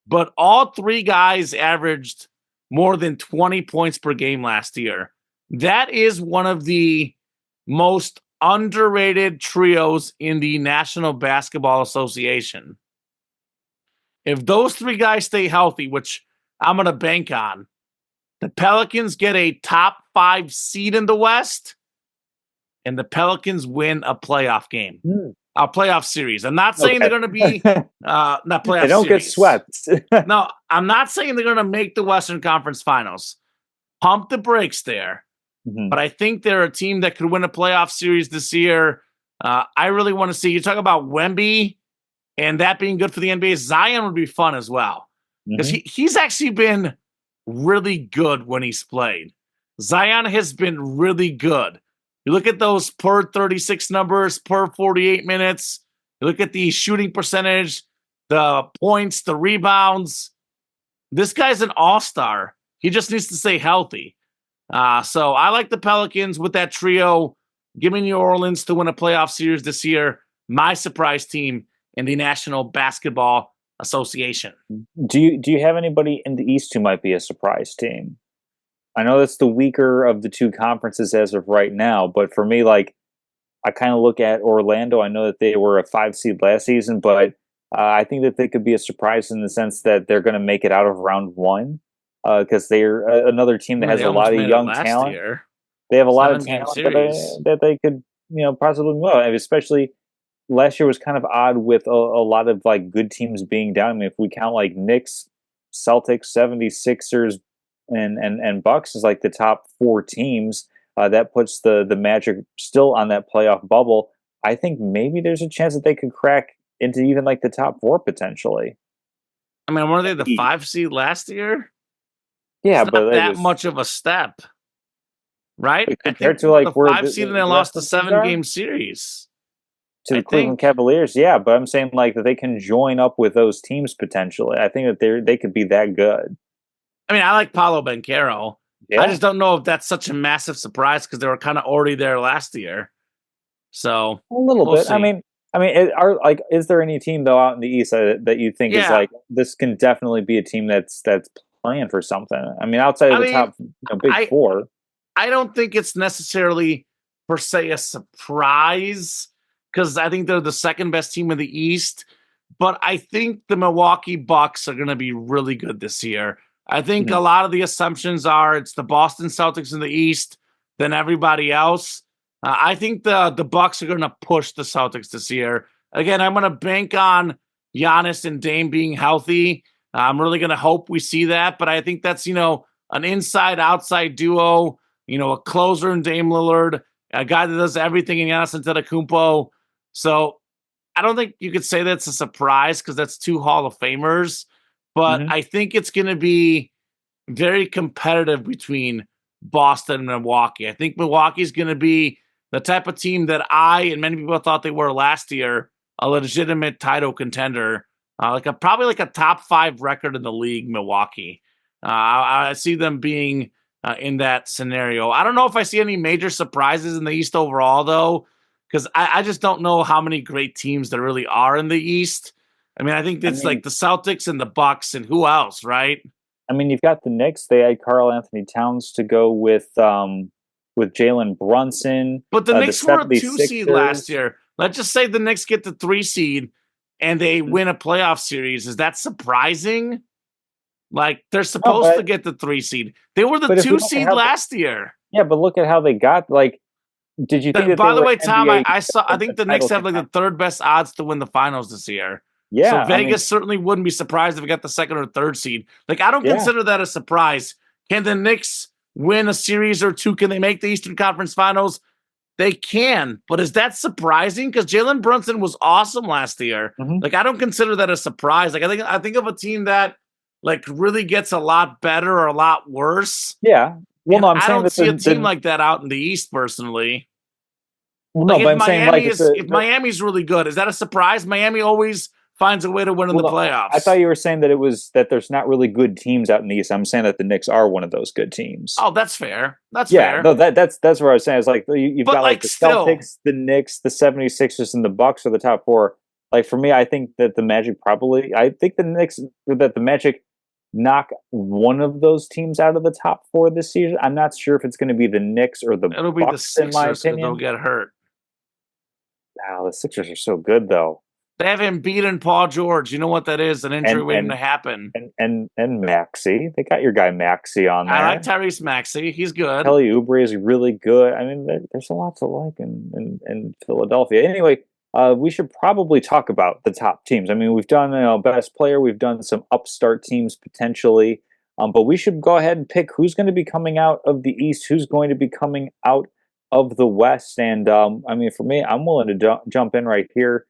Speaker 1: But all 3 guys averaged more than 20 points per game last year. That is one of the most underrated trios in the National Basketball Association. If those 3 guys stay healthy, which I'm going to bank on, the Pelicans get a top 5 seed in the West, and the Pelicans win a playoff game. A playoff series. I'm not saying they're going to be not playoff.
Speaker 2: They don't
Speaker 1: series.
Speaker 2: Get swept.
Speaker 1: No, I'm not saying they're going to make the Western Conference Finals. Pump the brakes there. But I think they're a team that could win a playoff series this year. I really want to see. You talk about Wemby and that being good for the NBA. Zion would be fun as well because he's actually been really good when he's played. Zion has been really good. You look at those per 36 numbers, per 48 minutes. You look at the shooting percentage, the points, the rebounds. This guy's an all-star. He just needs to stay healthy. So I like the Pelicans with that trio. Give me New Orleans to win a playoff series this year. My surprise team in the National Basketball Association.
Speaker 2: Do you have anybody in the East who might be a surprise team? I know that's the weaker of the 2 conferences as of right now, but for me, like, I kind of look at Orlando. I know that they were a 5 seed last season, but I think that they could be a surprise in the sense that they're going to make it out of round one because they're another team
Speaker 1: I
Speaker 2: that
Speaker 1: mean,
Speaker 2: has
Speaker 1: they
Speaker 2: a
Speaker 1: almost
Speaker 2: lot of
Speaker 1: made it
Speaker 2: young
Speaker 1: last
Speaker 2: talent.
Speaker 1: year.
Speaker 2: They have a lot of
Speaker 1: 7-game
Speaker 2: talent
Speaker 1: series.
Speaker 2: that they could, possibly move. I mean, especially last year was kind of odd with a lot of like good teams being down. I mean, if we count like Knicks, Celtics, 76ers, and Bucks is like the top four teams, that puts the Magic still on that playoff bubble. I think maybe there's a chance that they could crack into even like the top four potentially.
Speaker 1: I mean, were they the
Speaker 2: Maybe.
Speaker 1: 5 seed last year?
Speaker 2: Yeah,
Speaker 1: It's
Speaker 2: but
Speaker 1: not
Speaker 2: it
Speaker 1: that
Speaker 2: was
Speaker 1: much of a step, right? I think
Speaker 2: compared
Speaker 1: they
Speaker 2: to
Speaker 1: were
Speaker 2: like
Speaker 1: the
Speaker 2: where
Speaker 1: 5 seed and they
Speaker 2: the
Speaker 1: lost
Speaker 2: rest
Speaker 1: a
Speaker 2: of the teams are.
Speaker 1: 7-game series.
Speaker 2: To
Speaker 1: I
Speaker 2: the Cleveland
Speaker 1: think.
Speaker 2: Cavaliers, yeah, but I'm saying like that they can join up with those teams potentially. I think that they could be that good.
Speaker 1: I mean, I like Paolo Banchero. I
Speaker 2: Yeah,
Speaker 1: just don't know if that's such a massive surprise because they were kind of already there last year. So
Speaker 2: a little
Speaker 1: we'll
Speaker 2: bit.
Speaker 1: see.
Speaker 2: Are like is there any team though out in the East that you think is
Speaker 1: Yeah,
Speaker 2: like this can definitely be a team that's playing for something? I mean, outside of
Speaker 1: I
Speaker 2: the
Speaker 1: mean,
Speaker 2: top, big
Speaker 1: I
Speaker 2: four.
Speaker 1: I don't think it's necessarily per se a surprise because I think they're the second best team in the East. But I think the Milwaukee Bucks are going to be really good this year. I think a
Speaker 2: Mhm.
Speaker 1: lot of the assumptions are it's the Boston Celtics in the East, then everybody else. I think the Bucks are going to push the Celtics this year. Again, I'm going to bank on Giannis and Dame being healthy. I'm really going to hope we see that, but I think that's an inside outside duo. A closer in Dame Lillard, a guy that does everything in Giannis Antetokounmpo. So I don't think you could say that's a surprise because that's two Hall of Famers, but
Speaker 2: Mhm.
Speaker 1: I think it's going to be very competitive between Boston and Milwaukee. I think Milwaukee's going to be the type of team that I and many people thought they were last year, a legitimate title contender, probably like a top 5 record in the league. Milwaukee, I see them being in that scenario. I don't know if I see any major surprises in the East overall, though, because I just don't know how many great teams there really are in the East. I mean, I think
Speaker 2: I
Speaker 1: it's like
Speaker 2: mean,
Speaker 1: the Celtics and the Bucks and who else, right?
Speaker 2: you've got the Knicks. They had Carl Anthony Towns to go with Jalen Brunson.
Speaker 1: But the
Speaker 2: The
Speaker 1: Knicks were a 2 seed last
Speaker 2: 76ers.
Speaker 1: year. Let's just say the Knicks get the 3 seed and they win a playoff series. Is that surprising? Like they're
Speaker 2: No,
Speaker 1: supposed to get the 3 seed. They were the
Speaker 2: but if we
Speaker 1: 2
Speaker 2: look at
Speaker 1: seed
Speaker 2: how
Speaker 1: last year.
Speaker 2: yeah, but look at how they got like. Did you think that they
Speaker 1: By the
Speaker 2: were
Speaker 1: way, Tom,
Speaker 2: NBA
Speaker 1: I think the Knicks
Speaker 2: title
Speaker 1: have like the
Speaker 2: contender?
Speaker 1: third best odds to win the finals this year. So
Speaker 2: Yeah, I mean,
Speaker 1: Vegas certainly wouldn't be surprised if we got the second or third seed. Like I don't
Speaker 2: yeah.
Speaker 1: consider that a surprise. Can the Knicks win a series or two? Can they make the Eastern Conference Finals? They can, but is that surprising? Because Jalen Brunson was awesome last year.
Speaker 2: Mhm.
Speaker 1: Like I don't consider that a surprise. Like I think of a team that like really gets a lot better or a lot worse,
Speaker 2: Yeah. Well,
Speaker 1: and
Speaker 2: no, I'm
Speaker 1: I
Speaker 2: saying
Speaker 1: don't
Speaker 2: that
Speaker 1: see a team like that out in the East personally.
Speaker 2: well,
Speaker 1: Like
Speaker 2: no, but I'm saying like it's
Speaker 1: If Miami's really good, is that a surprise? Miami always finds a way to win in
Speaker 2: well,
Speaker 1: the
Speaker 2: no, I
Speaker 1: playoffs.
Speaker 2: thought you were saying that it was that there's not really good teams out in the East. I'm saying that the Knicks are one of those good teams.
Speaker 1: Oh, that's fair. That's
Speaker 2: Yeah,
Speaker 1: fair.
Speaker 2: no, that's what I was saying. It's like you've
Speaker 1: But
Speaker 2: got like
Speaker 1: like
Speaker 2: the
Speaker 1: still,
Speaker 2: Celtics, the Knicks, the 76ers, and the Bucks are the top four. Like for me, I think that the Magic probably I think the Knicks that the Magic knock one of those teams out of the top four this season. I'm not sure if it's going to be the Knicks or the
Speaker 1: it'll be the
Speaker 2: Bucks, in my
Speaker 1: Sixers because they'll
Speaker 2: opinion.
Speaker 1: get hurt.
Speaker 2: Wow, the Sixers are so good though.
Speaker 1: They have him beaten Paul George. You know what that is? An injury
Speaker 2: And
Speaker 1: waiting to happen.
Speaker 2: Maxi. They got your guy Maxi on
Speaker 1: I like
Speaker 2: there.
Speaker 1: Tyrese Maxey. He's good.
Speaker 2: Kelly Oubre is really good. I mean, there's a lot to like in Philadelphia. Anyway, we should probably talk about the top teams. I mean, we've done best player, we've done some upstart teams potentially, but we should go ahead and pick who's going to be coming out of the East, who's going to be coming out of the West. And I mean, for me, I'm willing to jump in right here.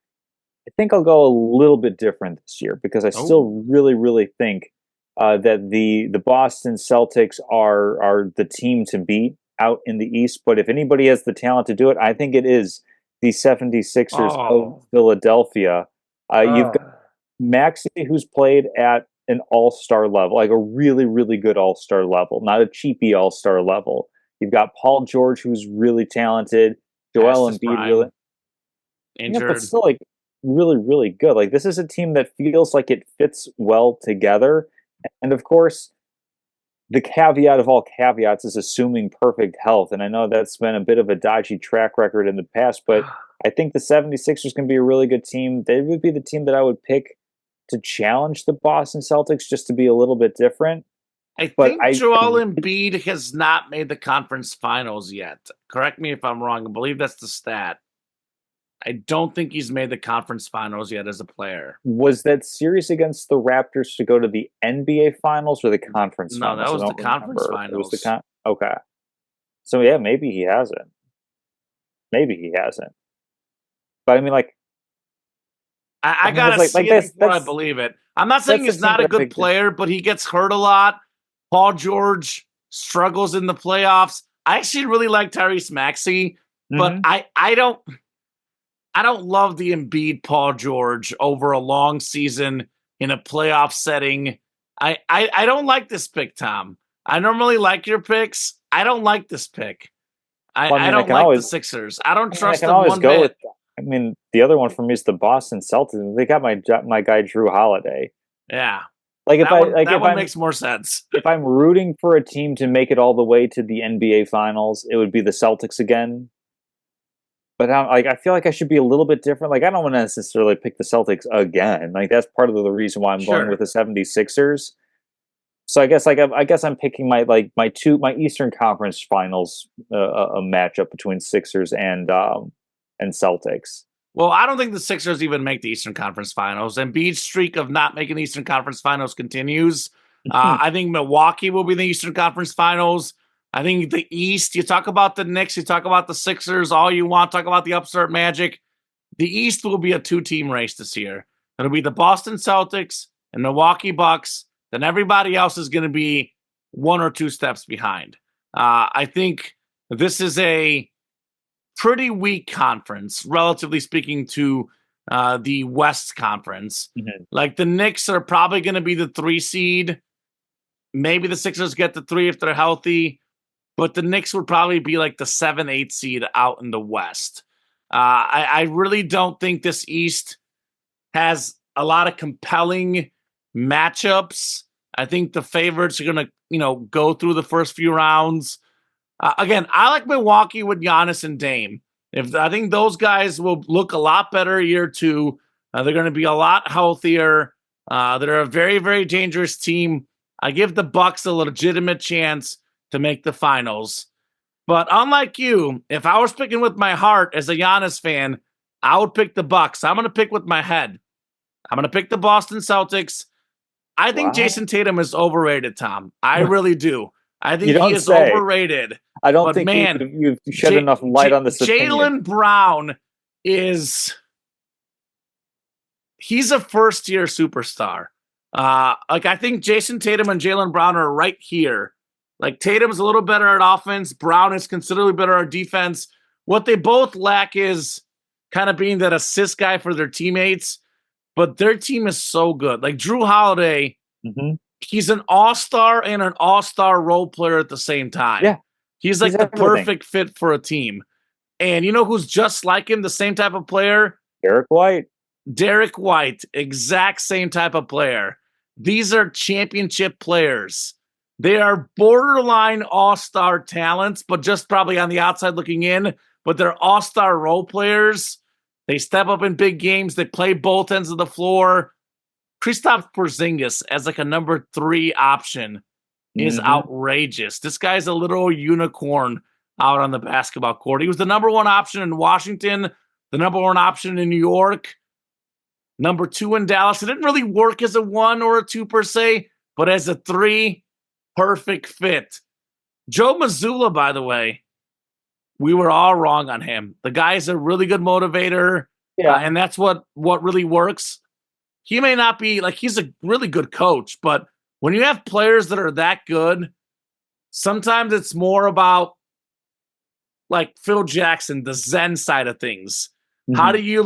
Speaker 2: I think I'll go a little bit different this year because I
Speaker 1: Oh,
Speaker 2: still really think that the Boston Celtics are the team to beat out in the East. But if anybody has the talent to do it, I think it is the 76ers of
Speaker 1: oh,
Speaker 2: Philadelphia. You've got
Speaker 1: oh.
Speaker 2: Maxey, who's played at an all-star level, like a really good all-star level, not a cheapy all-star level. You've got Paul George, who's really talented.
Speaker 1: Past
Speaker 2: Joel
Speaker 1: his
Speaker 2: Embiid, really,
Speaker 1: prime,
Speaker 2: yeah, but
Speaker 1: injured.
Speaker 2: still, like really good. Like this is a team that feels like it fits well together, and of course, the caveat of all caveats is assuming perfect health. And I know that's been a bit of a dodgy track record in the past, but I think the 76ers can be a really good team. They would be the team that I would pick to challenge the Boston Celtics just to be a little bit different.
Speaker 1: I
Speaker 2: But
Speaker 1: think Joel Embiid has not made the conference finals yet. Correct me if I'm wrong. I believe that's the stat. I don't think he's made the conference finals yet as a player.
Speaker 2: Was that series against the Raptors to go to the NBA finals or the conference
Speaker 1: No,
Speaker 2: finals?
Speaker 1: that was the conference finals.
Speaker 2: It was the okay. So yeah, maybe he hasn't. Maybe he hasn't. But I mean, like,
Speaker 1: I gotta see it before I believe it. I'm not saying he's not a good player, but he gets hurt a lot. Paul George struggles in the playoffs. I actually really like Tyrese Maxey, but I don't love the Embiid Paul George over a long season in a playoff setting. I don't like this pick, Tom. I normally like your picks. I don't like this pick. I don't like the Sixers. I don't trust them one bit.
Speaker 2: I mean, the other one for me is the Boston Celtics. They got my guy Drew Holiday.
Speaker 1: Yeah,
Speaker 2: like if
Speaker 1: that one makes more sense.
Speaker 2: If I'm rooting for a team to make it all the way to the NBA Finals, it would be the Celtics again. But I feel like I should be a little bit different. Like I don't want to necessarily pick the Celtics again. Like that's part of the reason why I'm going with the 76ers. So I guess I'm picking my Eastern Conference Finals a matchup between Sixers and Celtics.
Speaker 1: Well, I don't think the Sixers even make the Eastern Conference Finals. Embiid's streak of not making the Eastern Conference Finals continues. I think Milwaukee will be in the Eastern Conference Finals. I think the East, you talk about the Knicks, you talk about the Sixers, all you want, talk about the upstart Magic. The East will be a two-team race this year. It'll be the Boston Celtics and Milwaukee Bucks. Then everybody else is going to be one or two steps behind. I think this is a pretty weak conference, relatively speaking, to the West Conference. Like the Knicks are probably going to be the 3 seed. Maybe the Sixers get the 3 if they're healthy. But the Knicks would probably be like the 7-8 seed out in the West. I really don't think this East has a lot of compelling matchups. I think the favorites are going to, go through the first few rounds. Again, I like Milwaukee with Giannis and Dame. I think those guys will look a lot better year 2. They're going to be a lot healthier. They're a very, very dangerous team. I give the Bucks a legitimate chance to make the finals. But unlike you, if I was picking with my heart as a Giannis fan, I would pick the Bucks. I'm going to pick with my head. I'm going to pick the Boston Celtics. I think Jason Tatum is overrated, Tom. I really do. I think he is overrated.
Speaker 2: I don't think you've shed enough light on this opinion.
Speaker 1: Jaylen Brown he's a first-year superstar. I think Jason Tatum and Jaylen Brown are right here. Like Tatum's a little better at offense. Brown is considerably better at defense. What they both lack is kind of being that assist guy for their teammates. But their team is so good. Like Drew Holiday, he's an all-star and an all-star role player at the same time.
Speaker 2: Yeah.
Speaker 1: He's like the perfect fit for a team. And you know who's just like him, the same type of player?
Speaker 2: Derek White, exact same type of player. These are championship players. They are borderline all-star talents, but just probably on the outside looking in. But they're all-star role players. They step up in big games. They play both ends of the floor. Kristaps Porzingis as like a number 3 option is outrageous. This guy's a literal unicorn out on the basketball court. He was the number 1 option in Washington, the number 1 option in New York, number 2 in Dallas. It didn't really work as a 1 or a 2 per se, but as a 3, perfect fit. Joe Mazzulla, by the way, we were all wrong on him. The guy's a really good motivator, and that's what really works. He may not be, he's a really good coach, but when you have players that are that good, sometimes it's more about, like Phil Jackson, the Zen side of things. How do you,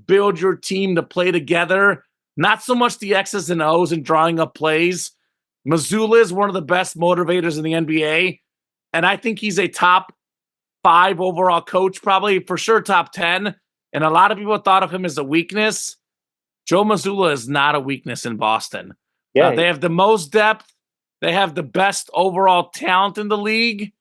Speaker 2: build your team to play together? Not so much the X's and O's and drawing up plays. Mazzulla is one of the best motivators in the NBA, and I think he's a top 5 overall coach, probably for sure top 10. And a lot of people thought of him as a weakness. Joe Mazzulla is not a weakness in Boston. Yeah, they have the most depth.
Speaker 1: They have the best overall talent in the league.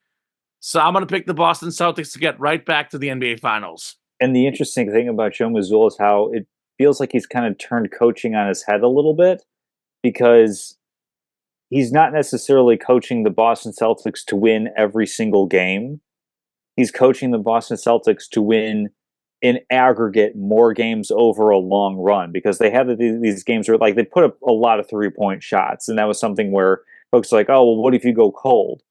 Speaker 1: So I'm going to pick the Boston Celtics to get right back to the NBA Finals.
Speaker 2: And the interesting thing about Joe Mazzulla is how it feels like he's kind of turned coaching on his head a little bit, because he's not necessarily coaching the Boston Celtics to win every single game. He's coaching the Boston Celtics to win in aggregate more games over a long run, because they have these games where like they put up a lot of 3-point shots, and that was something where folks are like, oh, well, what if you go cold?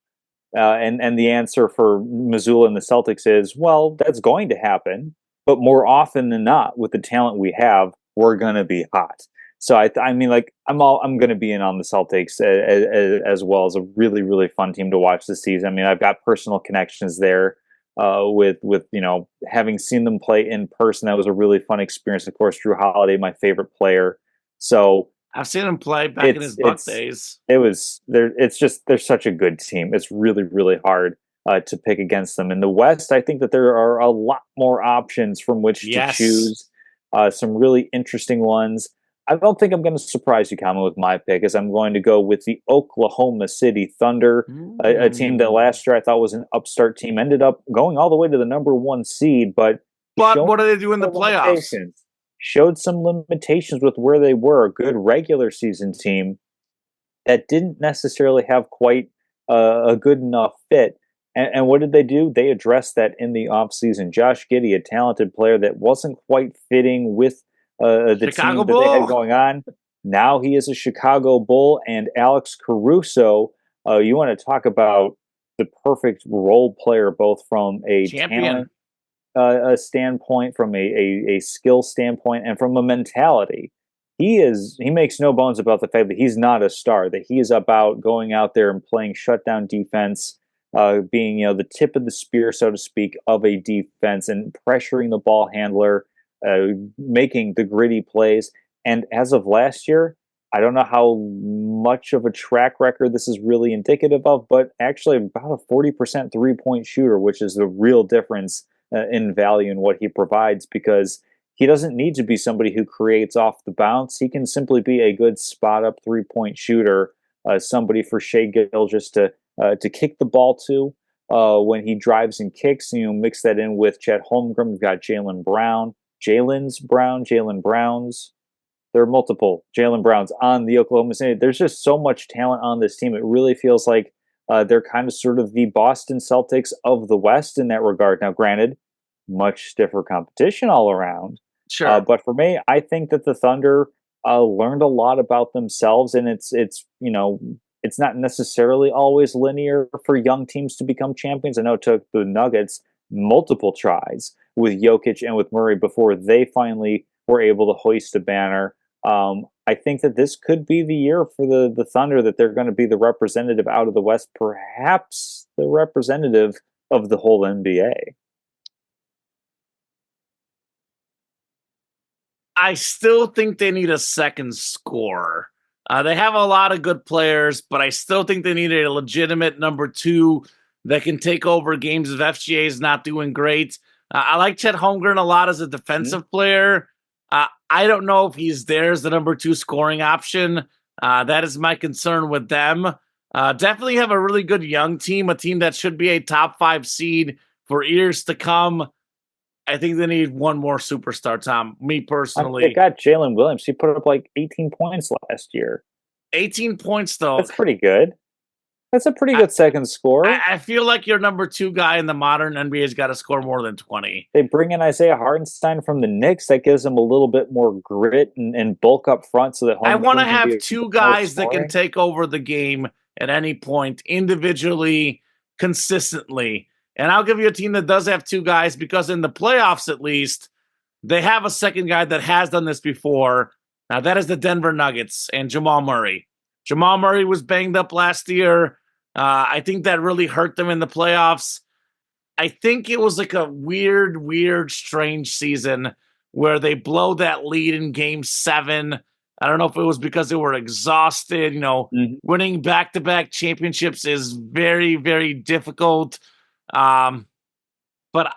Speaker 2: And the answer for Mazzulla and the Celtics is, well, that's going to happen, but more often than not, with the talent we have, we're going to be hot. So I mean, like I'm going to be in on the Celtics as well as a really, really fun team to watch this season. I mean, I've got personal connections there with having seen them play in person. That was a really fun experience. Of course, Drew Holiday, my favorite player. So
Speaker 1: I've seen him play back in his Buck days.
Speaker 2: It's just they're such a good team. It's really, really hard to pick against them. In the West, I think that there are a lot more options from which to choose. Some really interesting ones. I don't think I'm going to surprise you, Kama, with my pick, as I'm going to go with the Oklahoma City Thunder, a team that last year I thought was an upstart team, ended up going all the way to the number 1 seed, but
Speaker 1: what do they do in the playoffs?
Speaker 2: Showed some limitations with where they were. A good regular season team that didn't necessarily have quite a good enough fit. And what did they do? They addressed that in the offseason. Josh Giddey, a talented player that wasn't quite fitting with the
Speaker 1: Chicago
Speaker 2: team that they had going on. Now he is a Chicago Bull. And Alex Caruso, you want to talk about the perfect role player, both from a talent standpoint, from a skill standpoint, and from a mentality. He makes no bones about the fact that he's not a star, that he is about going out there and playing shutdown defense, being the tip of the spear, so to speak, of a defense, and pressuring the ball handler, making the gritty plays. And as of last year, I don't know how much of a track record this is really indicative of, but actually about a 40% 3-point shooter, which is the real difference in value in what he provides, because he doesn't need to be somebody who creates off the bounce. He can simply be a good spot up 3-point shooter, somebody for Shai Gilgeous to kick the ball to when he drives and kicks. Mix that in with Chet Holmgren. We've got Jaylen Browns. There are multiple Jaylen Browns on the Oklahoma City. There's just so much talent on this team. It really feels like they're kind of sort of the Boston Celtics of the West in that regard. Now, granted, much stiffer competition all around.
Speaker 1: Sure.
Speaker 2: But for me, I think that the Thunder learned a lot about themselves, and it's not necessarily always linear for young teams to become champions. I know it took the Nuggets multiple tries with Jokic and with Murray before they finally were able to hoist a banner. I think that this could be the year for the Thunder, that they're going to be the representative out of the West, perhaps the representative of the whole NBA.
Speaker 1: I still think they need a second scorer. They have a lot of good players, but I still think they need a legitimate number 2 that can take over games if FGA is not doing great. I like Chet Holmgren a lot as a defensive player. I don't know if he's there as the number 2 scoring option. That is my concern with them. Definitely have a really good young team, a team that should be a top 5 seed for years to come. I think they need one more superstar, Tom. Me personally.
Speaker 2: They got Jalen Williams. He put up like 18 points last year.
Speaker 1: 18 points, though.
Speaker 2: That's pretty good. That's a pretty good second score.
Speaker 1: I feel like your number 2 guy in the modern NBA has got to score more than 20.
Speaker 2: They bring in Isaiah Hartenstein from the Knicks. That gives them a little bit more grit and bulk up front, so that
Speaker 1: I want to have 2 guys that can take over the game at any point, individually, consistently. And I'll give you a team that does have 2 guys, because in the playoffs, at least, they have a second guy that has done this before. Now, that is the Denver Nuggets and Jamal Murray. Jamal Murray was banged up last year. I think that really hurt them in the playoffs. I think it was like a weird, strange season where they blow that lead in game 7. I don't know if it was because they were exhausted. Winning back-to-back championships is very, very difficult. But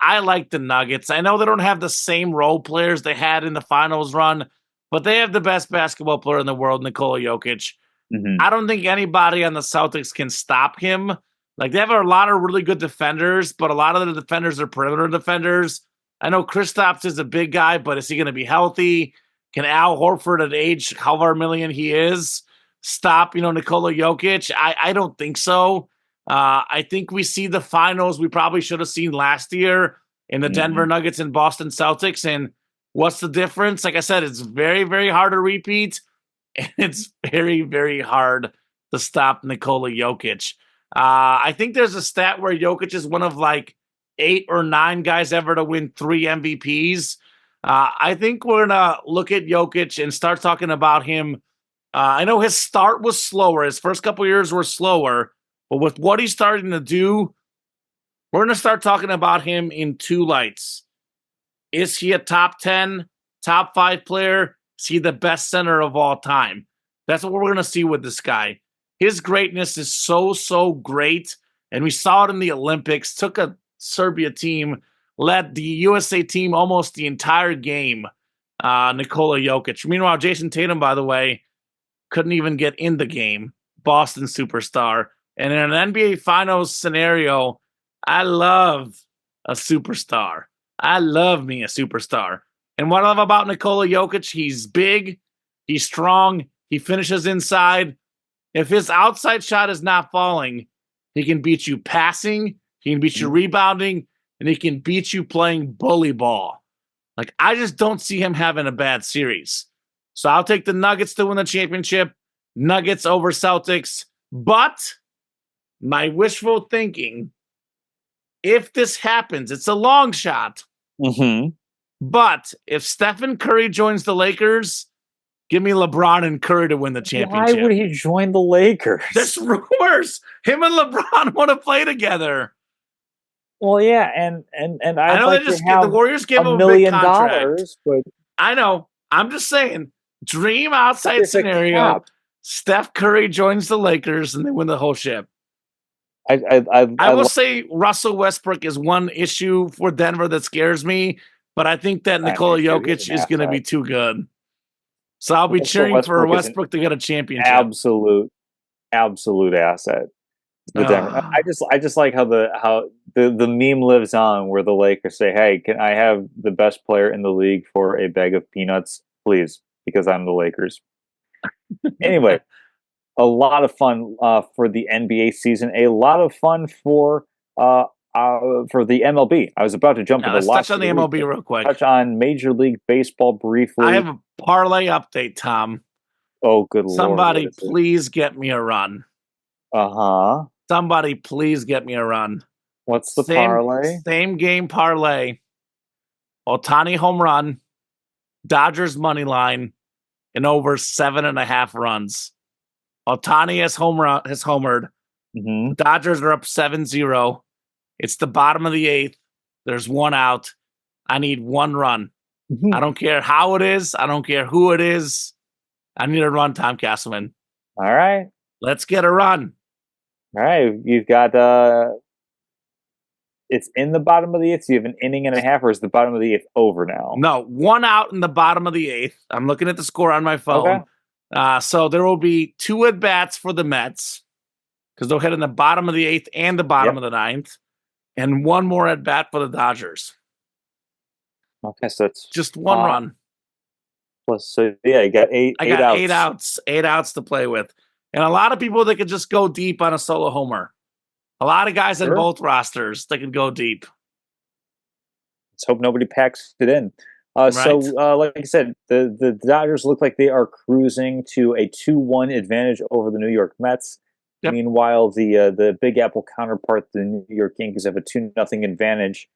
Speaker 1: I like the Nuggets. I know they don't have the same role players they had in the finals run, but they have the best basketball player in the world, Nikola Jokic.
Speaker 2: Mhm.
Speaker 1: I don't think anybody on the Celtics can stop him. Like, they have a lot of really good defenders, but a lot of the defenders are perimeter defenders. I know Kristaps is a big guy, but is he going to be healthy? Can Al Horford at age however million he is stop, Nikola Jokic? I don't think so. I think we see the finals we probably should have seen last year in the Denver
Speaker 2: Mhm.
Speaker 1: Nuggets and Boston Celtics. And what's the difference? Like I said, it's very, very hard to repeat. And it's very, very hard to stop Nikola Jokic. I think there's a stat where Jokic is one of like 8 or 9 guys ever to win 3 MVPs. I think we're going to look at Jokic and start talking about him. I know his start was slower. His first couple years were slower. But with what he's starting to do, we're going to start talking about him in 2 lights. Is he a top 10, top 5 player? Is he the best center of all time? That's what we're going to see with this guy. His greatness is so, so great. And we saw it in the Olympics. Took a Serbia team, led the USA team almost the entire game. Nikola Jokic. Meanwhile, Jason Tatum, by the way, couldn't even get in the game. Boston superstar. And in an NBA Finals scenario, I love a superstar. I love me a superstar. And what I love about Nikola Jokic, he's big, he's strong, he finishes inside. If his outside shot is not falling, he can beat you passing, he can beat you rebounding, and he can beat you playing bully ball. Like, I just don't see him having a bad series. So I'll take the Nuggets to win the championship. Nuggets over Celtics. But my wishful thinking, if this happens, it's a long shot.
Speaker 2: Mhm.
Speaker 1: But if Stephen Curry joins the Lakers, give me LeBron and Curry to win the
Speaker 2: Why
Speaker 1: championship.
Speaker 2: would he join the Lakers?
Speaker 1: There's rumors. Him and LeBron want to play together.
Speaker 2: Well, yeah, and
Speaker 1: I
Speaker 2: I'd
Speaker 1: know
Speaker 2: like
Speaker 1: they
Speaker 2: to
Speaker 1: just
Speaker 2: have
Speaker 1: the Warriors gave him
Speaker 2: $1
Speaker 1: a big
Speaker 2: million,
Speaker 1: contract.
Speaker 2: but
Speaker 1: I know. I'm just saying, dream outside
Speaker 2: there's a
Speaker 1: scenario.
Speaker 2: cap.
Speaker 1: Steph Curry joins the Lakers and they win the whole ship.
Speaker 2: I
Speaker 1: I will say Russell Westbrook is one issue for Denver that scares me, but I think that Nikola Jokic is going to be too good. So I'll be cheering for Westbrook to get a championship.
Speaker 2: Absolute asset. The Denver. I just like how the meme lives on, where the Lakers say, "Hey, can I have the best player in the league for a bag of peanuts, please? Because I'm the Lakers." Anyway, a lot of fun for the NBA season. A lot of fun for the MLB. I was about to jump into
Speaker 1: let's touch on the MLB real quick.
Speaker 2: Touch on Major League Baseball briefly.
Speaker 1: I have a parlay update, Tom.
Speaker 2: Oh, good Lord.
Speaker 1: Somebody please get me a run.
Speaker 2: Uh-huh.
Speaker 1: Somebody please get me a run.
Speaker 2: What's the parlay?
Speaker 1: Same game parlay. Ohtani home run, Dodgers money line, and over 7.5 runs. Ohtani has homered.
Speaker 2: Mm-hmm.
Speaker 1: Dodgers are up 7-0. It's the bottom of the 8th. There's 1 out. I need 1 run.
Speaker 2: Mm-hmm.
Speaker 1: I don't care how it is. I don't care who it is. I need a run, Tom Castleman.
Speaker 2: All right.
Speaker 1: Let's get a run.
Speaker 2: All right. You've got it's in the bottom of the 8th. So you have an inning and a half, or is the bottom of the 8th over now?
Speaker 1: No, 1 out in the bottom of the 8th. I'm looking at the score on my phone. Okay. So there will be 2 at-bats for the Mets, because they'll hit in the bottom of the 8th and the bottom of the 9th, and 1 more at-bat for the Dodgers.
Speaker 2: Okay, so it's
Speaker 1: just 1 run.
Speaker 2: Plus, so yeah, you got 8 outs.
Speaker 1: 8 outs. 8 outs to play with. And a lot of people that could just go deep on a solo homer. A lot of guys on both rosters that can go deep.
Speaker 2: Let's hope nobody packs it in. So, like I said, the Dodgers look like they are cruising to a 2-1 advantage over the New York Mets. Yep. Meanwhile, the Big Apple counterpart, the New York Yankees, have a 2-0 advantage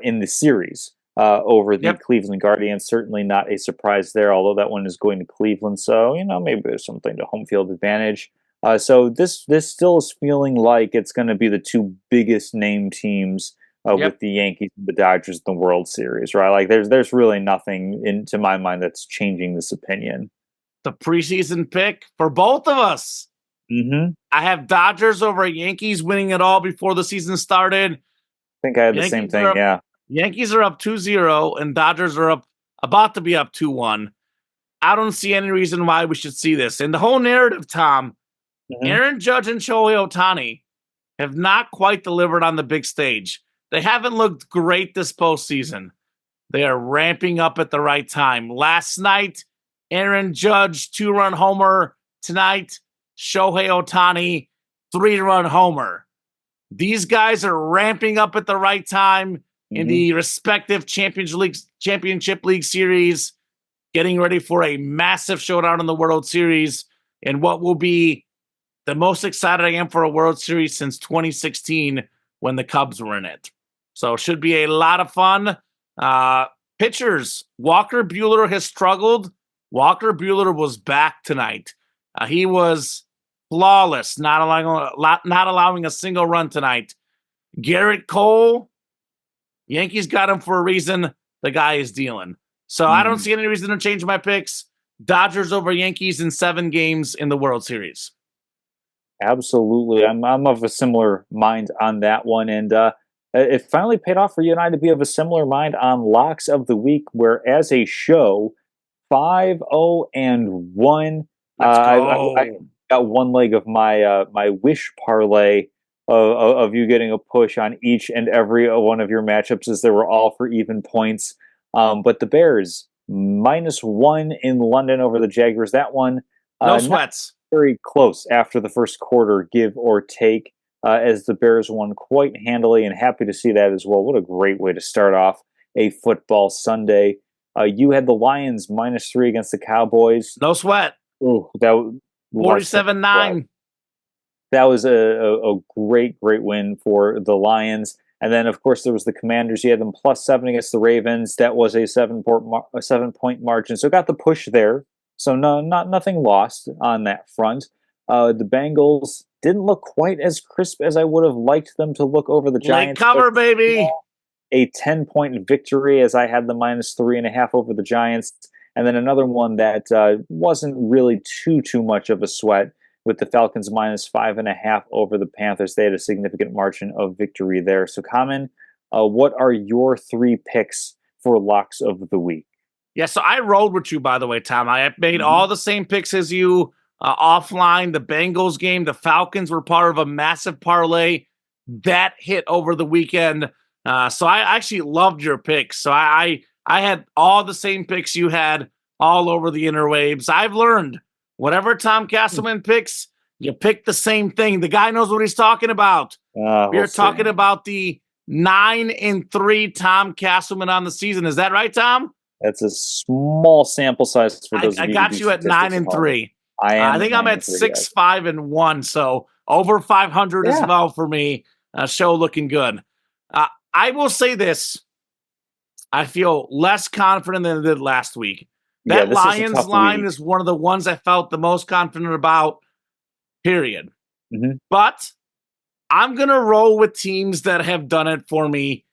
Speaker 2: in the series over the Cleveland Guardians. Certainly not a surprise there, although that one is going to Cleveland. So, maybe there's something to home field advantage. So this still is feeling like it's going to be the 2 biggest name teams with the Yankees and the Dodgers in the World Series, right? Like there's really nothing to my mind that's changing this opinion.
Speaker 1: The preseason pick for both of us.
Speaker 2: Mm-hmm.
Speaker 1: I have Dodgers over Yankees winning it all before the season started. I
Speaker 2: think I had the same thing, yeah.
Speaker 1: Yankees are up 2-0 and Dodgers are about to be up 2-1. I don't see any reason why we should see this. And the whole narrative, Tom,
Speaker 2: Mhm.
Speaker 1: Aaron Judge and Shohei Ohtani have not quite delivered on the big stage. They haven't looked great this postseason. They are ramping up at the right time. Last night, Aaron Judge, 2-run homer. Tonight, Shohei Ohtani, 3-run homer. These guys are ramping up at the right time in the respective Championship League series, getting ready for a massive showdown in the World Series and what will be the most excited I am for a World Series since 2016 when the Cubs were in it. So it should be a lot of fun. Pitchers, Walker Buehler has struggled. Walker Buehler was back tonight. He was flawless, not allowing a single run tonight. Garrett Cole, Yankees got him for a reason. The guy is dealing. So I don't see any reason to change my picks. Dodgers over Yankees in 7 games in the World Series.
Speaker 2: Absolutely. I'm of a similar mind on that one. And it finally paid off for you and I to be of a similar mind on locks of the week, where as a show, 5-0-1.
Speaker 1: Let's go.
Speaker 2: I got one leg of my my wish parlay of you getting a push on each and every one of your matchups, as they were all for even points. But the Bears, -1 in London over the Jaguars. That one,
Speaker 1: No sweats.
Speaker 2: very close after the first quarter, give or take, as the Bears won quite handily, and happy to see that as well. What a great way to start off a football Sunday. You had the Lions -3 against the Cowboys.
Speaker 1: No sweat.
Speaker 2: Ooh, that
Speaker 1: 47-9.
Speaker 2: That was a great win for the Lions. And then, of course, there was the Commanders. You had them +7 against the Ravens. That was a 7-point margin. So got the push there. So nothing lost on that front. The Bengals didn't look quite as crisp as I would have liked them to look over the Giants.
Speaker 1: Late cover, baby.
Speaker 2: A 10-point victory, as I had the -3.5 over the Giants. And then another one that wasn't really too much of a sweat, with the Falcons -5.5 over the Panthers. They had a significant margin of victory there. So, Common, what are your 3 picks for locks of the week?
Speaker 1: Yeah, so I rolled with you, by the way, Tom. I made all the same picks as you offline. The Bengals game, the Falcons were part of a massive parlay that hit over the weekend. So I actually loved your picks. So I had all the same picks you had all over the interwaves. I've learned whatever Tom Castleman picks, you pick the same thing. The guy knows what he's talking about. We're talking about the 9-3 Tom Castleman on the season. Is that right, Tom?
Speaker 2: That's a small sample size for those.
Speaker 1: I got you at 9-3. I think I'm at 6-5-1. So over 500 as well for me. Show looking good. I will say this. I feel less confident than I did last week. That Lions line is one of the ones I felt the most confident about, period. But I'm going to roll with teams that have done it for me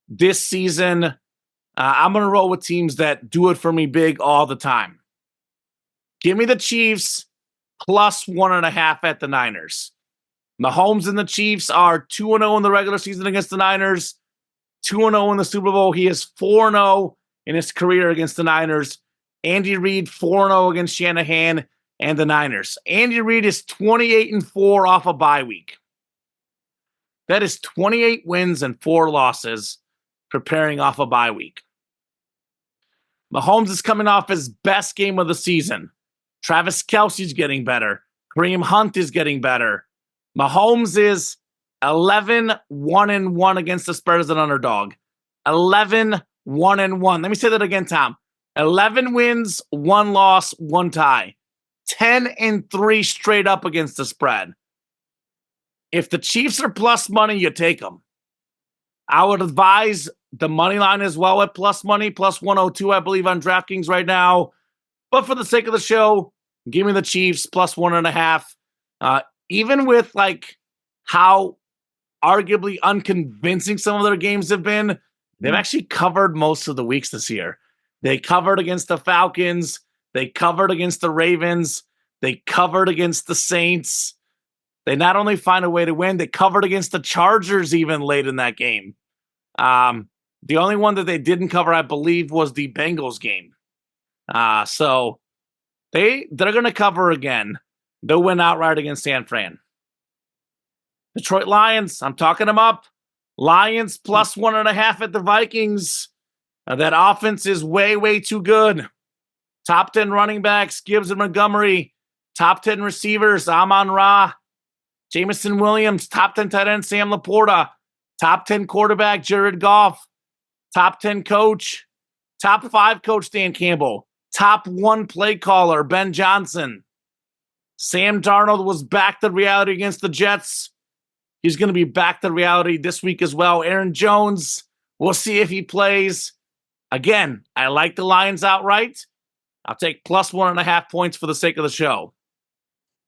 Speaker 1: this season. I'm going to roll with teams that do it for me big all the time. Give me the Chiefs +1.5 at the Niners. Mahomes and the Chiefs are 2-0 in the regular season against the Niners, 2-0 in the Super Bowl. He is 4-0 in his career against the Niners. Andy Reid 4-0 against Shanahan and the Niners. Andy Reid is 28-4 off a bye week. That is 28 wins and 4 losses preparing off a bye week. Mahomes is coming off his best game of the season. Travis Kelce's getting better. Kareem Hunt is getting better. Mahomes is 11-1-1 against the spread as an underdog. 11-1-1. Let me say that again, Tom. 11 wins, 1 loss, 1 tie. 10-3 straight up against the spread. If the Chiefs are plus money, you take them. I would advise the money line as well at plus money, +102, I believe, on DraftKings right now. But for the sake of the show, give me the Chiefs +1.5. Even with like how arguably unconvincing some of their games have been, they've actually covered most of the weeks this year. They covered against the Falcons. They covered against the Ravens. They covered against the Saints. They not only find a way to win, they covered against the Chargers even late in that game. The only one that they didn't cover, I believe, was the Bengals game. So They're going to cover again. They'll win outright against San Fran. Detroit Lions, I'm talking them up. Lions plus 1.5 at the Vikings. That offense is way, way too good. Top 10 running backs, Gibbs and Montgomery. Top 10 receivers, Amon-Ra. Jameson Williams. Top 10 tight end, Sam Laporta. Top 10 quarterback, Jared Goff. Top 10 coach. Top 5 coach, Dan Campbell. Top 1 play caller, Ben Johnson. Sam Darnold was back to reality against the Jets. He's going to be back to reality this week as well. Aaron Jones, we'll see if he plays. Again, I like the Lions outright. I'll take plus 1.5 points for the sake of the show.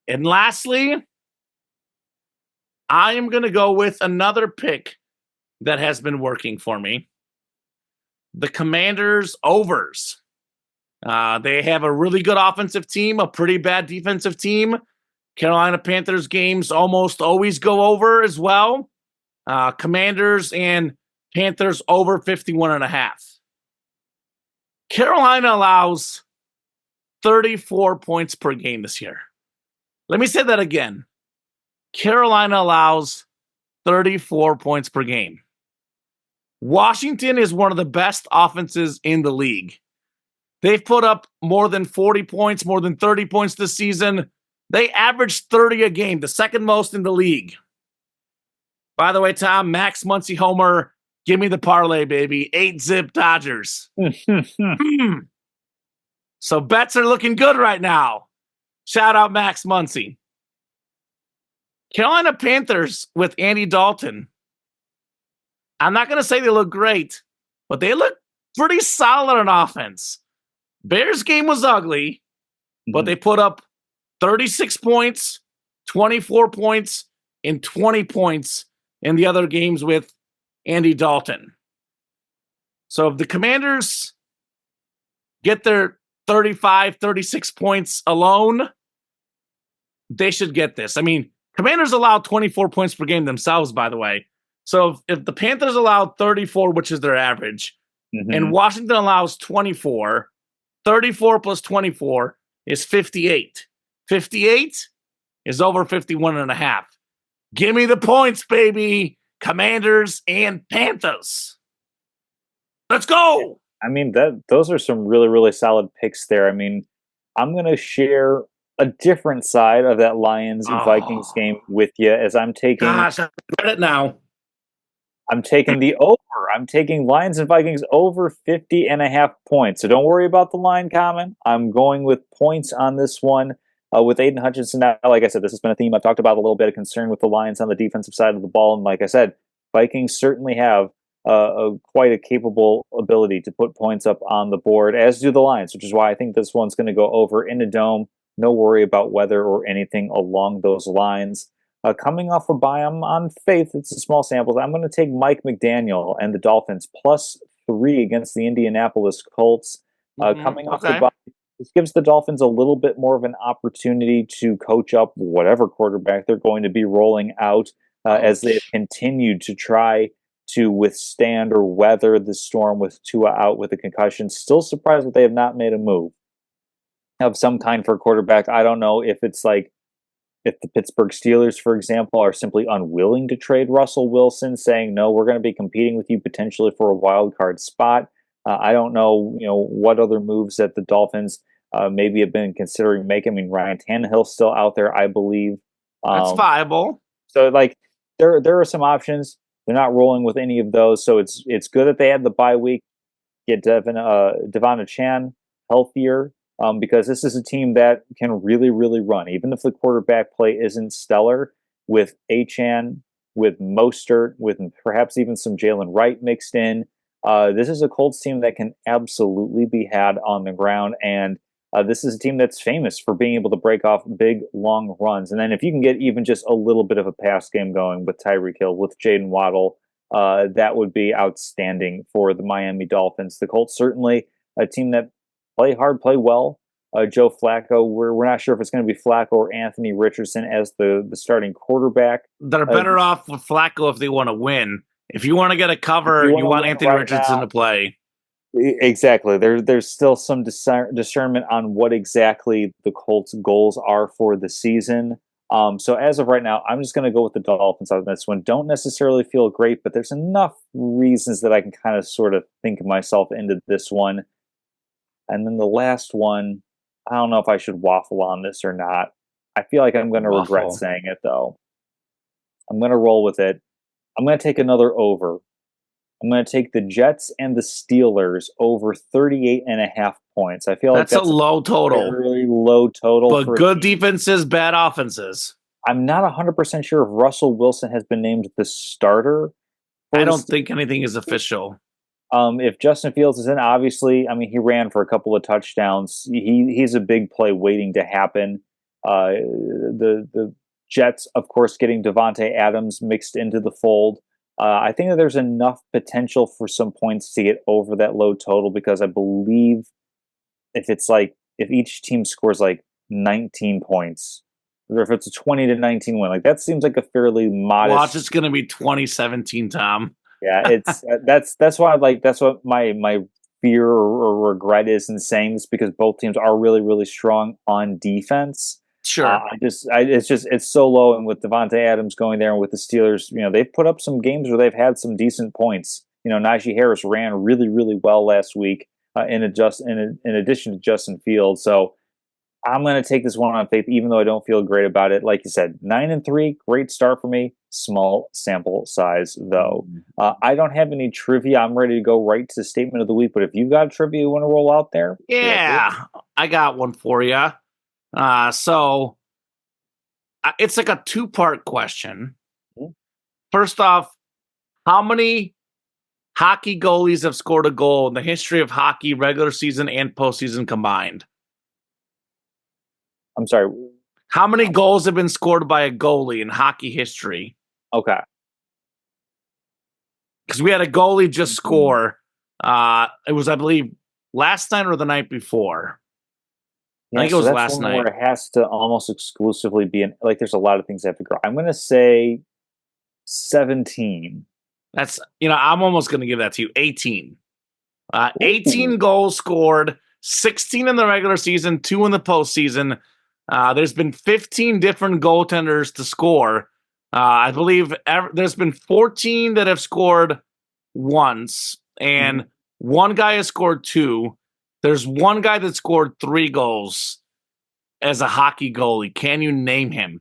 Speaker 1: And lastly, I am going to go with another pick that has been working for me. The Commanders overs. They have a really good offensive team, a pretty bad defensive team. Carolina Panthers games almost always go over as well. Commanders and Panthers over 51.5. Carolina allows 34 points per game this year. Let me say that again. Carolina allows 34 points per game. Washington is one of the best offenses in the league. They've put up more than 40 points, more than 30 points this season. They averaged 30 a game, the second most in the league. By the way, Tom, Max Muncy homer, give me the parlay, baby. 8-zip Dodgers. So bets are looking good right now. Shout out Max Muncy. Carolina Panthers with Andy Dalton. I'm not going to say they look great, but they look pretty solid on offense. Bears game was ugly, but they put up 36 points, 24 points, and 20 points in the other games with Andy Dalton. So if the Commanders get their 35, 36 points alone, they should get this. I mean, Commanders allow 24 points per game themselves, by the way. So if the Panthers allow 34, which is their average, and Washington allows 24, 34 plus 24 is 58. 58 is over 51.5. Give me the points, baby. Commanders and Panthers. Let's go.
Speaker 2: I mean, those are some really, really solid picks there. I mean, I'm going to share a different side of that Lions and Vikings game with you as I'm taking...
Speaker 1: Gosh, I read it now.
Speaker 2: I'm taking the over. I'm taking Lions and Vikings over 50.5 points. So don't worry about the line comment. I'm going with points on this one with Aiden Hutchinson. Now, like I said, this has been a theme I've talked about a little bit of concern with the Lions on the defensive side of the ball. And like I said, Vikings certainly have quite a capable ability to put points up on the board, as do the Lions, which is why I think this one's going to go over in a dome. No worry about weather or anything along those lines. Coming off a bye, I'm on faith. It's a small sample. I'm going to take Mike McDaniel and the Dolphins +3 against the Indianapolis Colts. Coming off the bye, this gives the Dolphins a little bit more of an opportunity to coach up whatever quarterback they're going to be rolling out as they have continued to try to withstand or weather the storm with Tua out with a concussion. Still surprised that they have not made a move of some kind for a quarterback. I don't know if it's like if the Pittsburgh Steelers, for example, are simply unwilling to trade Russell Wilson, saying, no, we're going to be competing with you potentially for a wild card spot. I don't know, what other moves that the Dolphins maybe have been considering making. I mean, Ryan Tannehill's still out there, I believe.
Speaker 1: That's viable.
Speaker 2: So, there are some options. They're not rolling with any of those. So it's good that they had the bye week. Get Devon Achane healthier. Because this is a team that can really, really run. Even if the quarterback play isn't stellar, with Achane, with Mostert, with perhaps even some Jalen Wright mixed in, this is a Colts team that can absolutely be had on the ground. And this is a team that's famous for being able to break off big, long runs. And then if you can get even just a little bit of a pass game going with Tyreek Hill, with Jaden Waddle, that would be outstanding for the Miami Dolphins. The Colts certainly a team that play hard, play well. Joe Flacco, we're not sure if it's going to be Flacco or Anthony Richardson as the starting quarterback.
Speaker 1: They're better off with Flacco if they want to win. If you want to get a cover, you want Anthony Richardson to play.
Speaker 2: Exactly. There's still some discernment on what exactly the Colts' goals are for the season. So as of right now, I'm just going to go with the Dolphins on this one. Don't necessarily feel great, but there's enough reasons that I can kind of sort of think myself into this one. And then the last one, I don't know if I should waffle on this or not. I feel like I'm going to regret
Speaker 1: Waffle.
Speaker 2: saying it though. I'm going to roll with it. I'm going to take another over. I'm going to take the Jets and the Steelers over 38.5 points. I feel like
Speaker 1: That's a
Speaker 2: that's a
Speaker 1: low total,
Speaker 2: very low total
Speaker 1: but
Speaker 2: for a
Speaker 1: good
Speaker 2: team.
Speaker 1: defenses, bad offenses.
Speaker 2: I'm not 100% sure if Russell Wilson has been named the starter
Speaker 1: I
Speaker 2: for the
Speaker 1: don't
Speaker 2: Steelers.
Speaker 1: think anything is official.
Speaker 2: If Justin Fields is in, obviously, I mean, he ran for a couple of touchdowns. He's a big play waiting to happen. The Jets, of course, getting Devontae Adams mixed into the fold. I think that there's enough potential for some points to get over that low total because I believe if each team scores like 19 points, or if it's a 20-19 win, like that seems like a fairly
Speaker 1: Watch,
Speaker 2: modest.
Speaker 1: it's going to be 2017, Tom.
Speaker 2: Yeah, it's that's why that's what my fear or regret is in saying this because both teams are really really strong on defense.
Speaker 1: Sure.
Speaker 2: It's so low, and with Devontae Adams going there, and with the Steelers, they've put up some games where they've had some decent points. Najee Harris ran really really well last week. In addition to Justin Fields, so I'm going to take this one on faith, even though I don't feel great about it. Like you said, 9-3, great start for me. Small sample size, though. I don't have any trivia. I'm ready to go right to the statement of the week. But if you've got trivia you want to roll out there,
Speaker 1: Yeah, I got one for you. So it's like a two-part question.
Speaker 2: Mhm.
Speaker 1: First off, how many hockey goalies have scored a goal in the history of hockey, regular season and postseason combined?
Speaker 2: I'm sorry.
Speaker 1: How many goals have been scored by a goalie in hockey history?
Speaker 2: Okay.
Speaker 1: Because we had a goalie just score. It was, I believe, last night or the night before. I think it
Speaker 2: So
Speaker 1: was
Speaker 2: that's
Speaker 1: last
Speaker 2: one
Speaker 1: night.
Speaker 2: where it has to almost exclusively be there's a lot of things that have to grow. I'm going to say 17.
Speaker 1: That's, I'm almost going to give that to you. 18. 18
Speaker 2: Ooh.
Speaker 1: goals scored, 16 in the regular season, 2 in the postseason. There's been 15 different goaltenders to score. I believe there's been 14 that have scored once, and one guy has scored 2. There's one guy that scored 3 goals as a hockey goalie. Can you name him?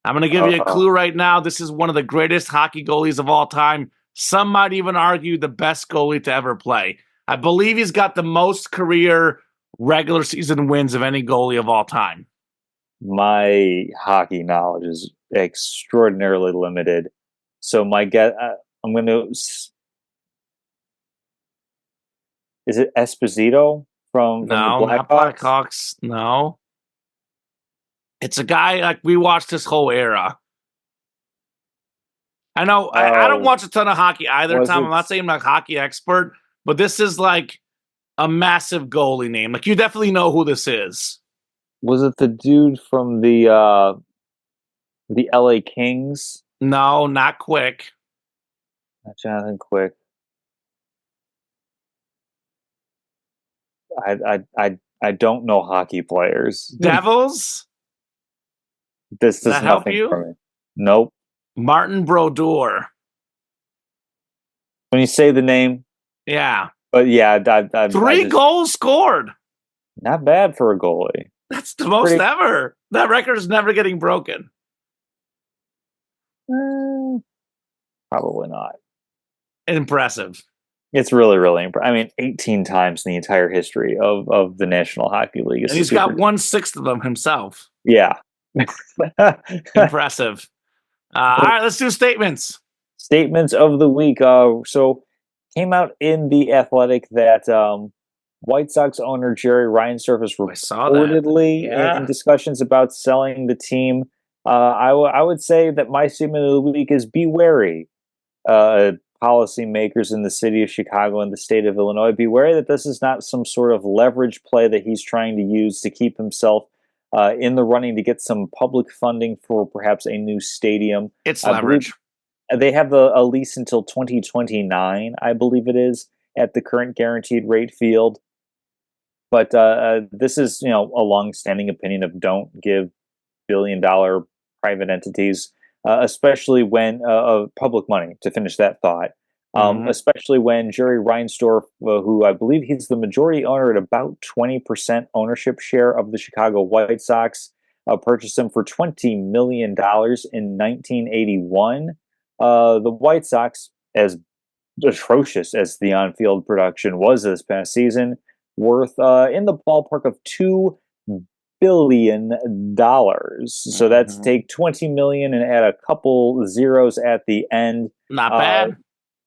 Speaker 1: I'm going to give you a clue right now. This is one of the greatest hockey goalies of all time. Some might even argue the best goalie to ever play. I believe he's got the most career regular season wins of any goalie of all time.
Speaker 2: My hockey knowledge is extraordinarily limited. So my guess, I'm going to. Is it Esposito from the
Speaker 1: No, not
Speaker 2: Blackhawks?
Speaker 1: Blackhawks. No. It's a guy like we watched this whole era. I know I don't watch a ton of hockey either,
Speaker 2: Was
Speaker 1: Tom.
Speaker 2: it
Speaker 1: I'm not saying I'm a hockey expert, but this is like a massive goalie name. Like you definitely know who this is.
Speaker 2: was it the dude from the LA Kings?
Speaker 1: No, not Quick.
Speaker 2: Not Jonathan Quick. I don't know hockey players.
Speaker 1: Devils?
Speaker 2: This
Speaker 1: Does
Speaker 2: does
Speaker 1: that help
Speaker 2: nothing
Speaker 1: you?
Speaker 2: for me. Nope.
Speaker 1: Martin Brodeur.
Speaker 2: When you say the name,
Speaker 1: Yeah.
Speaker 2: but yeah, I
Speaker 1: 3 goals scored.
Speaker 2: not bad for a goalie.
Speaker 1: That's the most ever. That record is never getting broken.
Speaker 2: Probably not.
Speaker 1: Impressive.
Speaker 2: It's really, really impressive. I mean, 18 times in the entire history of the National Hockey League.
Speaker 1: And he's got 1/6 of them himself.
Speaker 2: Yeah.
Speaker 1: Impressive. All right, let's do statements.
Speaker 2: Statements of the week. So came out in The Athletic that White Sox owner Jerry Reinsdorf is reportedly in discussions about selling the team. I would say that my statement of the week is be wary. Policymakers in the city of Chicago and the state of Illinois, be wary that this is not some sort of leverage play that he's trying to use to keep himself in the running to get some public funding for perhaps a new stadium.
Speaker 1: It's leverage.
Speaker 2: They have a lease until 2029, I believe it is. at the current guaranteed rate field. But this is, a long-standing opinion of don't give billion-dollar private entities, especially when public money. To finish that thought, especially when Jerry Reinsdorf, who I believe he's the majority owner at about 20% ownership share of the Chicago White Sox, purchased him for $20 million in 1981. The White Sox, as atrocious as the on-field production was this past season, worth in the ballpark of $2 billion. So that's take 20 million and add a couple zeros at the end.
Speaker 1: Not bad.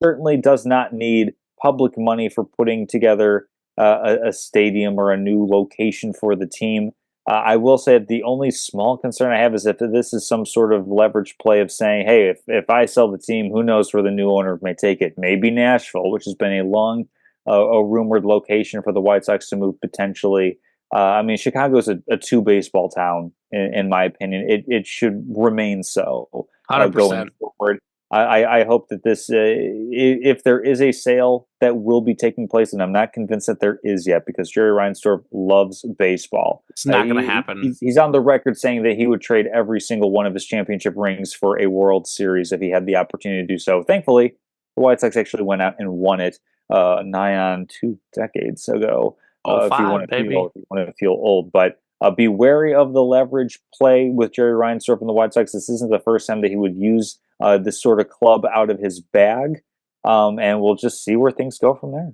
Speaker 2: Certainly does not need public money for putting together a stadium or a new location for the team. I will say that the only small concern I have is if this is some sort of leverage play of saying, hey, if I sell the team, who knows where the new owner may take it? Maybe Nashville, which has been a long, a rumored location for the White Sox to move potentially. I mean, Chicago is a two baseball town, in my opinion. It should remain so
Speaker 1: 100%.
Speaker 2: Going forward. I hope that this, if there is a sale that will be taking place, and I'm not convinced that there is yet because Jerry Reinsdorf loves baseball.
Speaker 1: It's not going to happen.
Speaker 2: He's on the record saying that he would trade every single one of his championship rings for a World Series if he had the opportunity to do so. Thankfully, the White Sox actually went out and won it nigh on 2 decades ago. If you want to feel old, but be wary of the leverage play with Jerry Reinsdorf and the White Sox. This isn't the first time that he would use this sort of club out of his bag, and we'll just see where things go from there.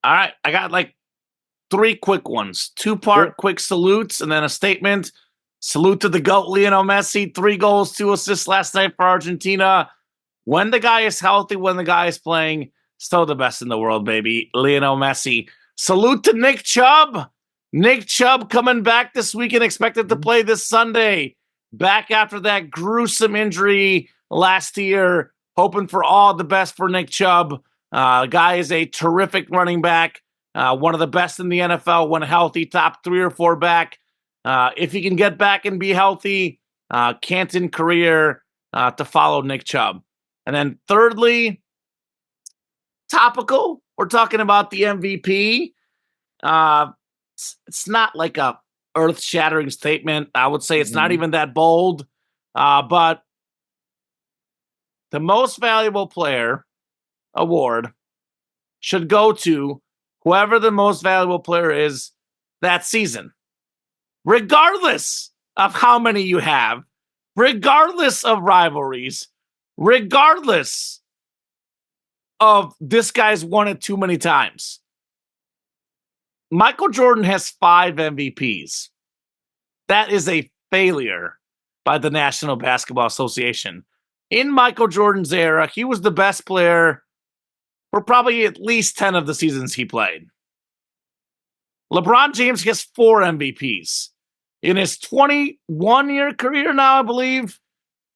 Speaker 1: All right, I got like 3 quick ones, 2-part quick salutes, and then a statement. Salute to the GOAT, Lionel Messi, 3 goals, 2 assists last night for Argentina. When the guy is healthy, when the guy is playing, still the best in the world, baby. Lionel Messi. Salute to Nick Chubb. Nick Chubb coming back this weekend, expected to play this Sunday. Back after that gruesome injury last year. Hoping for all the best for Nick Chubb. Guy is a terrific running back. One of the best in the NFL when healthy, top 3 or 4 back. If he can get back and be healthy, Canton career to follow Nick Chubb. And then thirdly, topical. We're talking about the MVP. It's not like a earth-shattering statement. I would say it's not even that bold. But the most valuable player award should go to whoever the most valuable player is that season. Regardless of how many you have, regardless of rivalries, regardless of this guy's won it too many times. Michael Jordan has 5 MVPs. That is a failure by the National Basketball Association. In Michael Jordan's era, he was the best player for probably at least 10 of the seasons he played. LeBron James has 4 MVPs. In his 21-year career now, I believe,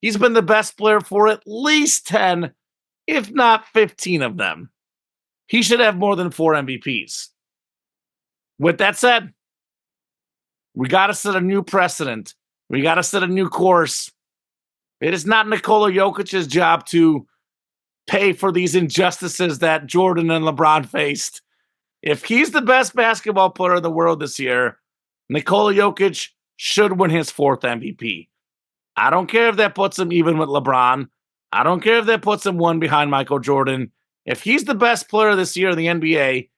Speaker 1: he's been the best player for at least 10, if not 15 of them. He should have more than 4 MVPs. With that said, we got to set a new precedent. We got to set a new course. It is not Nikola Jokic's job to pay for these injustices that Jordan and LeBron faced. If he's the best basketball player in the world this year, Nikola Jokic should win his 4th MVP. I don't care if that puts him even with LeBron. I don't care if that puts him 1 behind Michael Jordan. If he's the best player this year in the NBA,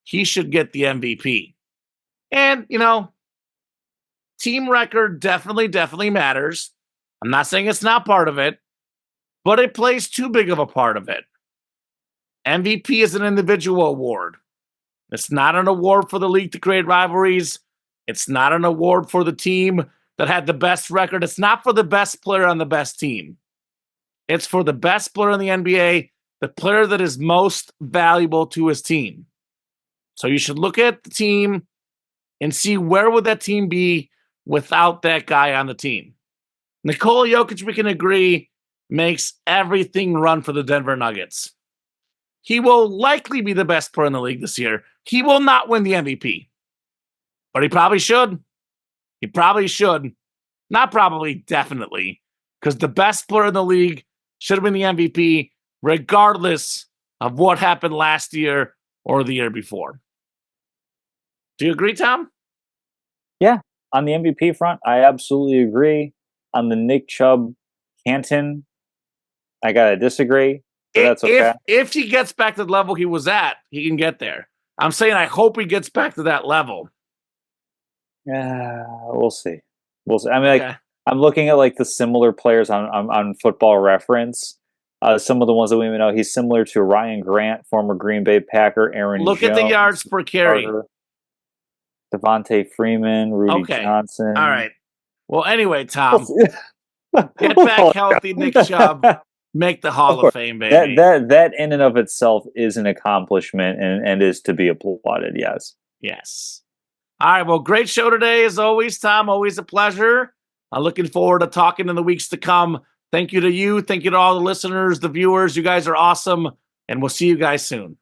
Speaker 1: he should get the MVP. And, team record definitely matters. I'm not saying it's not part of it, but it plays too big of a part of it. MVP is an individual award. It's not an award for the league to create rivalries. It's not an award for the team that had the best record. It's not for the best player on the best team. It's for the best player in the NBA, the player that is most valuable to his team. So you should look at the team and see where would that team be without that guy on the team. Nikola Jokic, we can agree, makes everything run for the Denver Nuggets. He will likely be the best player in the league this year. He will not win the MVP. But he probably should. He probably should. Not probably, definitely. Because the best player in the leuld should win the MVP regardless of what happened last year or the year before. Do you agree, Tom?
Speaker 2: On the MVP front, I absolutely agree. On the Nick Chubb Canton, I gotta disagree. But that's okay.
Speaker 1: If he gets back to the level he was at, he can get there. I'm saying I hope he gets back to that level.
Speaker 2: Yeah, we'll see. We'll see. I mean, like,
Speaker 1: Okay.
Speaker 2: I'm looking at like the similar players on Football Reference. Some of the ones that we know, he's similar to Ryan Grant, former Green Bay Packer, Aaron
Speaker 1: Look
Speaker 2: Jones,
Speaker 1: at the yards per carry.
Speaker 2: Carter, Devontae Freeman, Rudy
Speaker 1: Okay.
Speaker 2: Johnson.
Speaker 1: All right. Well, anyway, Tom,
Speaker 2: Get
Speaker 1: get back healthy, Nick Chubb. Make the Hall of Fame, baby.
Speaker 2: That in and of itself is an accomplishment and is to be applauded. Yes.
Speaker 1: Yes. All right. Well, great show today, as always, Tom. Always a pleasure. I'm looking forward to talking in the weeks to come. Thank you to you. Thank you to all the listeners, the viewers. You guys are awesome. And we'll see you guys soon.